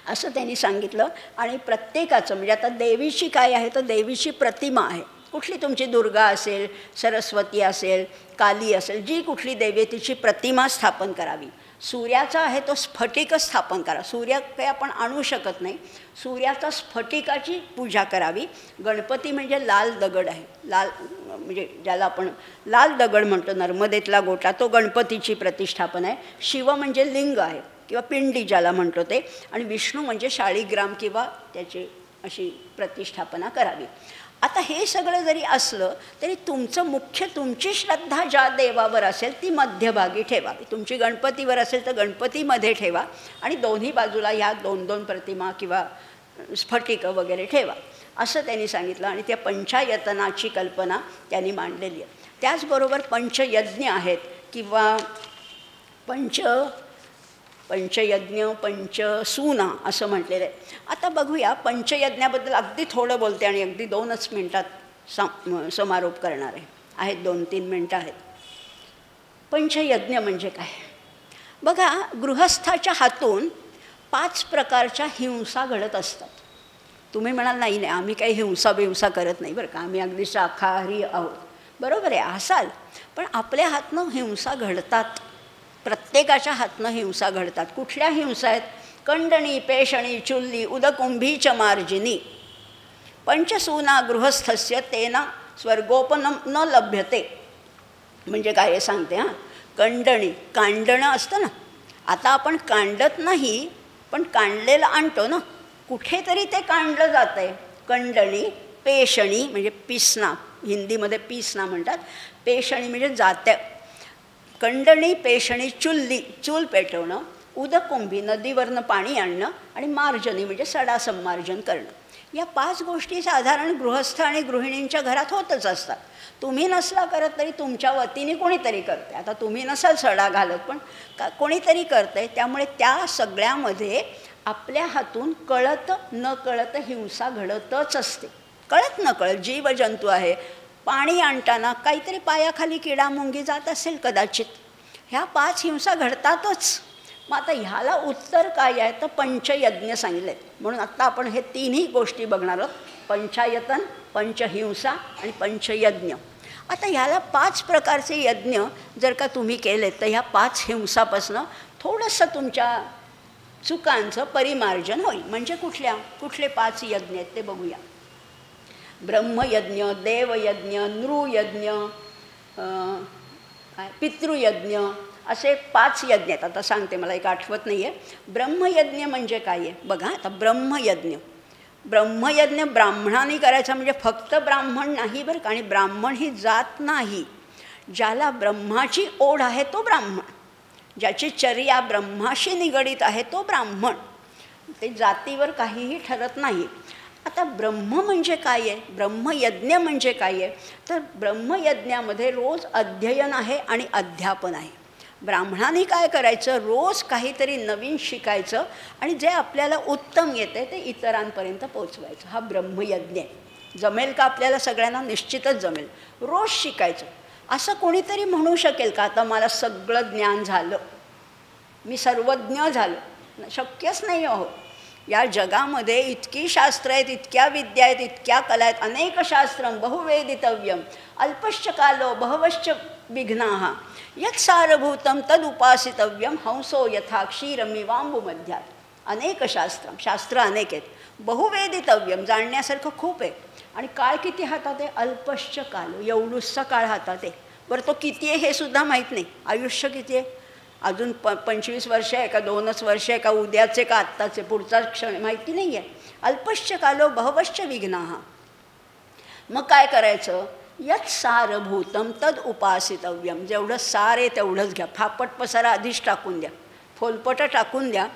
असं त्यांनी सांगितलं. आणि प्रत्येकाचं म्हणजे आता देवीची काय आहे तर देवीची प्रतिमा आहे. कुठली तुमची दुर्गा असेल, सरस्वती असेल, काली असेल, जी कुठली देवी तिची प्रतिमा स्थापन करावी. सूर्याचा आहे तो स्फटिक स्थापन करा. सूर्य काही आपण आणू शकत नाही. सूर्याचा स्फटिकाची पूजा करावी. गणपती म्हणजे लाल दगड आहे. लाल म्हणजे ज्याला आपण लाल दगड म्हणतो, नर्मदेतला गोटा, तो गणपतीची प्रतिष्ठापना आहे. शिव म्हणजे लिंग आहे किंवा पिंडी ज्याला म्हणतो ते. आणि विष्णू म्हणजे शाळीग्राम किंवा त्याची अशी प्रतिष्ठापना करावी. आता हे सगळं जरी असलं तरी तुमची श्रद्धा ज्या देवावर असेल ती मध्यभागी ठेवावी. तुमची गणपतीवर असेल तर गणपतीमध्ये ठेवा आणि दोन्ही बाजूला ह्या 2-2 प्रतिमा किंवा स्फटिकं वगैरे ठेवा असं त्यांनी सांगितलं. आणि त्या पंचायतनाची कल्पना त्यांनी मांडलेली आहे. त्याचबरोबर पंचयज्ञ आहेत किंवा पंचयज्ञ, पंचसूना असं म्हटलेलं आहे. आता बघूया पंचयज्ञाबद्दल अगदी थोडं बोलते आणि अगदी 2च मिनटात समारोप करणार आहे. आहेत 2-3 मिनटं आहेत. पंचयज्ञ म्हणजे काय? बघा, गृहस्थाच्या हातून 5 प्रकारच्या हिंसा घडत असतात. तुम्ही म्हणाल नाही आम्ही काही हिंसा करत नाही बरं का, आम्ही अगदी शाकाहारी आहोत. बरोबर आहे, असाल. पण आपल्या हातनं हिंसा घडतात. प्रत्येकाच्या हातनं हिंसा घडतात. कुठल्या हिंसा आहेत? कंडणी, पेषणी, चुल्ली, उदकुंभी च मार्जिनी. पंचसूना गृहस्थस्य तेना स्वर्गोपनम न लभ्यते. म्हणजे काय हे सांगते. कंडणी, कांडणं असतं ना. आता आपण कांडत नाही पण कांडलेलं आणतो ना, कुठेतरी ते कांडलं जातं आहे. कंडणी, पेषणी म्हणजे पिसणा, हिंदीमध्ये पिसणा म्हणतात. पेषणी म्हणजे जात्या. कंडणी, पेषणी, चुल्ली, चूल पेटवणं, उदकुंभी नदीवरनं पाणी आणणं आणि मार्जनी म्हणजे सडा संमार्जन करणं. या 5 गोष्टी साधारण गृहस्थ आणि गृहिणींच्या घरात होतच असतात. तुम्ही नसला करत तरी तुमच्या वतीने कोणीतरी करते. आता तुम्ही नसाल सडा घालत पण कोणीतरी करतंय. त्यामुळे त्या सगळ्यामध्ये आपल्या हातून कळत न कळत हिंसा घडतच असते. कळत न कळत जीवजंतू आहे. पाणी आणताना काहीतरी पायाखाली किडा मुंगी जात असेल कदाचित, ह्या 5 हिंसा घडतातच. मग आता ह्याला उत्तर काय आहे तर पंचयज्ञ सांगितले. म्हणून आत्ता आपण हे 3ही गोष्टी बघणार आहोत, पंचायतन, पंचहिंसा आणि पंचयज्ञ. आता ह्याला 5 प्रकारचे यज्ञ जर का तुम्ही केले तर ह्या 5 हिंसापासनं थोडंसं तुमच्या चुकांचं परिमार्जन होईल. म्हणजे कुठले 5 यज्ञ आहेत ते बघूया. ब्रह्मयज्ञ, देवयज्ञ, नृयज्ञ, पितृयज्ञ, असे 5 यज्ञ आहेत. आता सांगते, मला एक आठवत नाही आहे. ब्रह्मयज्ञ म्हणजे काय आहे बघा. आता ब्रह्मयज्ञ ब्राह्मणाने करायचा, म्हणजे फक्त ब्राह्मण नाही बरं का. आणि ब्राह्मण ही जात नाही. ज्याला ब्रह्माची ओढ आहे तो ब्राह्मण, ज्याची चर्या ब्रह्माशी निगडीत आहे तो ब्राह्मण. ते जातीवर काहीही ठरत नाही. आता ब्रह्म म्हणजे काय आहे, ब्रह्मयज्ञ म्हणजे काय आहे तर ब्रह्मयज्ञामध्ये रोज अध्ययन आहे आणि अध्यापन आहे. ब्राह्मणाने काय करायचं, रोज काहीतरी नवीन शिकायचं आणि जे आपल्याला उत्तम येते ते इतरांपर्यंत पोचवायचं. हा ब्रह्मयज्ञ आहे. जमेल का आपल्याला सगळ्यांना? निश्चितच जमेल. रोज शिकायचं. असं कोणीतरी म्हणू शकेल का आता मला सगळं ज्ञान झालं, मी सर्वज्ञ झालो? शक्यच नाही आहोत. या जगामध्ये इतकी शास्त्र आहेत, इतक्या विद्या आहेत, इतक्या कला आहेत. अनेक शास्त्रं बहुवेदितव्यम अल्पश्च कालो बहवश्च विघ्नाः यत् सारभूतं तदुपासितव्यम हंसो यथा क्षीरमिवांबुमध्यात्. अनेक शास्त्र अनेक आहेत. बहुवेदितव्यम जाणण्यासारखं खूप आहे. आणि काळ किती हातात आहे? अल्पश्च कालो, एवढूसा काळ हातात आहे. बरं तो किती आहे हे सुद्धा माहीत नाही. आयुष्य किती आहे? अजून 25 वर्ष आहे का 2च वर्ष आहे का उद्याचे का आत्ताचे पुढचा क्षण माहिती नाही आहे. अल्पश्च कालो बहवश्च विघ्नाः. मग काय करायचं? यत् सारभूतं तद उपासितव्यम. जेवढं सार आहे तेवढंच घ्या. फापट पसारा आधीच टाकून द्या, फोलपटं टाकून द्या.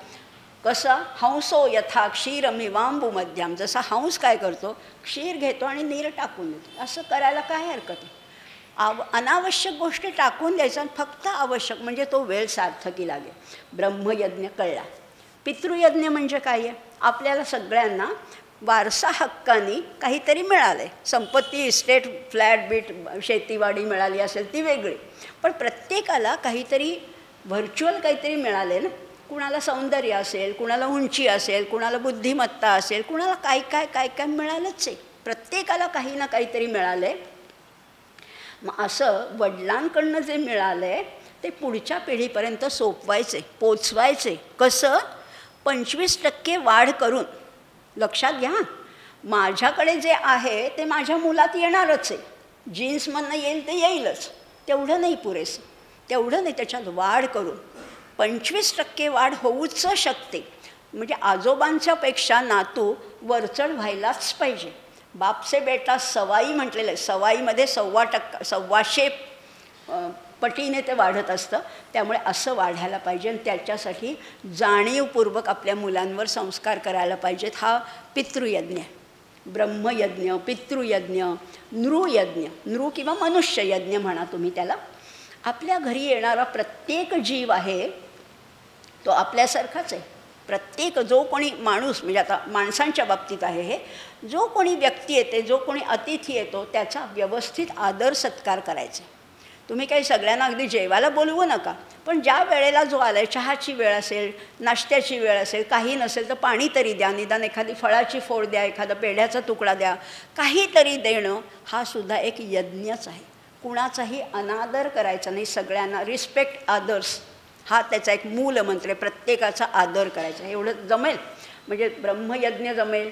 कसं? हंसो यथा क्षीरमिवांबुमध्यम. जसा हंस काय करतो, क्षीर घेतो आणि नीर टाकून देतो. असं करायला काय हरकत आहे? अनावश्यक गोष्टी टाकून द्यायचा आणि फक्त आवश्यक, म्हणजे तो वेळ सार्थकी लागेल. ब्रह्मयज्ञ कळला. पितृयज्ञ म्हणजे काय आहे? आपल्याला सगळ्यांना वारसा हक्काने काहीतरी मिळालं आहे. संपत्ती, इस्टेट, फ्लॅट बीट, शेतीवाडी मिळाली असेल ती वेगळी, पण प्रत्येकाला काहीतरी व्हर्च्युअल काहीतरी मिळाले ना. कुणाला सौंदर्य असेल, कुणाला उंची असेल, कुणाला बुद्धिमत्ता असेल, कुणाला काय काय काय काय मिळालंच आहे. प्रत्येकाला काही ना काहीतरी मिळालं आहे. मग असं वडिलांकडनं जे मिळालं आहे ते पुढच्या पिढीपर्यंत सोपवायचे, पोचवायचे. कसं? 25% वाढ करून. लक्षात घ्या, माझ्याकडे जे आहे ते माझ्या मुलात येणारच आहे. जीन्समधनं येईल ते येईलच. तेवढं नाही पुरेसं, तेवढं नाही, त्याच्यात वाढ करून 25% वाढ होऊच शकते. म्हणजे आजोबांच्यापेक्षा नातू वरचढ व्हायलाच पाहिजे. बापसे बेटा सवाई म्हटलेलं आहे. सवाईमध्ये 1.25 पटीने ते वाढत असतं. त्यामुळे असं वाढायला पाहिजे आणि त्याच्यासाठी जाणीवपूर्वक आपल्या मुलांवर संस्कार करायला पाहिजेत. हा पितृयज्ञ आहे. ब्रह्मयज्ञ, पितृयज्ञ, नृयज्ञ, नृ किंवा मनुष्ययज्ञ म्हणा तुम्ही त्याला. आपल्या घरी येणारा प्रत्येक जीव आहे तो आपल्यासारखाच आहे. प्रत्येक जो कोणी माणूस, म्हणजे आता माणसांच्या बाबतीत आहे हे, जो कोणी व्यक्ती येते, जो कोणी अतिथी येतो त्याचा व्यवस्थित आदर सत्कार करायचा. तुम्ही काही सगळ्यांना अगदी जेवायला बोलवू नका, पण ज्या वेळेला जो आला आहे, चहाची वेळ असेल, नाश्त्याची वेळ असेल, काही नसेल तर पाणी तरी द्या, निदान एखादी फळाची फोड द्या, एखादा पेढ्याचा तुकडा द्या, काहीतरी देणं हा सुद्धा एक यज्ञच आहे. कुणाचाही अनादर करायचा नाही. सगळ्यांना रिस्पेक्ट अदर्स हा त्याचा एक मूल मंत्र आहे. प्रत्येकाचा आदर करायचा. एवढं जमेल म्हणजे ब्रह्मयज्ञ जमेल,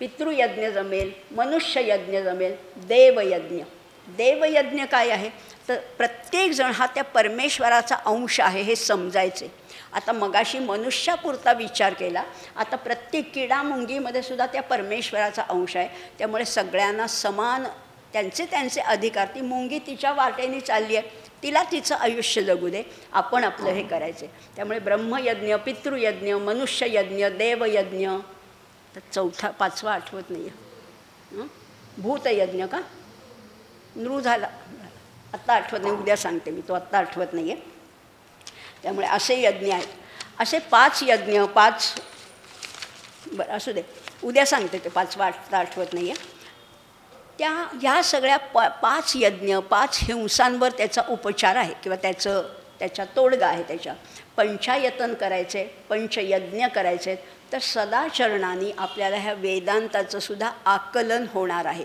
पितृयज्ञ जमेल, मनुष्ययज्ञ जमेल, देवयज्ञ. देवयज्ञ काय आहे तर प्रत्येकजण हा त्या परमेश्वराचा अंश आहे हे समजायचे. आता मगाशी मनुष्यापुरता विचार केला, आता प्रत्येक किडा मुंगीमध्ये सुद्धा त्या परमेश्वराचा अंश आहे. त्यामुळे सगळ्यांना समान त्यांचे त्यांचे अधिकार. ती मुंगी तिच्या वाटेने चालली आहे, तिला तिचं आयुष्य जगू दे, आपण आपलं हे करायचे. त्यामुळे ब्रह्मयज्ञ, पितृयज्ञ, मनुष्ययज्ञ, देवयज्ञ. तर 4था 5वा आठवत नाही आहे. भूतयज्ञ का? नृ झाला, आत्ता आठवत नाही, उद्या सांगते मी, तो आत्ता आठवत नाही आहे. त्यामुळे असे यज्ञ आहेत. असे 5 यज्ञ, 5 बरं असू दे, उद्या सांगते ते. 5वा आत्ता आठवत नाही आहे. ह्या सगळ्या 5 यज्ञ, 5 हिंसांवर त्याचा उपचार आहे किंवा त्याचं त्याचा तोडगा आहे त्याच्या. पंचायतन करायचे, पंचयज्ञ करायचे, तर सदाचरणाने आपल्याला ह्या वेदांताचं सुद्धा आकलन होणार आहे.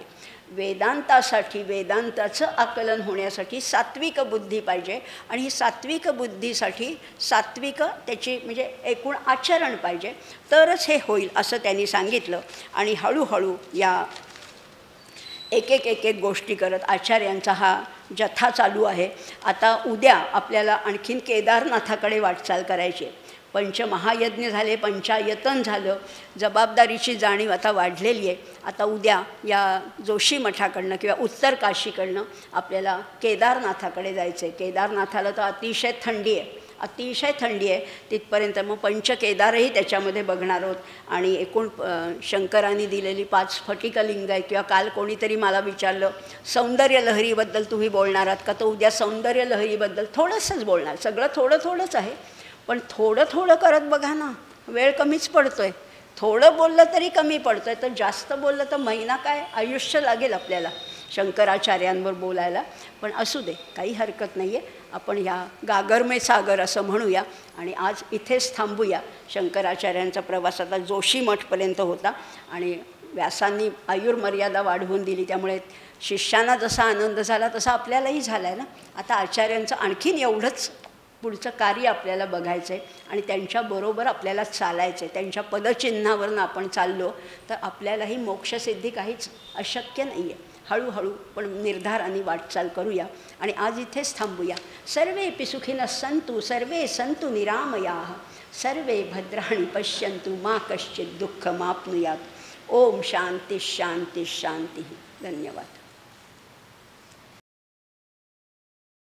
वेदांतासाठी, वेदांताचं आकलन होण्यासाठी सात्विक बुद्धी पाहिजे, आणि ही सात्विक बुद्धीसाठी सात्विक त्याची म्हणजे एकूण आचरण पाहिजे, तरच हे होईल असं त्यांनी सांगितलं. आणि हळूहळू या एक एक गोष्टी करत आचार्यांचा हा जथा चालू आहे. आता उद्या आपल्याला आणखीन केदारनाथाकडे वाटचाल करायची आहे. पंचमहायज्ञ झाले, पंचायतन झालं, जबाबदारीची जाणीव आता वाढलेली आहे. आता उद्या या जोशी मठाकडनं किंवा उत्तर काशीकडनं आपल्याला केदारनाथाकडे जायचं आहे. केदारनाथाला तर अतिशय थंडी आहे, अतिशय थंडी आहे. तिथपर्यंत मग पंचकेदारही त्याच्यामध्ये बघणार आहोत. आणि एकूण शंकरांनी दिलेली 5 स्फटिकलिंग आहे. किंवा काल कोणीतरी मला विचारलं सौंदर्य लहरीबद्दल तुम्ही बोलणार आहात का, तर उद्या सौंदर्य लहरीबद्दल थोडंसंच बोलणार. सगळं थोडं थोडंच आहे, पण थोडं थोडं करत बघा ना, वेळ कमीच पडतो आहे. थोडं बोललं तरी कमी पडतं आहे, तर जास्त बोललं तर महिना काय आयुष्य लागेल आपल्याला शंकराचार्यांवर बोलायला. पण असू दे, काही हरकत नाही आहे. आपण ह्या गागरमे सागर असं म्हणूया आणि आज इथेच थांबूया. शंकराचार्यांचा प्रवास आता जोशी मठपर्यंत होता आणि व्यासांनी आयुर्मर्यादा वाढवून दिली, त्यामुळे शिष्यांना जसा आनंद झाला तसा आपल्यालाही झाला आहे ना. आता आचार्यांचं आणखीन एवढंच पुढचं कार्य आपल्याला बघायचं आहे आणि त्यांच्याबरोबर आपल्याला चालायचं आहे. त्यांच्या पदचिन्हावरून आपण चाललो तर आपल्यालाही मोक्षसिद्धी काहीच अशक्य नाही आहे. हळूहळू पण निर्धाराने वाटचाल करूया आणि आज इथेच थांबूया. सर्वेपि सुखिनः सन्तु, सर्वे सन्तु निरामयाः, सर्वे भद्राणि पश्यन्तु, मा कश्चित् दुःखमाप्नुयात्. ओम शांती शांती शांती. धन्यवाद.